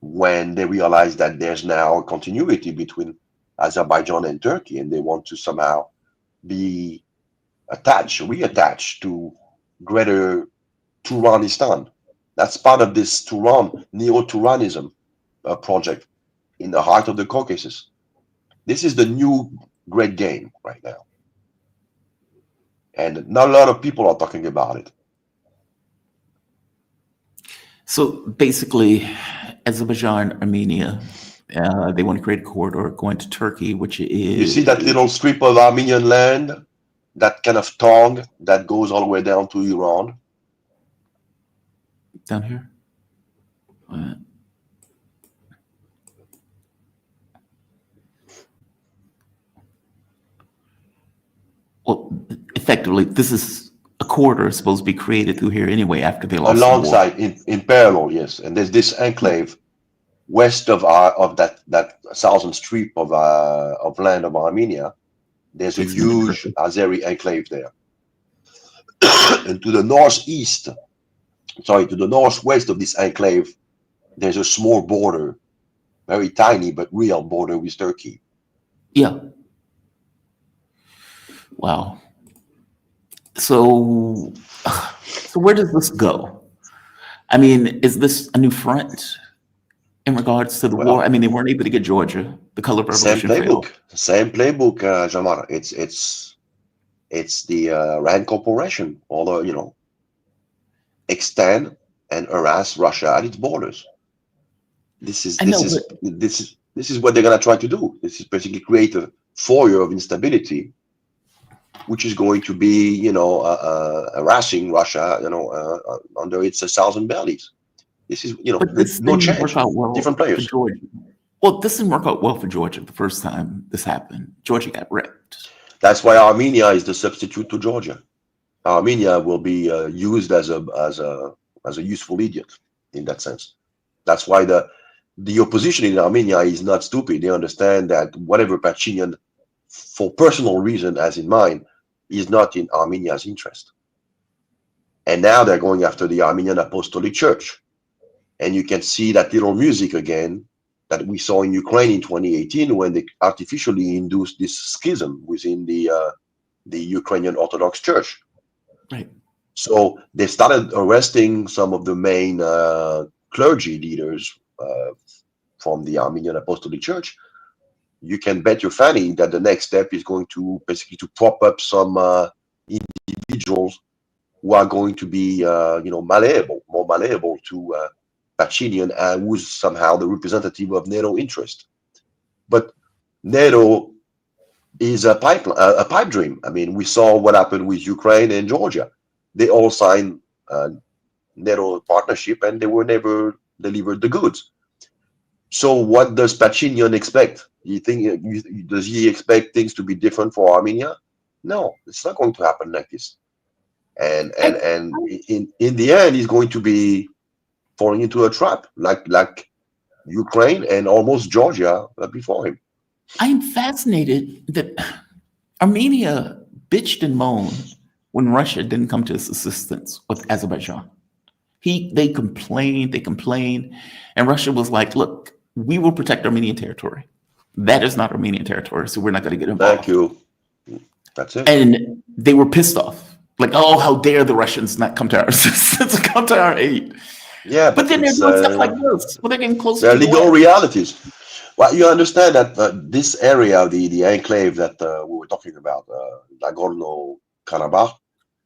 when they realize that there's now a continuity between Azerbaijan and Turkey, and they want to somehow be reattached to greater Turanistan. That's part of this neo-Turanism project in the heart of the Caucasus. This is the new great game right now. And not a lot of people are talking about it. So basically, Azerbaijan, Armenia, they want to create a corridor going to Turkey, which is. You see that little strip of Armenian land, that kind of tongue that goes all the way down to Iran? Down here? Well, effectively, this is a corridor supposed to be created through here anyway after they lost the war. Alongside, in parallel, yes. And there's this enclave west of that southern strip of land of Armenia. There's a It's gonna be huge Turkey. Azeri enclave there. And to the northwest of this enclave, there's a small border, very tiny but real border with Turkey. Yeah. Wow. So where does this go? I mean, is this a new front in regards to the war? I mean, they weren't able to get Georgia. The color revolution failed. Same playbook, Jamar. It's the Rand Corporation, although extend and harass Russia at its borders. This is what they're gonna try to do. This is basically create a foyer of instability, which is going to be, harassing Russia, under its thousand bellies. This is, But this no didn't change. work out well Different for players. Georgia. Well, this didn't work out well for Georgia the first time this happened. Georgia got wrecked. That's why Armenia is the substitute to Georgia. Armenia will be used as a useful idiot in that sense. That's why the opposition in Armenia is not stupid. They understand that whatever Pachinian, for personal reason, has in mind, is not in Armenia's interest. And now they're going after the Armenian Apostolic Church, And you can see that little music again that we saw in Ukraine in 2018 when they artificially induced this schism within the Ukrainian Orthodox Church. Right. So they started arresting some of the main clergy leaders from the Armenian Apostolic Church. You can bet your fanny that the next step is going to basically to prop up some individuals who are going to be, more malleable to Pachinian, who's somehow the representative of NATO interest. But NATO is a pipe dream. I mean, we saw what happened with Ukraine and Georgia. They all signed NATO partnership, and they were never delivered the goods. So, what does Pachinian expect? Does he expect things to be different for Armenia? No, it's not going to happen like this. And in the end, he's going to be falling into a trap, like Ukraine and almost Georgia before him. I'm fascinated that Armenia bitched and moaned when Russia didn't come to its assistance with Azerbaijan. They complained, and Russia was like, look, we will protect Armenian territory. That is not Armenian territory, so we're not going to get involved. Thank you. That's it. And they were pissed off. Like, oh, how dare the Russians not come to our assistance, come to our aid. Yeah, but then they're doing stuff like this. Well, they're getting closer they're to the legal West. realities. Well, you understand that this area, the enclave that we were talking about, Nagorno-Karabakh,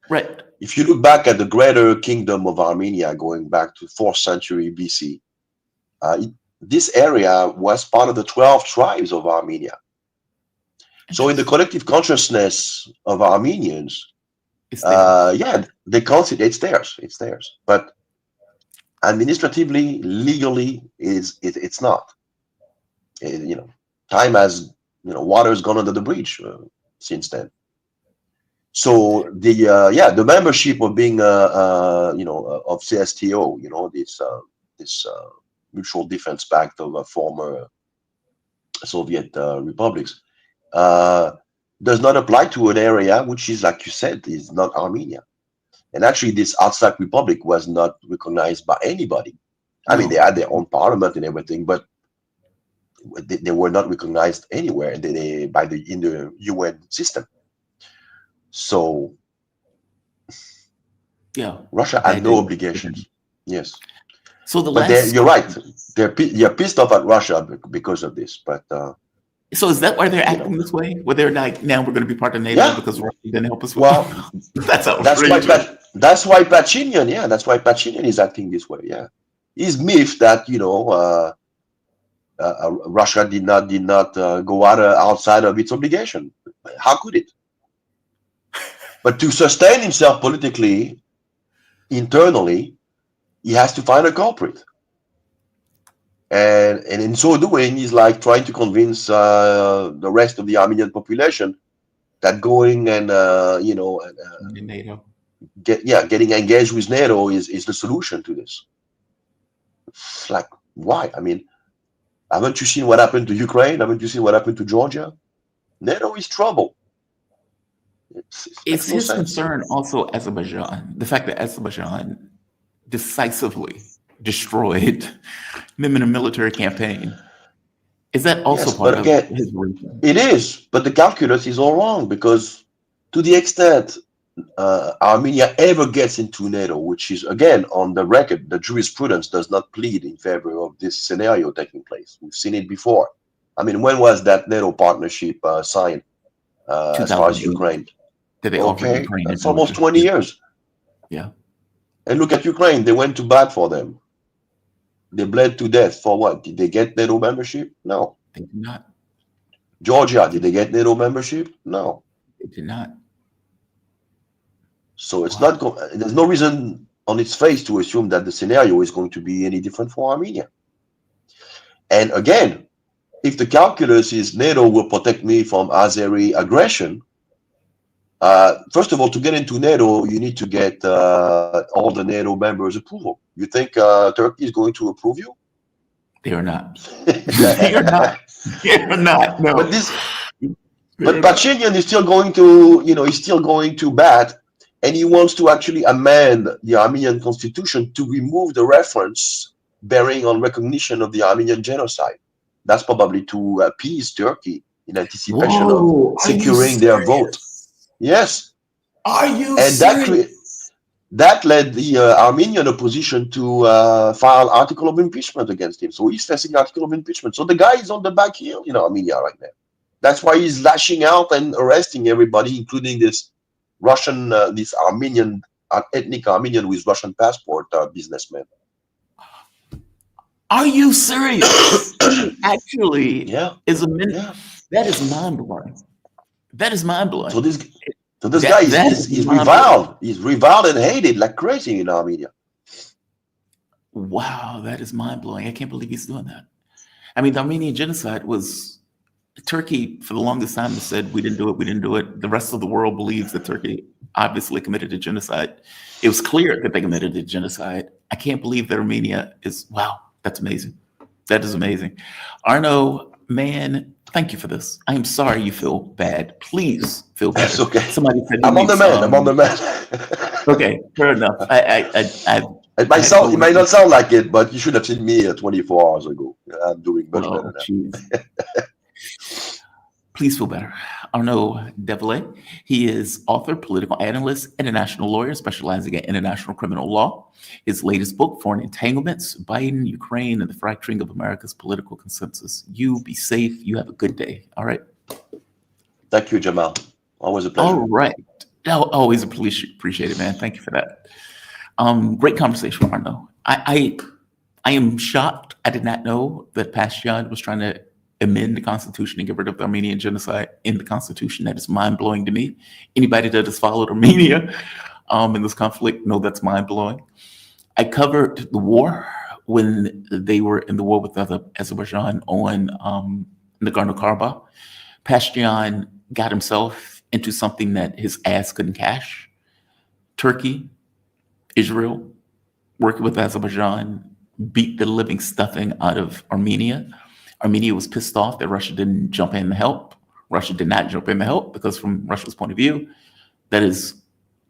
Right. if you look back at the greater kingdom of Armenia going back to 4th century BC, this area was part of the 12 tribes of Armenia. So in the collective consciousness of Armenians, they consider it's theirs. But administratively, legally, it's not. Time has, water has gone under the bridge since then. So the membership of being of CSTO, this mutual defense pact of former Soviet republics, does not apply to an area which is, like you said, is not Armenia. And actually, this Artsakh Republic was not recognized by anybody. I mean, they had their own parliament and everything, but they were not recognized anywhere in the UN system. So, Russia had no obligations. Yes. So you're right. They're pissed off at Russia because of this. But so is that why they're acting this way? Where they're like, now we're going to be part of NATO because Russia didn't help us? Well, that's why Pachinian. Yeah, that's why Pachinian is acting this way. Yeah, he's miffed that Russia did not go outside of its obligation. How could it? But to sustain himself politically, internally, he has to find a culprit. And in so doing, he's like trying to convince the rest of the Armenian population that going and NATO. Getting engaged with NATO is the solution to this. It's like, why? I mean, haven't you seen what happened to Ukraine? Haven't you seen what happened to Georgia? NATO is trouble. It's his concern also Azerbaijan. The fact that Azerbaijan decisively destroyed them in a military campaign. Is that also part of his reason? It is, but the calculus is all wrong, because to the extent Armenia ever gets into NATO, which is, again, on the record, the jurisprudence does not plead in favor of this scenario taking place. We've seen it before. I mean, when was that NATO partnership signed as far as Ukraine? Did they offer Ukraine? It's almost 20 years. Yeah. And look at Ukraine. They went to bat for them. They bled to death for what? Did they get NATO membership? No. They did not. Georgia, did they get NATO membership? No. They did not. So it's not. There's no reason on its face to assume that the scenario is going to be any different for Armenia. And again, if the calculus is NATO will protect me from Azeri aggression, first of all, to get into NATO, you need to get all the NATO members' approval. You think Turkey is going to approve you? They are not. They are not. They are not. No. But Pachinian is still going to, he's still going to bat, and he wants to actually amend the Armenian constitution to remove the reference bearing on recognition of the Armenian genocide. That's probably to appease Turkey in anticipation Whoa, of securing their vote. Yes. Are you And that led the Armenian opposition to file article of impeachment against him. So he's facing article of impeachment. So the guy is on the back heel in Armenia right now. That's why he's lashing out and arresting everybody, including this Russian, this Armenian, ethnic Armenian with Russian passport businessman. Are you serious? Actually, Yeah. is a minute. Yeah. That is mind blowing. That is mind blowing. So this guy is reviled. He's reviled and hated like crazy in Armenia. Wow, that is mind blowing. I can't believe he's doing that. I mean, the Armenian genocide was Turkey for the longest time has said we didn't do it, we didn't do it. The rest of the world believes that Turkey obviously committed a genocide. It was clear that they committed a genocide. I can't believe that Armenia is, wow, that's amazing. That is amazing. Arnaud, man, thank you for this. I am sorry you feel bad. Please feel bad. That's okay. Somebody said I'm on the man. I'm on the man. Okay, fair enough. It might not sound like it, but you should have seen me 24 hours ago. I'm doing much better now. Please feel better. Arnaud Develay, he is author, political analyst, international lawyer specializing in international criminal law. His latest book, Foreign Entanglements, Biden, Ukraine, and the Fracturing of America's Political Consensus. You be safe. You have a good day. All right. Thank you, Jamal. Always a pleasure. All right. Always appreciate it, man. Thank you for that. Great conversation, Arnaud. I am shocked. I did not know that Pashtun was trying to amend the Constitution and get rid of the Armenian genocide in the Constitution. That is mind-blowing to me. Anybody that has followed Armenia in this conflict know that's mind-blowing. I covered the war when they were in the war with Azerbaijan on Nagorno-Karabakh. Pashtun got himself into something that his ass couldn't cash. Turkey, Israel, working with Azerbaijan, beat the living stuffing out of Armenia. Armenia was pissed off that Russia didn't jump in to help. Russia did not jump in to help because from Russia's point of view, that is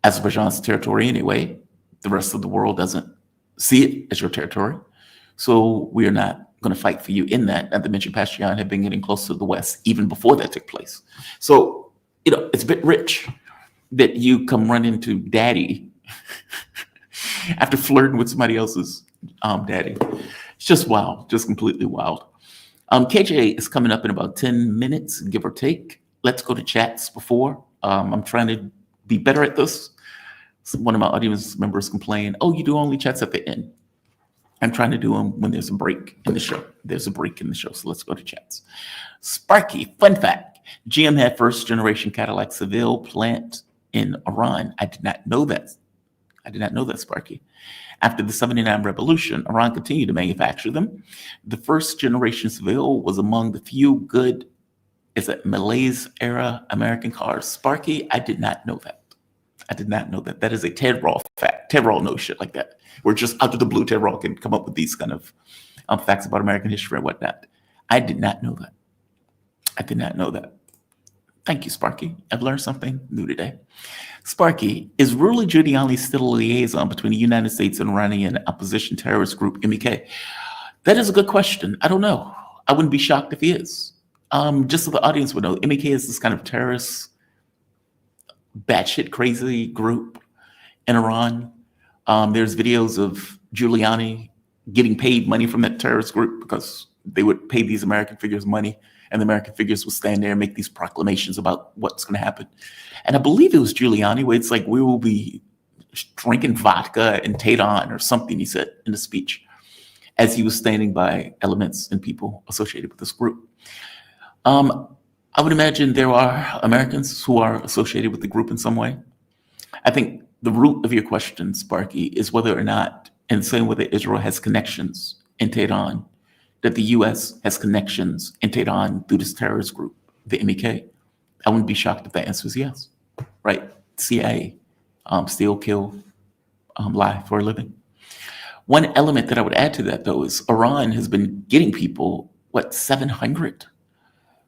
Azerbaijan's territory anyway. The rest of the world doesn't see it as your territory. So we are not going to fight for you in that. Not to mention Pashtun had been getting close to the West even before that took place. So, it's a bit rich that you come run into daddy after flirting with somebody else's daddy. It's just wild, just completely wild. KJ is coming up in about 10 minutes, give or take. Let's go to chats before. I'm trying to be better at this. One of my audience members complained, oh, you do only chats at the end. I'm trying to do them when there's a break in the show. There's a break in the show, so let's go to chats. Sparky, fun fact. GM had first generation Cadillac Seville plant in Iran. I did not know that. Sparky. After the 79 revolution, Iran continued to manufacture them. The first generation Seville was among the few good, Malaise era American cars. Sparky, I did not know that. That is a Ted Raw fact. Ted Raw knows shit like that. We're just out of the blue. Ted Raw can come up with these kind of facts about American history and whatnot. I did not know that. Thank you, Sparky. I've learned something new today. Sparky, is Rudy Giuliani still a liaison between the United States and Iranian opposition terrorist group MEK? That is a good question. I don't know. I wouldn't be shocked if he is. Just so the audience would know, MEK is this kind of terrorist, batshit crazy group in Iran. There's videos of Giuliani getting paid money from that terrorist group because they would pay these American figures money, and the American figures would stand there and make these proclamations about what's going to happen. And I believe it was Giuliani where it's like, we will be drinking vodka in Tehran or something, he said in the speech, as he was standing by elements and people associated with this group. I would imagine there are Americans who are associated with the group in some way. I think the root of your question, Sparky, is whether or not, in the same way that Israel has connections in Tehran, that the U.S. has connections in Tehran through this terrorist group, the MEK. I wouldn't be shocked if the answer is yes, right? CIA, steal, kill, lie for a living. One element that I would add to that, though, is Iran has been getting people, 700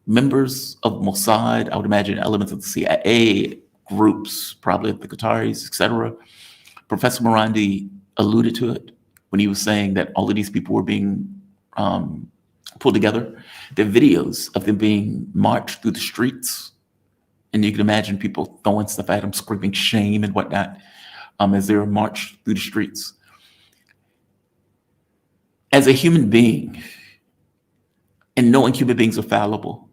members of Mossad, I would imagine elements of the CIA, groups, probably the Qataris, etc. Professor Marandi alluded to it when he was saying that all of these people were being pulled together. There are videos of them being marched through the streets, and you can imagine people throwing stuff at them, screaming shame and whatnot, as they were marched through the streets. As a human being, and knowing human beings are fallible,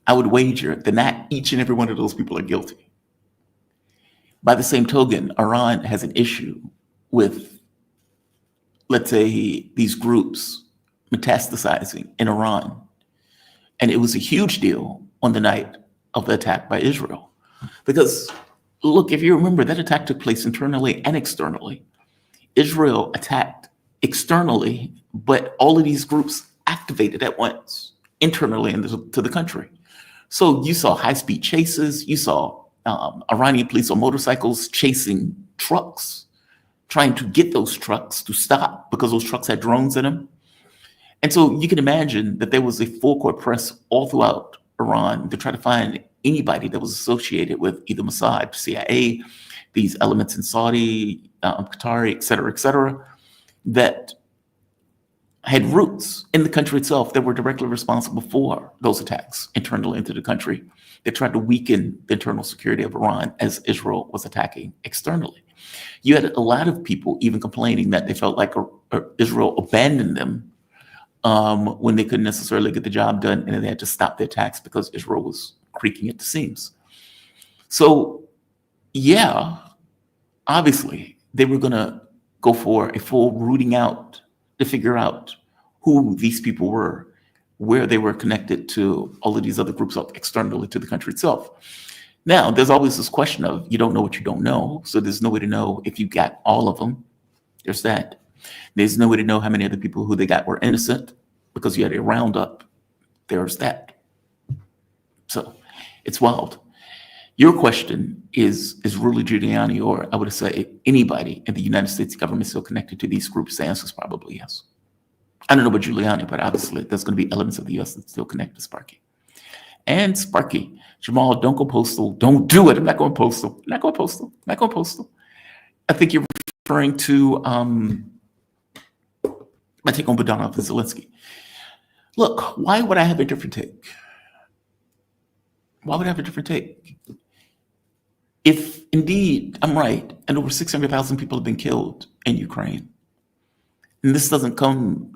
I would wager that not each and every one of those people are guilty. By the same token, Iran has an issue with, let's say, these groups metastasizing in Iran. And it was a huge deal on the night of the attack by Israel. Because, look, if you remember, that attack took place internally and externally. Israel attacked externally, but all of these groups activated at once, internally into the country. So you saw high-speed chases, you saw Iranian police on motorcycles chasing trucks, trying to get those trucks to stop because those trucks had drones in them. And so you can imagine that there was a full-court press all throughout Iran to try to find anybody that was associated with either Mossad, CIA, these elements in Saudi, Qatari, et cetera, that had roots in the country itself that were directly responsible for those attacks internally into the country that tried to weaken the internal security of Iran as Israel was attacking externally. You had a lot of people even complaining that they felt like Israel abandoned them when they couldn't necessarily get the job done, and they had to stop the attacks because Israel was creaking at the seams. So, yeah, obviously, they were going to go for a full rooting out to figure out who these people were, where they were connected to all of these other groups externally to the country itself. Now, there's always this question of you don't know what you don't know. So there's no way to know if you got all of them. There's that. There's no way to know how many of the people who they got were innocent because you had a roundup. There's that. So it's wild. Your question is Rudy Giuliani, or I would say anybody in the United States government still connected to these groups? The answer is probably yes. I don't know about Giuliani, but obviously there's going to be elements of the U.S. that still connect to Sparky. And Sparky, Jamal, don't go postal. Don't do it. I'm not going postal. I'm not going postal. I'm not going postal. I think you're referring to my take on Budanov and Zelensky. Look, why would I have a different take? Why would I have a different take? If indeed I'm right, and over 600,000 people have been killed in Ukraine, and this doesn't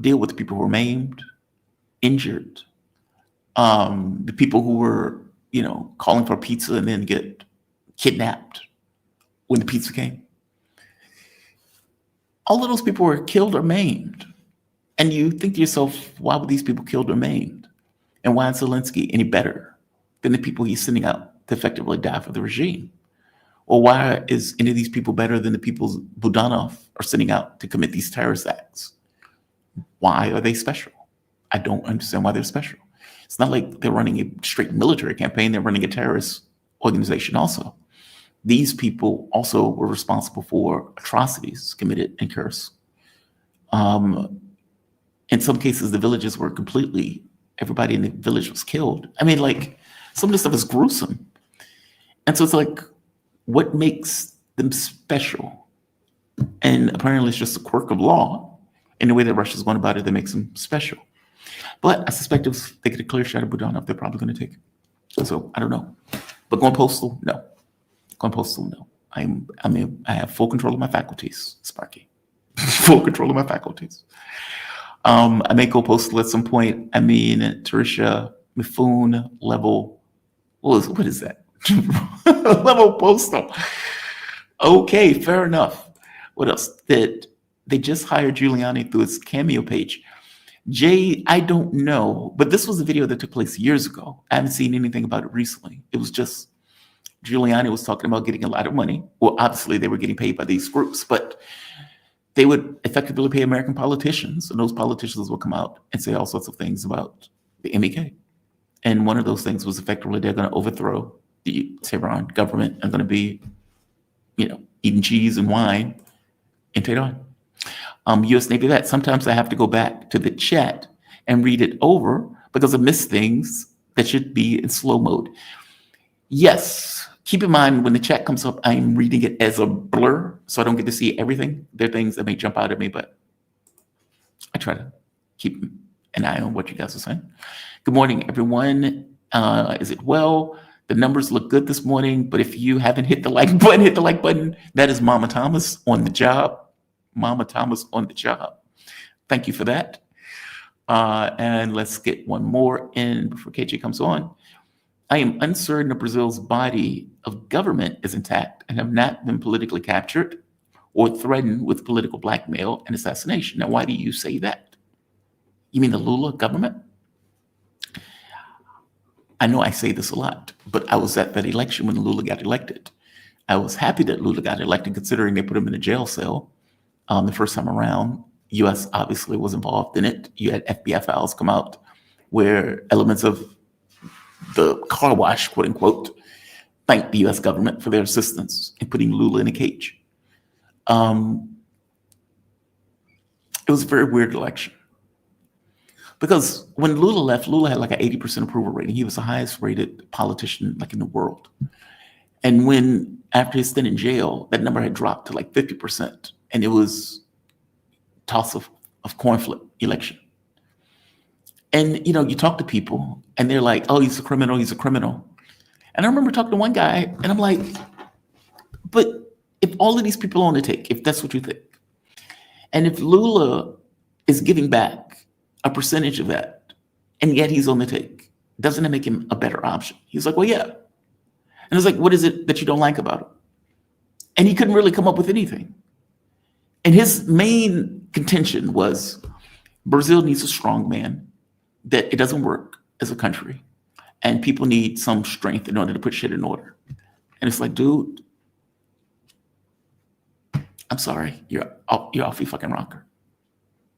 deal with the people who were maimed, injured, the people who were, calling for pizza and then get kidnapped when the pizza came. All of those people were killed or maimed. And you think to yourself, why were these people killed or maimed? And why is Zelensky any better than the people he's sending out to effectively die for the regime? Or why is any of these people better than the people Budanov are sending out to commit these terrorist acts? Why are they special? I don't understand why they're special. It's not like they're running a straight military campaign. They're running a terrorist organization also. These people also were responsible for atrocities committed in Kursk. In some cases, the villages were everybody in the village was killed. I mean, some of this stuff is gruesome. And so it's like, what makes them special? And apparently it's just a quirk of law in the way that Russia's going about it that makes them special. But I suspect if they get a clear shot of Budanov, they're probably going to take it. So I don't know. But going postal, no. Going postal, no. I have full control of my faculties, Sparky. Full control of my faculties. I may go postal at some point. Tarisha, Mifune, level, what is that? Level postal. Okay, fair enough. What else? That they just hired Giuliani through his Cameo page. Jay, I don't know, but this was a video that took place years ago. I haven't seen anything about it recently. It was just Giuliani was talking about getting a lot of money. Well, obviously they were getting paid by these groups, but they would effectively pay American politicians, and those politicians would come out and say all sorts of things about the MEK. And one of those things was effectively they're going to overthrow the Tehran government and going to be, eating cheese and wine in Tehran. U.S. Navy vet, sometimes I have to go back to the chat and read it over because I miss things that should be in slow mode. Yes, keep in mind when the chat comes up, I'm reading it as a blur. so I don't get to see everything. There are things that may jump out at me, but I try to keep an eye on what you guys are saying. Good morning, everyone. Is it well? The numbers look good this morning, but if you haven't hit the like button, hit the like button. That is Mama Thomas on the job. Mama Thomas on the job. Thank you for that. And let's get one more in before KJ comes on. I am uncertain if Brazil's body of government is intact and have not been politically captured or threatened with political blackmail and assassination. Now, why do you say that? You mean the Lula government? I know I say this a lot, but I was at that election when Lula got elected. I was happy that Lula got elected, considering they put him in a jail cell the first time around. U.S. obviously was involved in it. You had FBI files come out where elements of the car wash, quote unquote, thanked the U.S. government for their assistance in putting Lula in a cage. It was a very weird election. Because when Lula left, Lula had like an 80% approval rating. He was the highest rated politician like in the world. And when, after his stint in jail, that number had dropped to like 50%. And it was toss of coin flip election. And, you know, you talk to people and they're like, oh, he's a criminal, he's a criminal. And I remember talking to one guy and I'm like, but if all of these people are on the take, if that's what you think, and if Lula is giving back a percentage of that, and yet he's on the take, doesn't it make him a better option? He's like, well, yeah. And I was like, what is it that you don't like about him? And he couldn't really come up with anything. And his main contention was Brazil needs a strong man, that it doesn't work as a country, and people need some strength in order to put shit in order. And it's like, dude, I'm sorry, you're off your fucking rocker.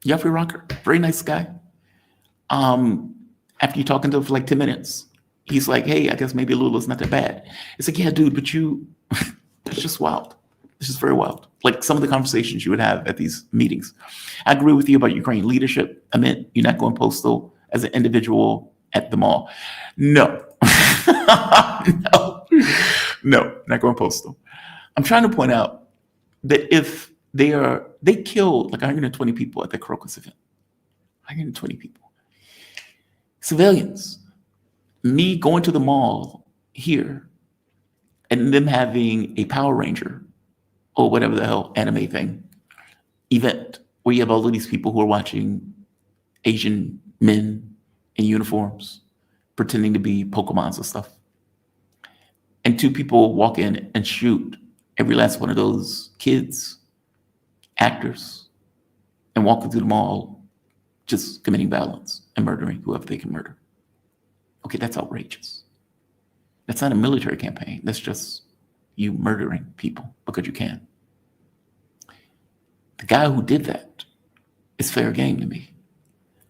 You're off your rocker. Very nice guy. After you talking to him for like 10 minutes, he's like, hey, I guess maybe Lula's not that bad. It's like, yeah, dude, but it's just wild. It's just very wild. Like some of the conversations you would have at these meetings. I agree with you about Ukraine leadership. I meant you're not going postal as an individual at the mall. No. No, not going postal. I'm trying to point out that if they killed like 120 people at the Crocus event, 120 people, civilians, me going to the mall here and them having a Power Ranger or whatever the hell anime thing event where you have all of these people who are watching Asian men in uniforms pretending to be Pokemons and stuff. And two people walk in and shoot every last one of those kids, actors, and walking through the mall just committing violence and murdering whoever they can murder. Okay, that's outrageous. That's not a military campaign. That's just you murdering people because you can. The guy who did that is fair game to me.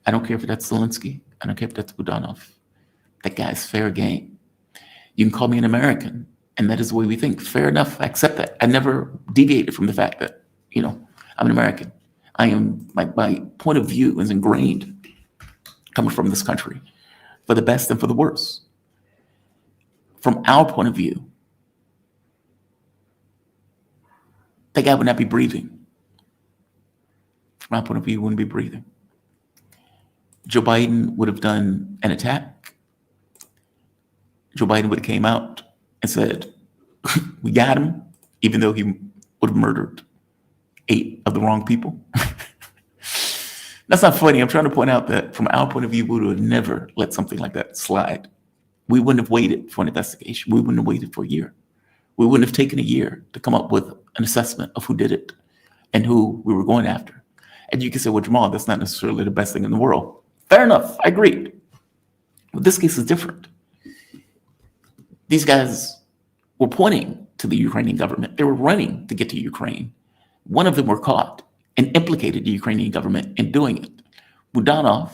I don't care if that's Zelensky. I don't care if that's Budanov. That guy's fair game. You can call me an American, and that is the way we think. Fair enough. I accept that. I never deviated from the fact that, you know, I'm an American. I am, my point of view is ingrained coming from this country for the best and for the worst. From our point of view, that guy would not be breathing. From our point of view, he wouldn't be breathing. Joe Biden would have done an attack. Joe Biden would have came out and said, we got him, even though he would have murdered 8 of the wrong people. That's not funny. I'm trying to point out that from our point of view, we would have never let something like that slide. We wouldn't have waited for an investigation. We wouldn't have waited for a year. We wouldn't have taken a year to come up with an assessment of who did it and who we were going after. And you can say, well, Jamal, that's not necessarily the best thing in the world. Fair enough. I agree. But this case is different. These guys were pointing to the Ukrainian government. They were running to get to Ukraine. One of them were caught and implicated the Ukrainian government in doing it. Budanov,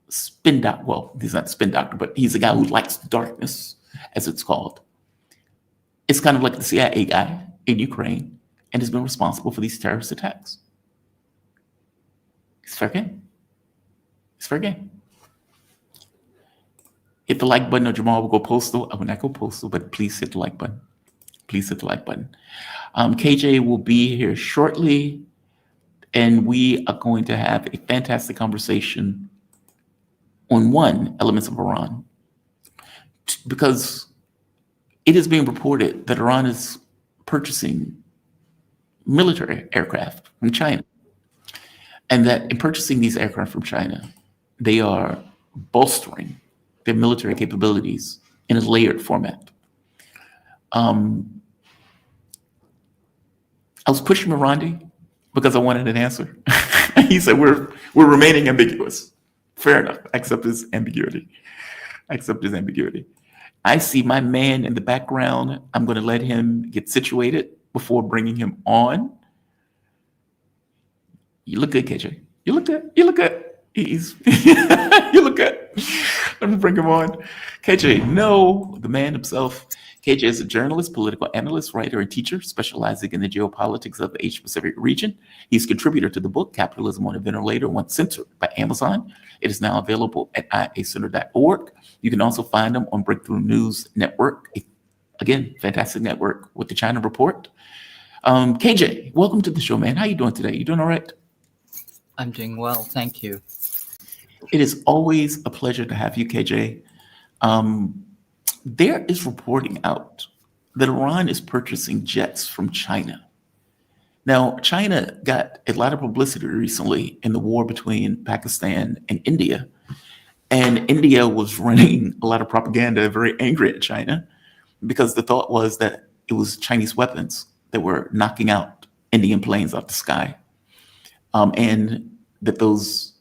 spin doctor, well, he's not a spin doctor, but he's a guy who likes darkness, as it's called. It's kind of like the CIA guy in Ukraine and has been responsible for these terrorist attacks. It's fair game. It's fair game. Hit the like button or Jamal will go postal. I will not go postal, but please hit the like button. please hit the like button. KJ will be here shortly, and we are going to have a fantastic conversation on one, elements of Iran, because it is being reported that Iran is purchasing military aircraft from China, and that in purchasing these aircraft from China, they are bolstering their military capabilities in a layered format. I was pushing Marandi because I wanted an answer. He said, we're remaining ambiguous. Fair enough. I accept his ambiguity. I see my man in the background. I'm going to let him get situated before bringing him on. You look good, KJ. You look good. He's you look good. Let me bring him on. KJ, no, the man himself. KJ is a journalist, political analyst, writer, and teacher specializing in the geopolitics of the Asia-Pacific region. He's a contributor to the book Capitalism on a Ventilator, once censored by Amazon. It is now available at iacenter.org. You can also find him on Breakthrough News Network. Again, fantastic network with the China Report. KJ, welcome to the show, man. How you doing today? You doing all right? I'm doing well, thank you. It is always a pleasure to have you, KJ. There is reporting out that Iran is purchasing jets from China. Now, China got a lot of publicity recently in the war between Pakistan and India. And India was running a lot of propaganda, very angry at China, because the thought was that it was Chinese weapons that were knocking out Indian planes off the sky. And that those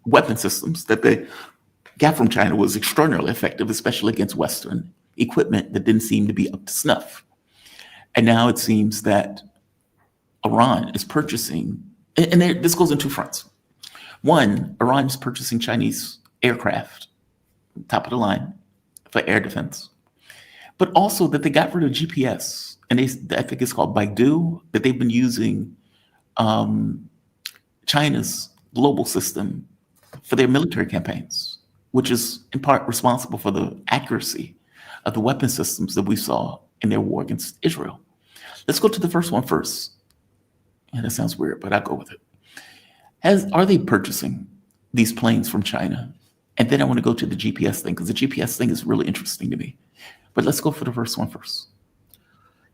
weapon systems that they got from China was extraordinarily effective, especially against Western equipment that didn't seem to be up to snuff. And now it seems that Iran is purchasing, and this goes on two fronts. One, Iran is purchasing Chinese aircraft, top of the line, for air defense, but also that they got rid of GPS, and I think it's called Baidu, that they've been using China's global system for their military campaigns, which is in part responsible for the accuracy of the weapon systems that we saw in their war against Israel. Let's go to the first one first. And that sounds weird, but I'll go with it. Are they purchasing these planes from China? And then I want to go to the GPS thing, because the GPS thing is really interesting to me. But let's go for the first one first.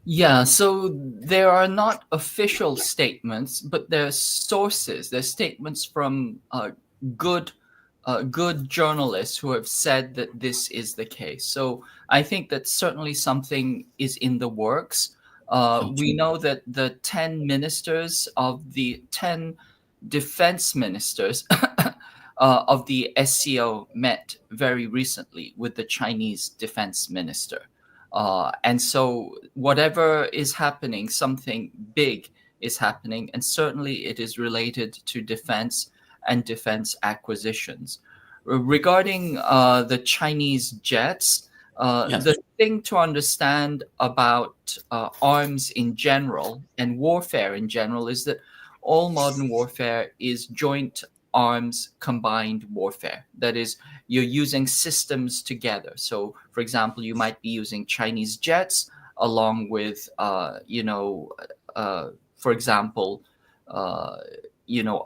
Yeah, so there are not official statements, but there's sources. There's statements from good journalists who have said that this is the case. So I think that certainly something is in the works. We know that the 10 ministers of the 10 defense ministers of the SCO met very recently with the Chinese defense minister. And so whatever is happening, something big is happening, and certainly it is related to defense and defense acquisitions. Regarding the Chinese jets, Yes. the thing to understand about arms in general and warfare in general is that all modern warfare is joint arms combined warfare. That is, you're using systems together. So, for example, you might be using Chinese jets along with, for example,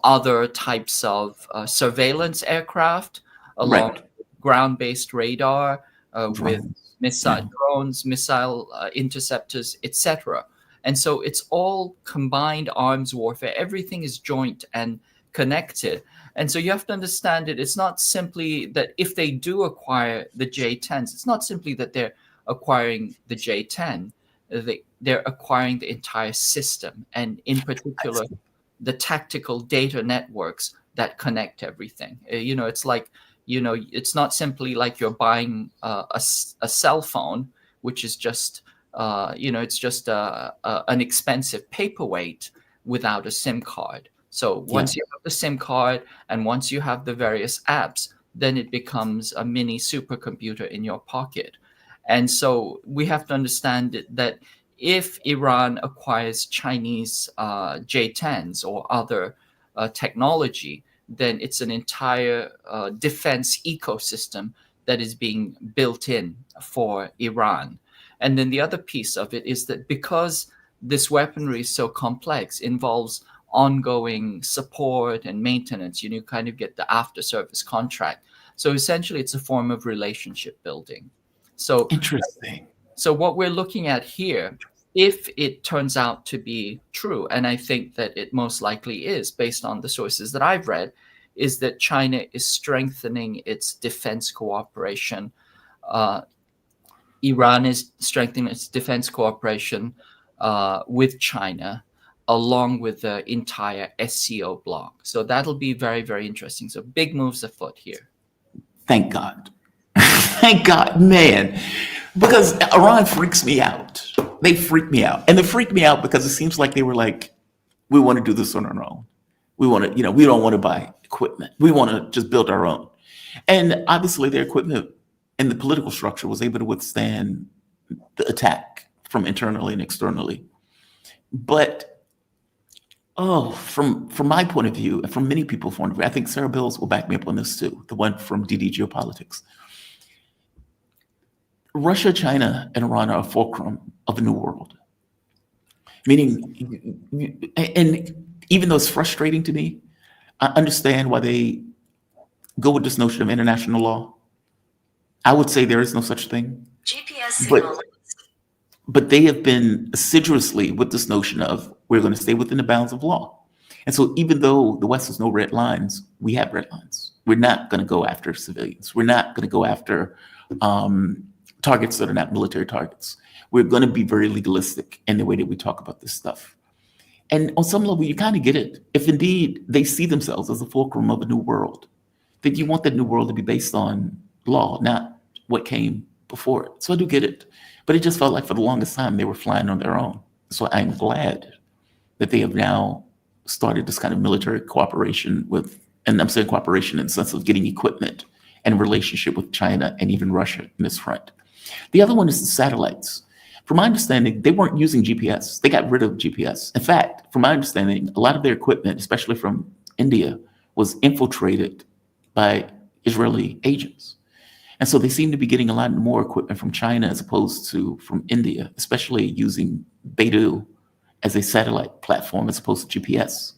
other types of surveillance aircraft along Right. ground-based radar, with Drones. missile drones, missile interceptors, etc. And so it's all combined arms warfare. Everything is joint and connected. And so you have to understand it. It's not simply that if they do acquire the J-10s, it's not simply that they're acquiring the J-10. They're acquiring the entire system, and in particular, the tactical data networks that connect everything. It's like, it's not simply like you're buying a cell phone, which is just, it's just an expensive paperweight without a SIM card. So once you have the SIM card and once you have the various apps, then it becomes a mini supercomputer in your pocket. And so we have to understand that if Iran acquires Chinese J-10s or other technology, then it's an entire defense ecosystem that is being built in for Iran. And then the other piece of it is that because this weaponry is so complex, involves ongoing support and maintenance, you kind of get the after service contract. So essentially it's a form of relationship building. So Interesting. So what we're looking at here, if it turns out to be true, and I think that it most likely is based on the sources that I've read, is that China is strengthening its defense cooperation. Iran is strengthening its defense cooperation with China, along with the entire SCO bloc. So that'll be very, very interesting. So big moves afoot here. Thank God. Thank God, man. Because Iran freaks me out. They freak me out. And they freak me out because it seems like they were like, we want to do this on our own. We want to, we don't want to buy equipment. We want to just build our own. And obviously their equipment and the political structure was able to withstand the attack from internally and externally. But, from my point of view, and from many people's point of view, I think Sarah Bills will back me up on this too, the one from DD Geopolitics. Russia, China, and Iran are a fulcrum of a new world. Meaning, and even though it's frustrating to me, I understand why they go with this notion of international law. I would say there is no such thing. GPS signal. But they have been assiduously with this notion of we're going to stay within the bounds of law. And so even though the West has no red lines, we have red lines. We're not going to go after civilians. We're not going to go after targets that are not military targets. We're going to be very legalistic in the way that we talk about this stuff. And on some level, you kind of get it. If indeed they see themselves as a fulcrum of a new world, then you want that new world to be based on law, not what came before it. So I do get it. But it just felt like for the longest time, they were flying on their own. So I'm glad that they have now started this kind of military cooperation with, and I'm saying cooperation in the sense of getting equipment and relationship with China and even Russia in this front. The other one is the satellites. From my understanding, they weren't using GPS. They got rid of GPS. In fact, from my understanding, a lot of their equipment, especially from India, was infiltrated by Israeli agents. And so they seem to be getting a lot more equipment from China as opposed to from India, especially using Beidou as a satellite platform as opposed to GPS.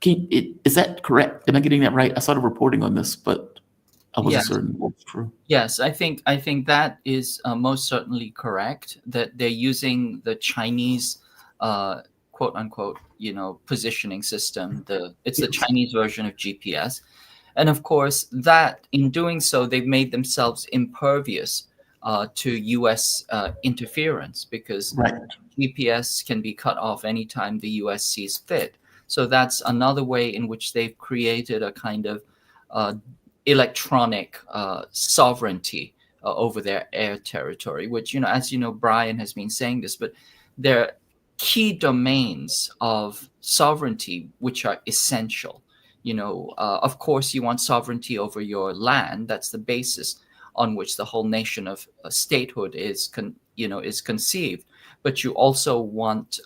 Is that correct? Am I getting that right? I saw the reporting on this, but I wasn't certain what was true. Yes, I think that is most certainly correct, that they're using the Chinese quote unquote, positioning system. It's the Chinese version of GPS. And of course, that in doing so, they've made themselves impervious to US interference, because GPS can be cut off anytime the US sees fit. So that's another way in which they've created a kind of electronic sovereignty over their air territory, which, as you know, Brian has been saying this, but there are key domains of sovereignty which are essential. Of course, you want sovereignty over your land. That's the basis on which the whole nation of statehood is conceived. But you also want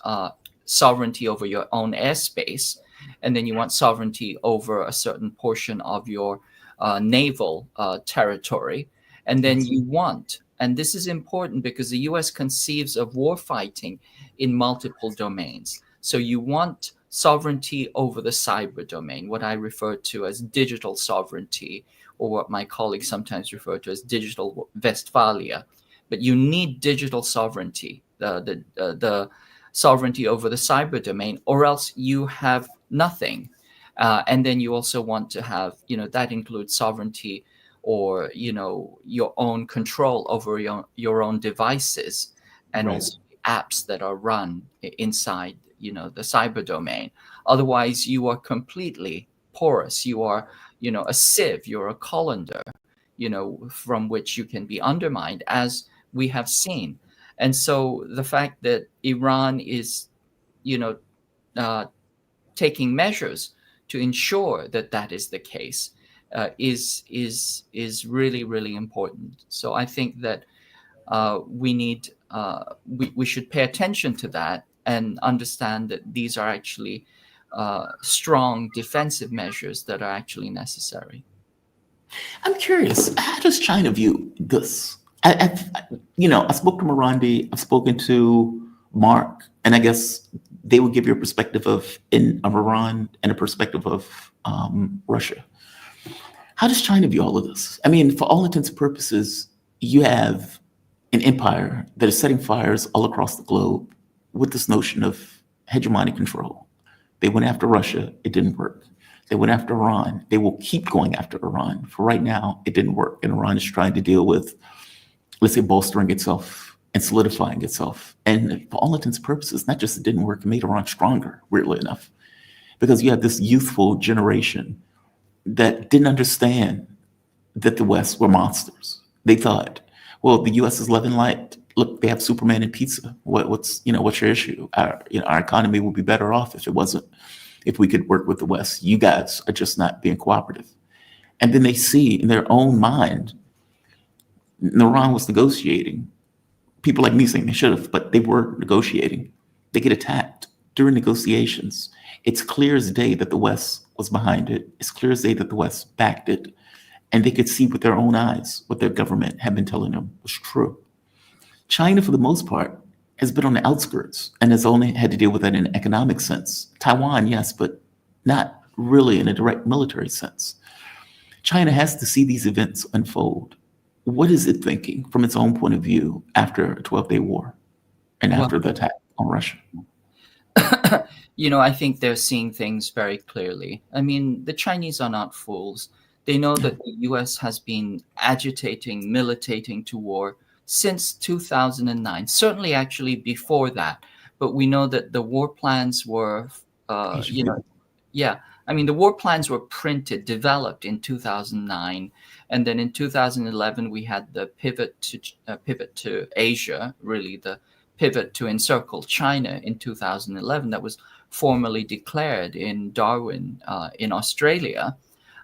sovereignty over your own airspace, and then you want sovereignty over a certain portion of your naval territory. And then you want, and this is important because the U.S. conceives of war fighting in multiple domains. So you want sovereignty over the cyber domain, what I refer to as digital sovereignty, or what my colleagues sometimes refer to as digital Westphalia. But you need digital sovereignty, the sovereignty over the cyber domain, or else you have nothing. And then you also want to have, that includes sovereignty or, your own control over your own devices, and also apps that are run inside the cyber domain. Otherwise, you are completely porous. You are, a sieve. You're a colander, from which you can be undermined, as we have seen. And so the fact that Iran is, taking measures to ensure that that is the case is really, really important. So I think that we should pay attention to that and understand that these are actually strong defensive measures that are actually necessary. I'm curious, how does China view this? I spoke to Marandi, I've spoken to Mark, and I guess they would give you a perspective of Iran and a perspective of Russia. How does China view all of this? I mean, for all intents and purposes, you have an empire that is setting fires all across the globe with this notion of hegemonic control. They went after Russia, it didn't work. They went after Iran, they will keep going after Iran. For right now, it didn't work. And Iran is trying to deal with, let's say, bolstering itself and solidifying itself. And for all intents and purposes, not just it didn't work, it made Iran stronger, weirdly enough, because you have this youthful generation that didn't understand that the West were monsters. They thought, well, the US is loving light. Look, they have Superman and pizza. What's your issue? Our economy would be better off if we could work with the West. You guys are just not being cooperative. And then they see in their own mind, Iran was negotiating. People like me saying they should have, but they were negotiating. They get attacked during negotiations. It's clear as day that the West was behind it. It's clear as day that the West backed it. And they could see with their own eyes what their government had been telling them was true. China, for the most part, has been on the outskirts and has only had to deal with that in an economic sense. Taiwan, yes, but not really in a direct military sense. China has to see these events unfold. What is it thinking from its own point of view after a 12-day war and after the attack on Russia? I think they're seeing things very clearly. I mean, the Chinese are not fools. They know that the US has been agitating, militating to war since 2009, certainly actually before that. But we know that the war plans were, the war plans were developed in 2009. And then in 2011, we had the pivot to Asia, really the pivot to encircle China in 2011 that was formally declared in Darwin, in Australia.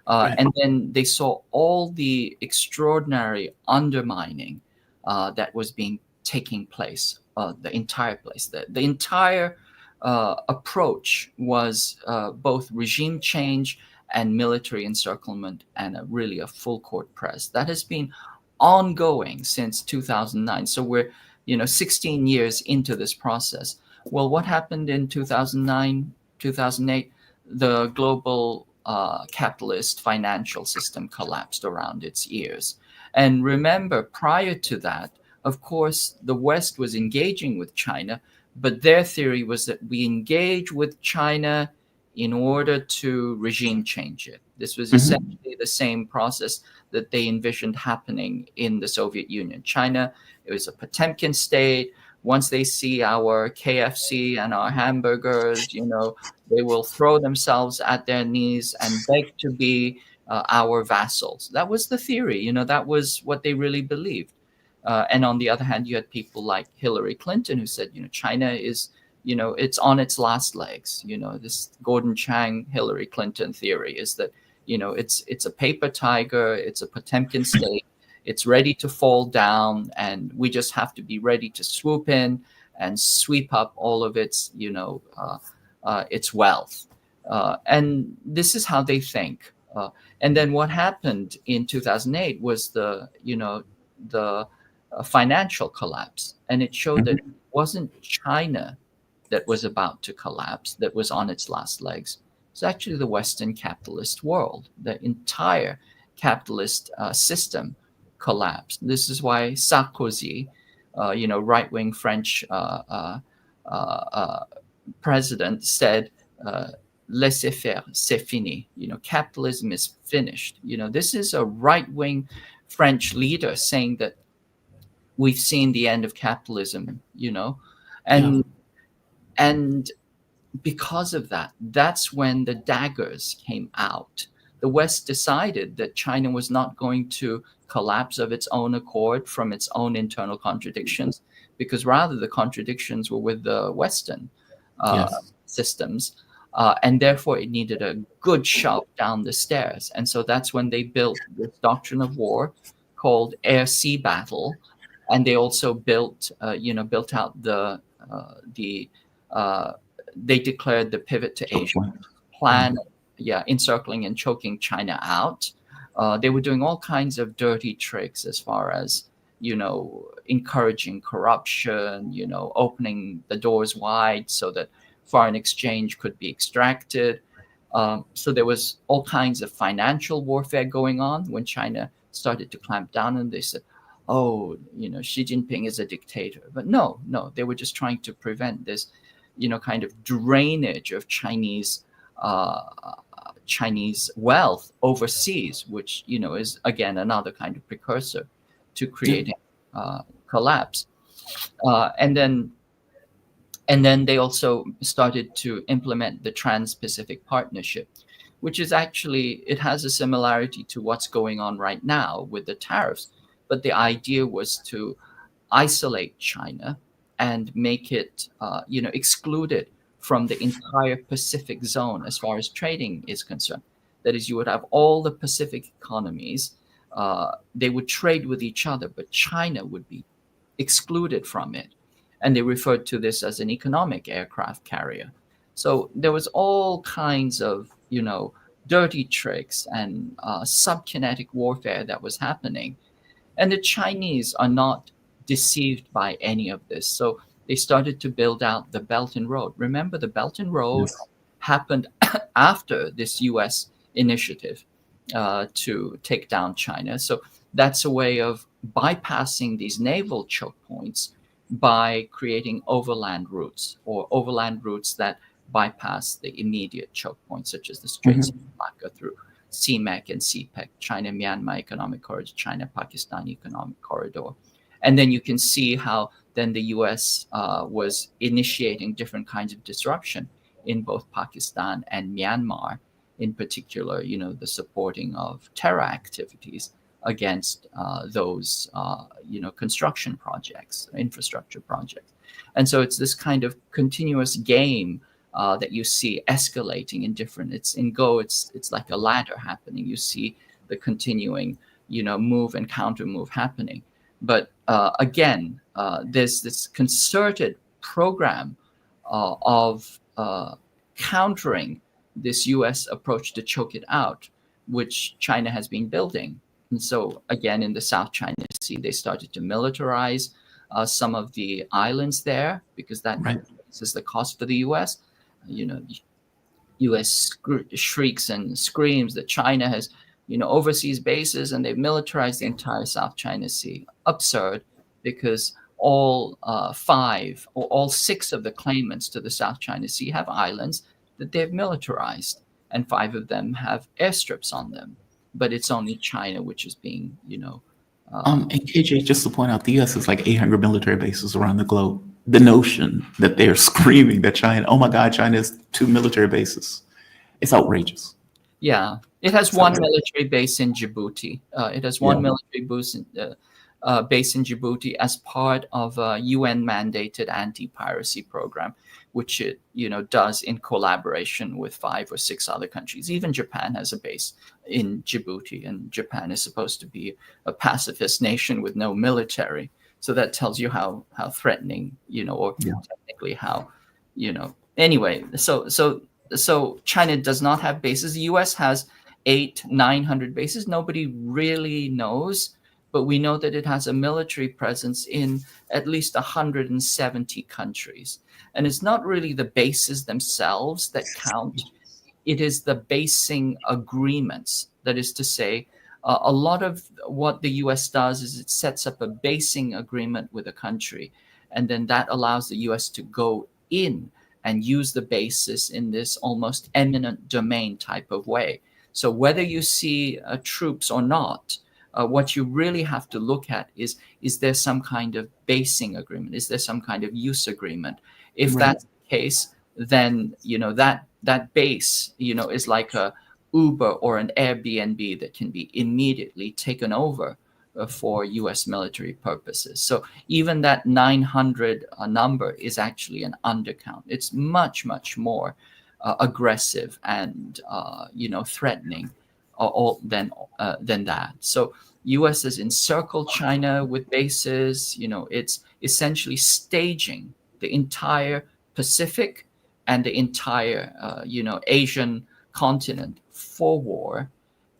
And then they saw all the extraordinary undermining that was taking place, the entire place. The entire approach was both regime change and military encirclement and really a full court press. That has been ongoing since 2009. So we're 16 years into this process. Well, what happened in 2009, 2008? The global capitalist financial system collapsed around its ears. And remember, prior to that, of course, the West was engaging with China, but their theory was that we engage with China in order to regime change it. This was essentially the same process that they envisioned happening in the Soviet Union. China, it was a Potemkin state. Once they see our KFC and our hamburgers, they will throw themselves at their knees and beg to be our vassals. That was the theory. That was what they really believed. And on the other hand, you had people like Hillary Clinton who said, China is, it's on its last legs. This Gordon Chang, Hillary Clinton theory is that, it's a paper tiger, it's a Potemkin state. It's ready to fall down, and we just have to be ready to swoop in and sweep up all of its wealth. And this is how they think. And then what happened in 2008 was the financial collapse, and it showed that it wasn't China that was about to collapse, that was on its last legs. It's actually the Western capitalist world. The entire capitalist system collapsed. This is why Sarkozy, right-wing French president, said, laissez-faire, c'est fini. Capitalism is finished. This is a right-wing French leader saying that we've seen the end of capitalism. And because of that, that's when the daggers came out. The West decided that China was not going to collapse of its own accord from its own internal contradictions, because rather the contradictions were with the Western systems. And therefore it needed a good shove down the stairs. And so that's when they built this doctrine of war called air-sea battle. And they also built out they declared the pivot to Asia plan, encircling and choking China out. They were doing all kinds of dirty tricks as far as encouraging corruption, opening the doors wide so that foreign exchange could be extracted. So there was all kinds of financial warfare going on when China started to clamp down, and they said, oh, Xi Jinping is a dictator. But no, they were just trying to prevent this, kind of drainage of Chinese wealth overseas, which, is again another kind of precursor to creating collapse. And then they also started to implement the Trans-Pacific Partnership, which is actually, it has a similarity to what's going on right now with the tariffs. But the idea was to isolate China and make it, excluded from the entire Pacific zone as far as trading is concerned. That is, you would have all the Pacific economies, they would trade with each other, but China would be excluded from it. And they referred to this as an economic aircraft carrier. So there was all kinds of, dirty tricks and subkinetic warfare that was happening. And the Chinese are not deceived by any of this. So they started to build out the Belt and Road. Remember, the Belt and Road happened after this US initiative to take down China. So that's a way of bypassing these naval choke points by creating overland routes, or overland routes that bypass the immediate choke points, such as the Straits of Malacca through CMEC and CPEC, China-Myanmar Economic Corridor, China-Pakistan Economic Corridor. And then you can see how then the US was initiating different kinds of disruption in both Pakistan and Myanmar, in particular, the supporting of terror activities against those, construction projects, infrastructure projects. And so it's this kind of continuous game that you see escalating in different, it's like a ladder happening. You see the continuing, move and counter move happening. But again, there's this concerted program of countering this US approach to choke it out, which China has been building. And so again, in the South China Sea, they started to militarize some of the islands there, because that is the cost for the US. US shrieks and screams that China has, overseas bases, and they've militarized the entire South China Sea. Absurd, because all 5 or all 6 of the claimants to the South China Sea have islands that they've militarized, and 5 of them have airstrips on them. But it's only China which is being, and KJ, just to point out, the US has like 800 military bases around the globe. The notion that they're screaming that China, oh my God, China has 2 military bases, it's outrageous. Yeah, it has one military base in Djibouti. It has one military base in Djibouti as part of a UN-mandated anti-piracy program, which it does in collaboration with 5 or 6 other countries. Even Japan has a base in Djibouti, and Japan is supposed to be a pacifist nation with no military. So that tells you how threatening, or technically how, Anyway, so China does not have bases. The US has 800-900 bases. Nobody really knows, but we know that it has a military presence in at least 170 countries. And it's not really the bases themselves that count. It is the basing agreements. That is to say, a lot of what the US does is it sets up a basing agreement with a country, and then that allows the US to go in and use the basis in this almost eminent domain type of way. So whether you see troops or not, what you really have to look at is there some kind of basing agreement? Is there some kind of use agreement? If that's the case, then that base is like a Uber or an Airbnb that can be immediately taken over for US military purposes. So even that 900 number is actually an undercount. It's much, much more aggressive and threatening than that. So US has encircled China with bases. It's essentially staging the entire Pacific and the entire Asian continent for war.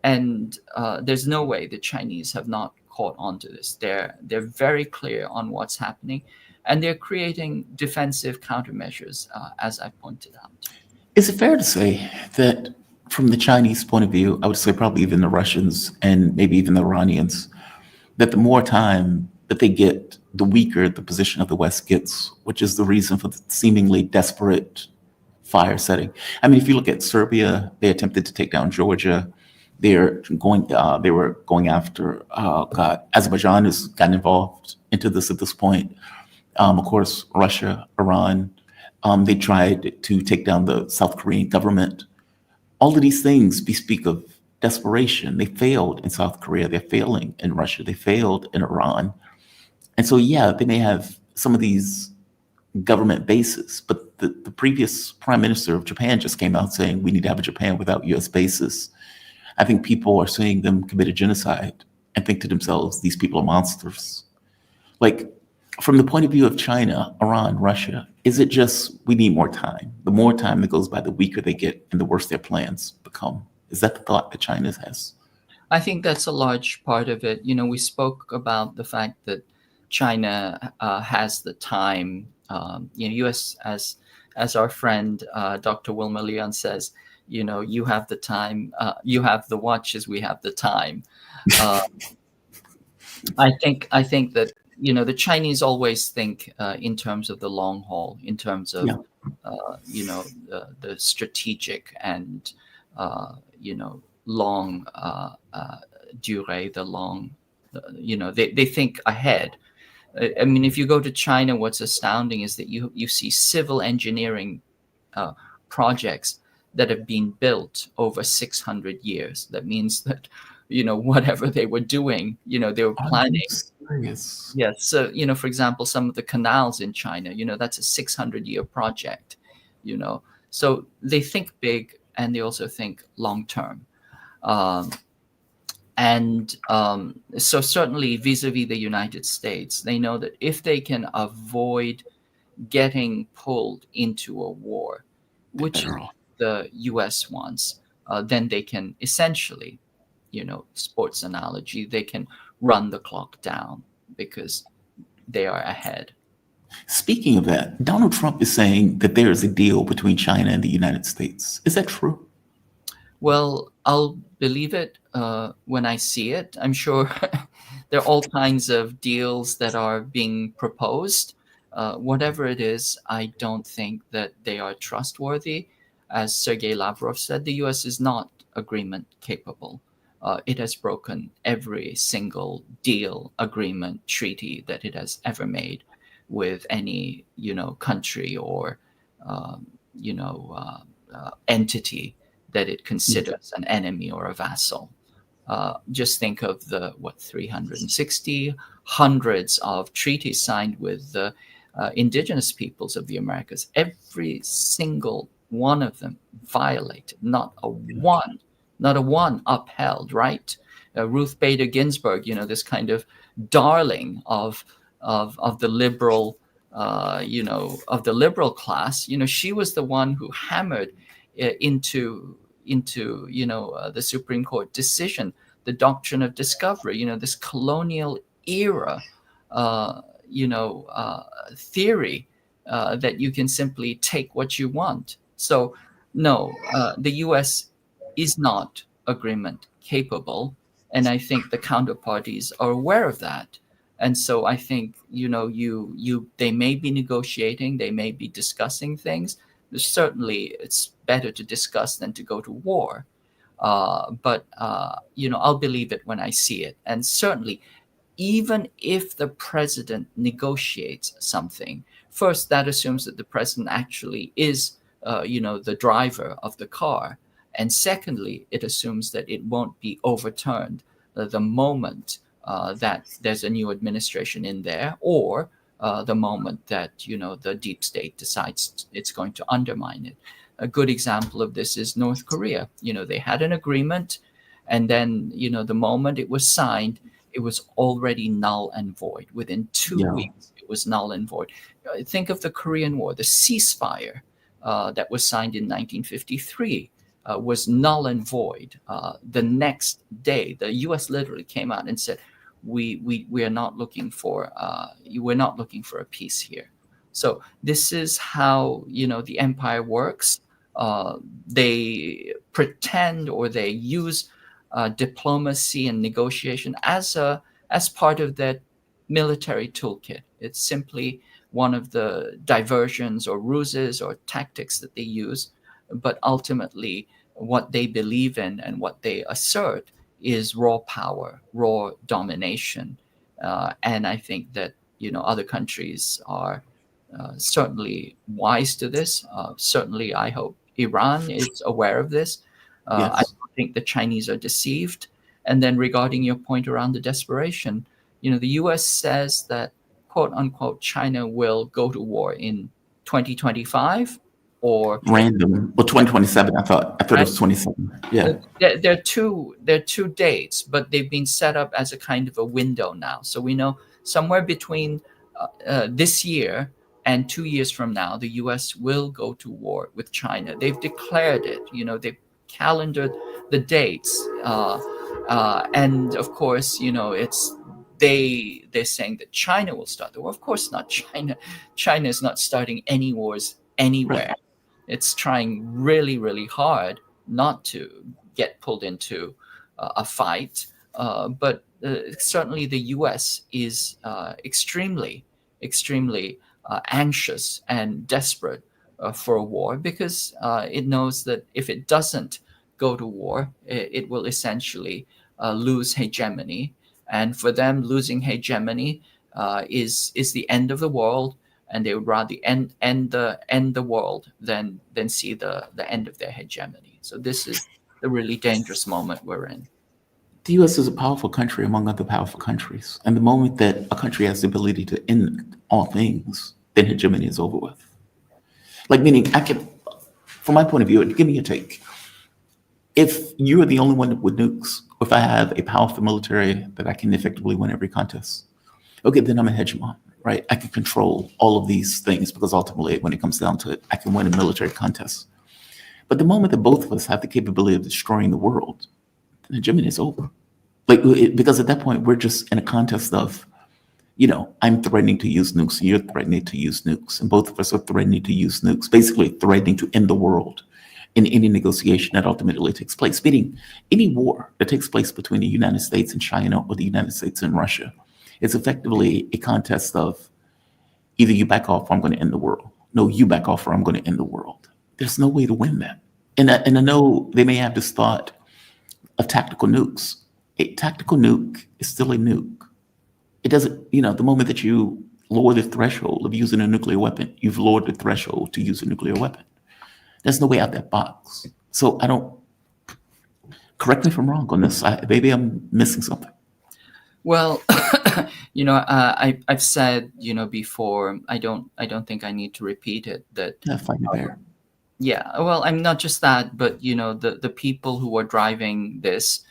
And there's no way the Chinese have not caught on to this. They're very clear on what's happening, and they're creating defensive countermeasures, as I pointed out. Is it fair to say that from the Chinese point of view, I would say probably even the Russians and maybe even the Iranians, that the more time that they get, the weaker the position of the West gets, which is the reason for the seemingly desperate fire setting? I mean, if you look at Serbia, they attempted to take down Georgia. They were going after, Azerbaijan has gotten involved into this at this point. Of course, Russia, Iran, they tried to take down the South Korean government. All of these things bespeak of desperation. They failed in South Korea. They're failing in Russia. They failed in Iran. And so, yeah, they may have some of these government bases, but the previous prime minister of Japan just came out saying we need to have a Japan without US bases. I think people are seeing them commit a genocide and think to themselves, these people are monsters. Like, from the point of view of China, Iran, Russia, is it just we need more time? The more time that goes by, the weaker they get and the worse their plans become. Is that the thought that China has? I think that's a large part of it. You know, we spoke about the fact that China has the time. U.S. as our friend Dr. Wilma Leon says, you know, you have the time, you have the watches, we have the time. I think that, you know, the Chinese always think in terms of the long haul, in terms of the strategic and long durée, the long, they think ahead. I mean, if you go to China, what's astounding is that you see civil engineering projects that have been built over 600 years. That means that, you know, whatever they were doing, you know, they were planning. Yes. Yes. So, you know, for example, some of the canals in China, you know, that's a 600-year project, you know. So they think big and they also think long term. So certainly vis-a-vis the United States, they know that if they can avoid getting pulled into a war, which the US wants, then they can essentially, you know, sports analogy, they can run the clock down because they are ahead. Speaking of that, Donald Trump is saying that there is a deal between China and the United States. Is that true? Well, I'll believe it when I see it. I'm sure there are all kinds of deals that are being proposed. Whatever it is, I don't think that they are trustworthy. As Sergei Lavrov said, the US is not agreement capable. It has broken every single deal, agreement, treaty that it has ever made with any, you know, country or, entity that it considers an enemy or a vassal. Just think of the 360 hundreds of treaties signed with the indigenous peoples of the Americas. Every single one of them violated, not a one upheld, right? Ruth Bader Ginsburg, you know, this kind of darling of the liberal, of the liberal class, you know, she was the one who hammered into the Supreme Court decision, the doctrine of discovery, you know, this colonial era, theory that you can simply take what you want. So no, the U.S. is not agreement capable, and I think the counterparties are aware of that. And so I think, you know, they may be negotiating, they may be discussing things. Certainly, it's better to discuss than to go to war. But I'll believe it when I see it. And certainly, even if the president negotiates something, first, that assumes that the president actually is, the driver of the car. And secondly, it assumes that it won't be overturned the moment that there's a new administration in there, or the moment that, the deep state decides it's going to undermine it. A good example of this is North Korea. They had an agreement, and then, the moment it was signed, it was already null and void. Within 2 weeks, it was null and void. Think of the Korean War, the ceasefire that was signed in 1953. was null and void. The next day, the U.S. literally came out and said, "We are not looking for we're not looking for a peace here." So this is how the empire works. They pretend, or they use diplomacy and negotiation as part of their military toolkit. It's simply one of the diversions or ruses or tactics that they use. But ultimately, what they believe in and what they assert is raw power, raw domination. And I think that other countries are certainly wise to this. Certainly, I hope Iran is aware of this. I Yes. don't think the Chinese are deceived. And then regarding your point around the desperation, the U.S. says that, quote unquote, China will go to war in 2025 or Random. Well, 2027, I thought it was 27. Yeah. there are two dates, but they've been set up as a kind of a window now. So we know somewhere between this year and 2 years from now, the U.S. will go to war with China. They've declared it. They've calendared the dates, and of course, it's they're saying that China will start the war. Of course not. China is not starting any wars anywhere. Right. It's trying really, really hard not to get pulled into a fight. But certainly the U.S. is extremely, extremely anxious and desperate for a war, because it knows that if it doesn't go to war, it will essentially lose hegemony. And for them, losing hegemony is the end of the world. And they would rather end the world than see the end of their hegemony. So this is the really dangerous moment we're in. The U.S. is a powerful country among other powerful countries. And the moment that a country has the ability to end all things, then hegemony is over with. Like, meaning, from my point of view, give me your take. If you're the only one with nukes, or if I have a powerful military that I can effectively win every contest, okay, then I'm a hegemon, right? I can control all of these things, because ultimately, when it comes down to it, I can win a military contest. But the moment that both of us have the capability of destroying the world, then hegemony is over. Because at that point, we're just in a contest of, I'm threatening to use nukes, you're threatening to use nukes, and both of us are threatening to use nukes, basically threatening to end the world in any negotiation that ultimately takes place. Meaning, any war that takes place between the United States and China, or the United States and Russia, is effectively a contest of either you back off or I'm going to end the world. No, you back off or I'm going to end the world. There's no way to win that. And I know they may have this thought of tactical nukes. A tactical nuke is still a nuke. It doesn't, the moment that you lower the threshold of using a nuclear weapon, you've lowered the threshold to use a nuclear weapon. There's no way out that box. So correct me if I'm wrong on this. Maybe I'm missing something. Well, I've said, before, I don't think I need to repeat it, that Yeah, fight me there. yeah, well, I'm not just that, but the people who are driving this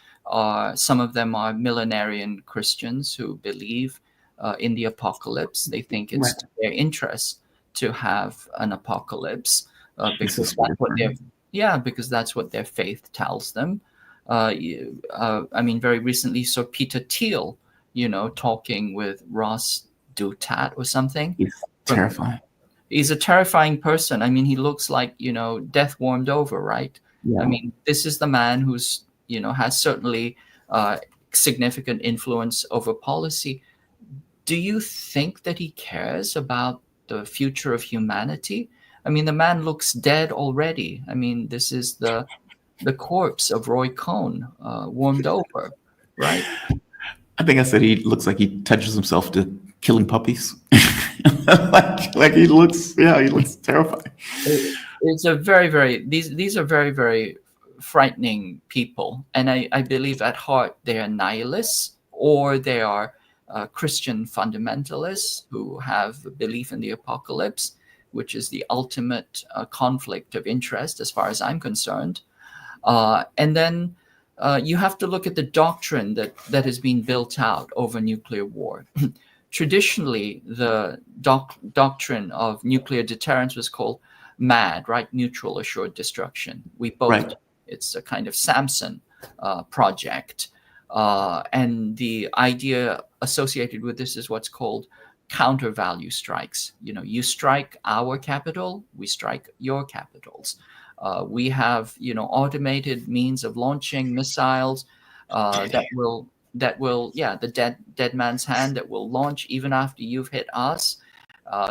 some of them are millenarian Christians who believe in the apocalypse. They think it's Right. to their interest to have an apocalypse because This is that's what weird. because that's what their faith tells them. I mean, very recently, so Peter Thiel, talking with Ross Douthat or something. He's terrifying. He's a terrifying person. I mean, he looks like, death warmed over, right? Yeah. I mean, this is the man who's, has certainly significant influence over policy. Do you think that he cares about the future of humanity? I mean, the man looks dead already. I mean, this is the corpse of Roy Cohn, warmed over, right? I think I said he looks like he touches himself to killing puppies. like he looks terrifying. It's a very, very, these are very, very frightening people. And I believe at heart they are nihilists, or they are Christian fundamentalists who have a belief in the apocalypse, which is the ultimate conflict of interest as far as I'm concerned. And then you have to look at the doctrine that has been built out over nuclear war. Traditionally, the doctrine of nuclear deterrence was called MAD, right? Mutual assured destruction. We both It's a kind of Samson project. And the idea associated with this is what's called counter value strikes. You strike our capital, we strike your capitals. We have, automated means of launching missiles that will, the dead man's hand that will launch even after you've hit us.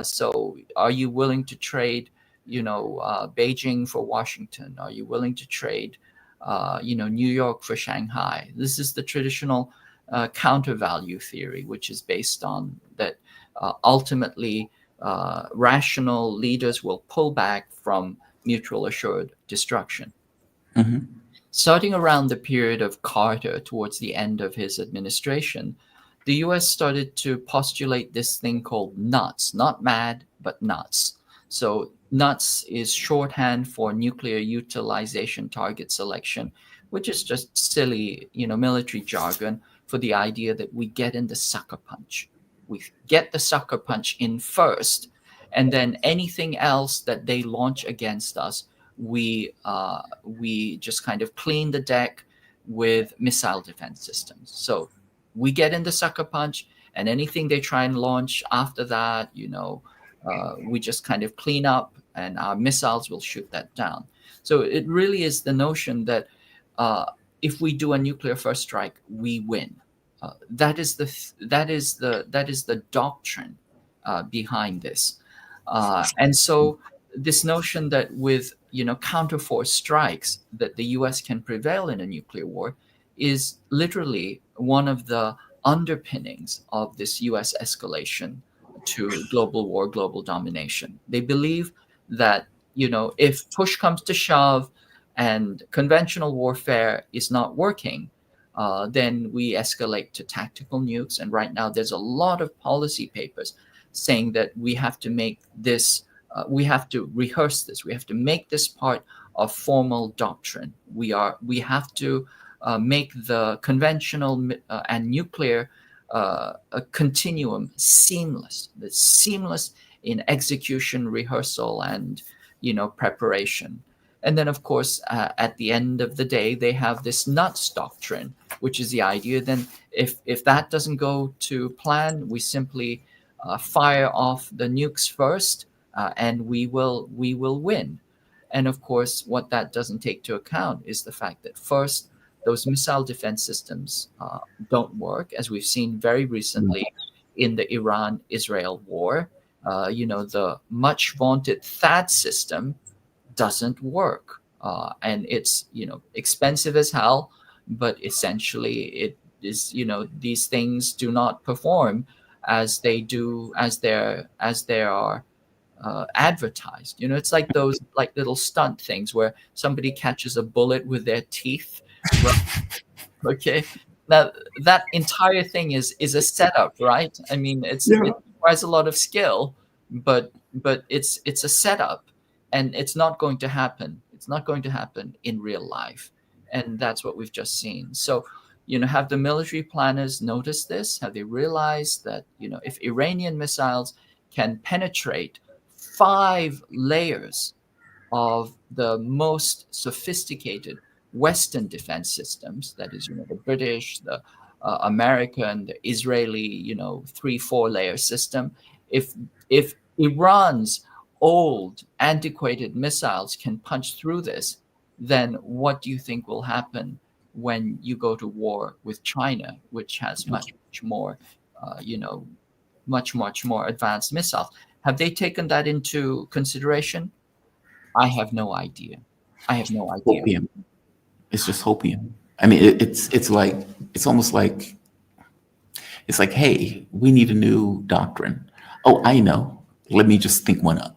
So are you willing to trade, Beijing for Washington? Are you willing to trade, New York for Shanghai? This is the traditional counter value theory, which is based on that ultimately rational leaders will pull back from mutual assured destruction. Mhm. Starting around the period of Carter, towards the end of his administration, the US started to postulate this thing called NUTS, not MAD, but NUTS. So NUTS is shorthand for nuclear utilization target selection, which is just silly, military jargon for the idea that we get in the sucker punch. We get the sucker punch in first, and then anything else that they launch against us, we just kind of clean the deck with missile defense systems. So we get in the sucker punch, and anything they try and launch after that, we just kind of clean up, and our missiles will shoot that down. So it really is the notion that if we do a nuclear first strike, we win. That is the doctrine behind this, and so this notion that with counterforce strikes that the U.S. can prevail in a nuclear war is literally one of the underpinnings of this U.S. escalation to global war, global domination. They believe that if push comes to shove and conventional warfare is not working, then we escalate to tactical nukes. And right now, there's a lot of policy papers saying that we have to make this, we have to rehearse this, we have to make this part of formal doctrine. We have to make the conventional and nuclear a continuum seamless. That's seamless in execution, rehearsal, and preparation. And then, of course, at the end of the day, they have this NUTS doctrine, which is the idea then if that doesn't go to plan, we simply fire off the nukes first, and we will win. And of course, what that doesn't take into account is the fact that first, those missile defense systems don't work, as we've seen very recently in the Iran-Israel war. The much vaunted THAAD system doesn't work, and it's expensive as hell, but essentially it is these things do not perform as they are advertised. It's like those little stunt things where somebody catches a bullet with their teeth. Right? Okay, now that entire thing is a setup, right? I mean, it requires a lot of skill, but it's a setup. And it's not going to happen. It's not going to happen in real life. And that's what we've just seen. So, have the military planners noticed this? Have they realized that, if Iranian missiles can penetrate 5 layers of the most sophisticated Western defense systems, that is, the British, the American, the Israeli, 3-4 layer system, if Iran's old, antiquated missiles can punch through this, then what do you think will happen when you go to war with China, which has much more, much more advanced missiles? Have they taken that into consideration? I have no idea. Hopium. It's just hopium. I mean, it's almost like, hey, we need a new doctrine. Oh, I know. Let me just think one up.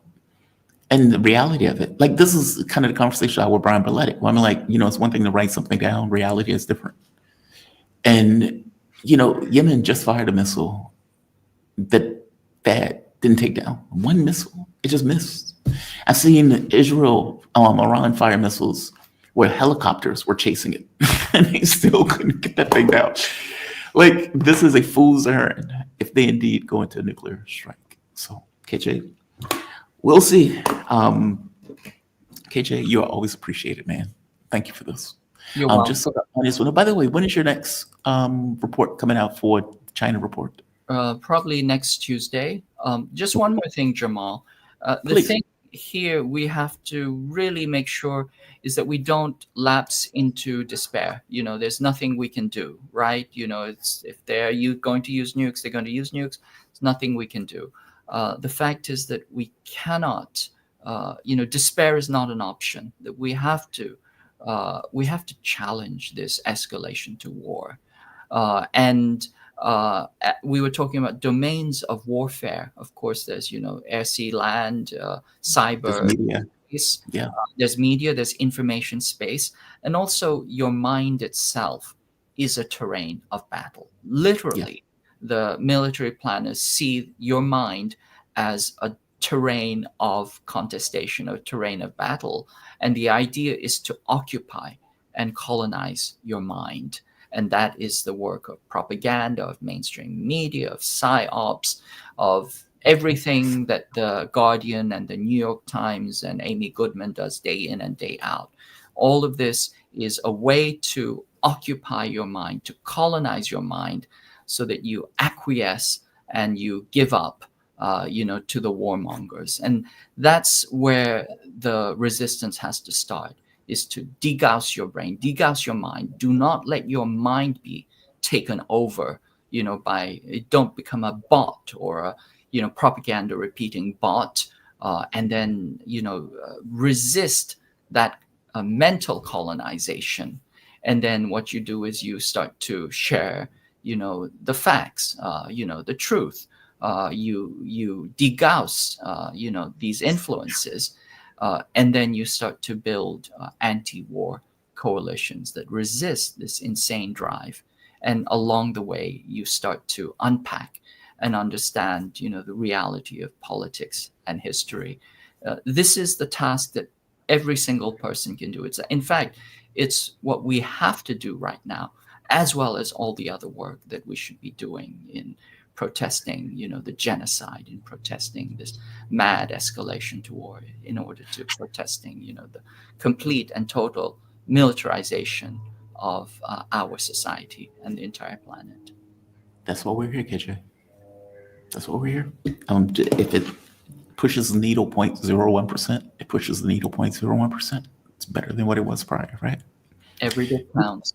And the reality of it, this is kind of the conversation I had with Brian Beletic. Well, I'm like, it's one thing to write something down. Reality is different. And, Yemen just fired a missile that didn't take down one missile. It just missed. I've seen Iran fire missiles where helicopters were chasing it and they still couldn't get that thing down. This is a fool's errand if they indeed go into a nuclear strike. So, KJ, we'll see. KJ, you are always appreciated, man. Thank you for this. You're welcome. Just so that audience will know, by the way, when is your next report coming out for the China report? Probably next Tuesday. Just one more thing, Jamal. The Please. thing here we have to really make sure is that we don't lapse into despair. There's nothing we can do, right? It's if they're going to use nukes, they're going to use nukes. There's nothing we can do. The fact is that we cannot. Despair is not an option. That we have to challenge this escalation to war, and we were talking about domains of warfare. Of course, there's air, sea, land, cyber, There's media. space. Yeah. There's media, there's information space, and also your mind itself is a terrain of battle. Literally, the military planners see your mind as a terrain of contestation, a terrain of battle, and the idea is to occupy and colonize your mind. And that is the work of propaganda, of mainstream media, of psyops, of everything that the Guardian and the New York Times and Amy Goodman does day in and day out. All of this is a way to occupy your mind, to colonize your mind, so that you acquiesce and you give up, to the warmongers. And that's where the resistance has to start, is to degauss your brain, degauss your mind. Do not let your mind be taken over, don't become a bot or a, propaganda repeating bot, and then, resist that mental colonization. And then what you do is you start to share, the facts, the truth. You degauss, these influences. And then you start to build anti-war coalitions that resist this insane drive. And along the way, you start to unpack and understand, the reality of politics and history. This is the task that every single person can do. In fact, it's what we have to do right now, as well as all the other work that we should be doing in protesting, the genocide, in protesting this mad escalation to war, in order to protesting, the complete and total militarization of our society and the entire planet. That's why we're here, KJ. That's why we're here. If it pushes the needle 0.01%, it pushes the needle 0.01%. It's better than what it was prior, right? Every bit counts.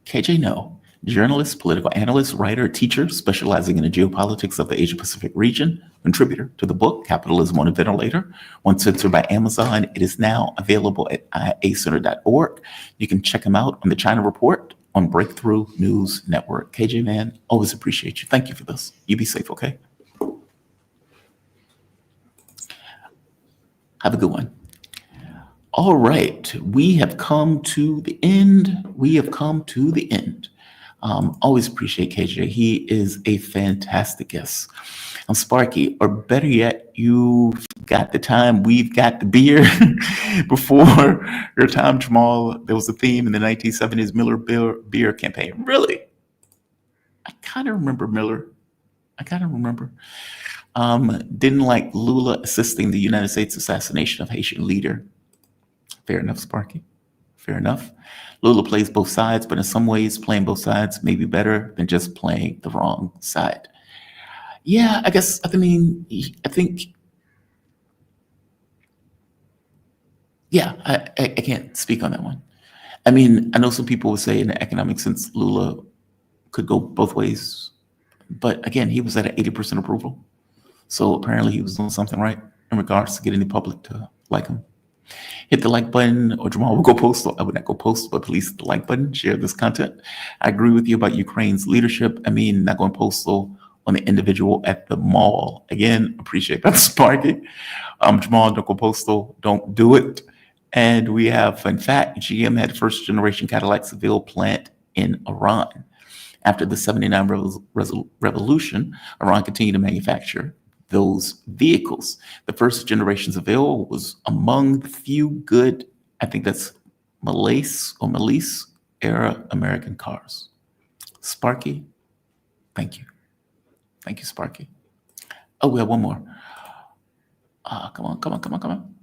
KJ No, journalist, political analyst, writer, teacher, specializing in the geopolitics of the Asia-Pacific region, contributor to the book Capitalism on a Ventilator, once censored by Amazon. It is now available at iacenter.org. You can check him out on the China Report on Breakthrough News Network. KJ, man, always appreciate you. Thank you for this. You be safe, okay? Have a good one. All right, we have come to the end. Always appreciate KJ. He is a fantastic guest. I'm Sparky, or better yet, you've got the time, we've got the beer. Before your time, Jamal, there was a theme in the 1970s Miller beer campaign. Really? I kind of remember Miller. Didn't like Lula assisting the United States assassination of Haitian leader. Fair enough, Sparky. Fair enough. Lula plays both sides, but in some ways, playing both sides may be better than just playing the wrong side. Yeah, I can't speak on that one. I mean, I know some people would say in the economic sense, Lula could go both ways. But again, he was at an 80% approval. So apparently he was doing something right in regards to getting the public to like him. Hit the like button, or Jamal will go postal. I would not go postal, but please hit the like button, share this content. I agree with you about Ukraine's leadership. I mean, not going postal on the individual at the mall. Again, appreciate that, Sparky. Jamal, don't go postal. Don't do it. And we have, in fact, GM had first generation Cadillac Seville plant in Iran. After the 79 revolution, Iran continued to manufacture those vehicles. The first generation Seville was among the few good, I think that's Malaise era American cars. Sparky, thank you. Thank you, Sparky. Oh, we have one more. Come on.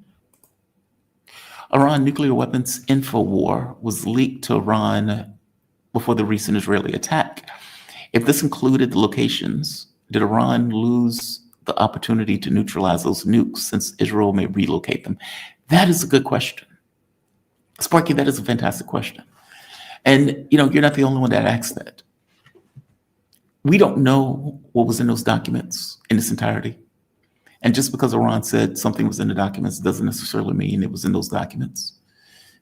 Iran nuclear weapons info war was leaked to Iran before the recent Israeli attack. If this included the locations, did Iran lose the opportunity to neutralize those nukes since Israel may relocate them? That is a good question. Sparky, that is a fantastic question. And, you know, you're not the only one that asked that. We don't know what was in those documents in its entirety. And just because Iran said something was in the documents doesn't necessarily mean it was in those documents.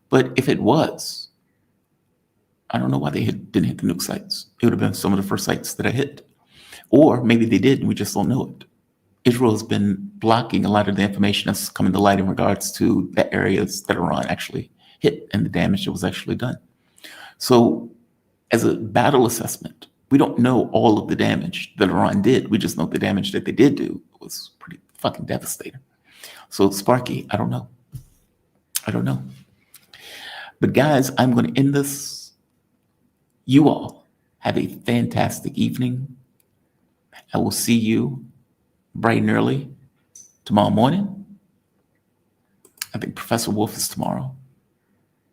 But if it was, I don't know why they didn't hit the nuke sites. It would have been some of the first sites that I hit. Or maybe they did and we just don't know it. Israel has been blocking a lot of the information that's coming to light in regards to the areas that Iran actually hit and the damage that was actually done. So as a battle assessment, we don't know all of the damage that Iran did. We just know the damage that they did do was pretty fucking devastating. So Sparky, I don't know. I don't know. But guys, I'm going to end this. You all have a fantastic evening. I will see you bright and early tomorrow morning. I think Professor Wolf is tomorrow,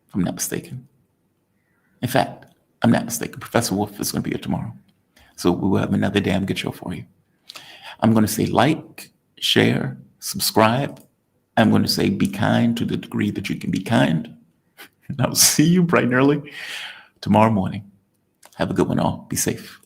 if I'm not mistaken. In fact, I'm not mistaken. Professor Wolf is going to be here tomorrow. So we will have another damn good show for you. I'm going to say like, share, subscribe. I'm going to say be kind to the degree that you can be kind. And I'll see you bright and early tomorrow morning. Have a good one all. Be safe.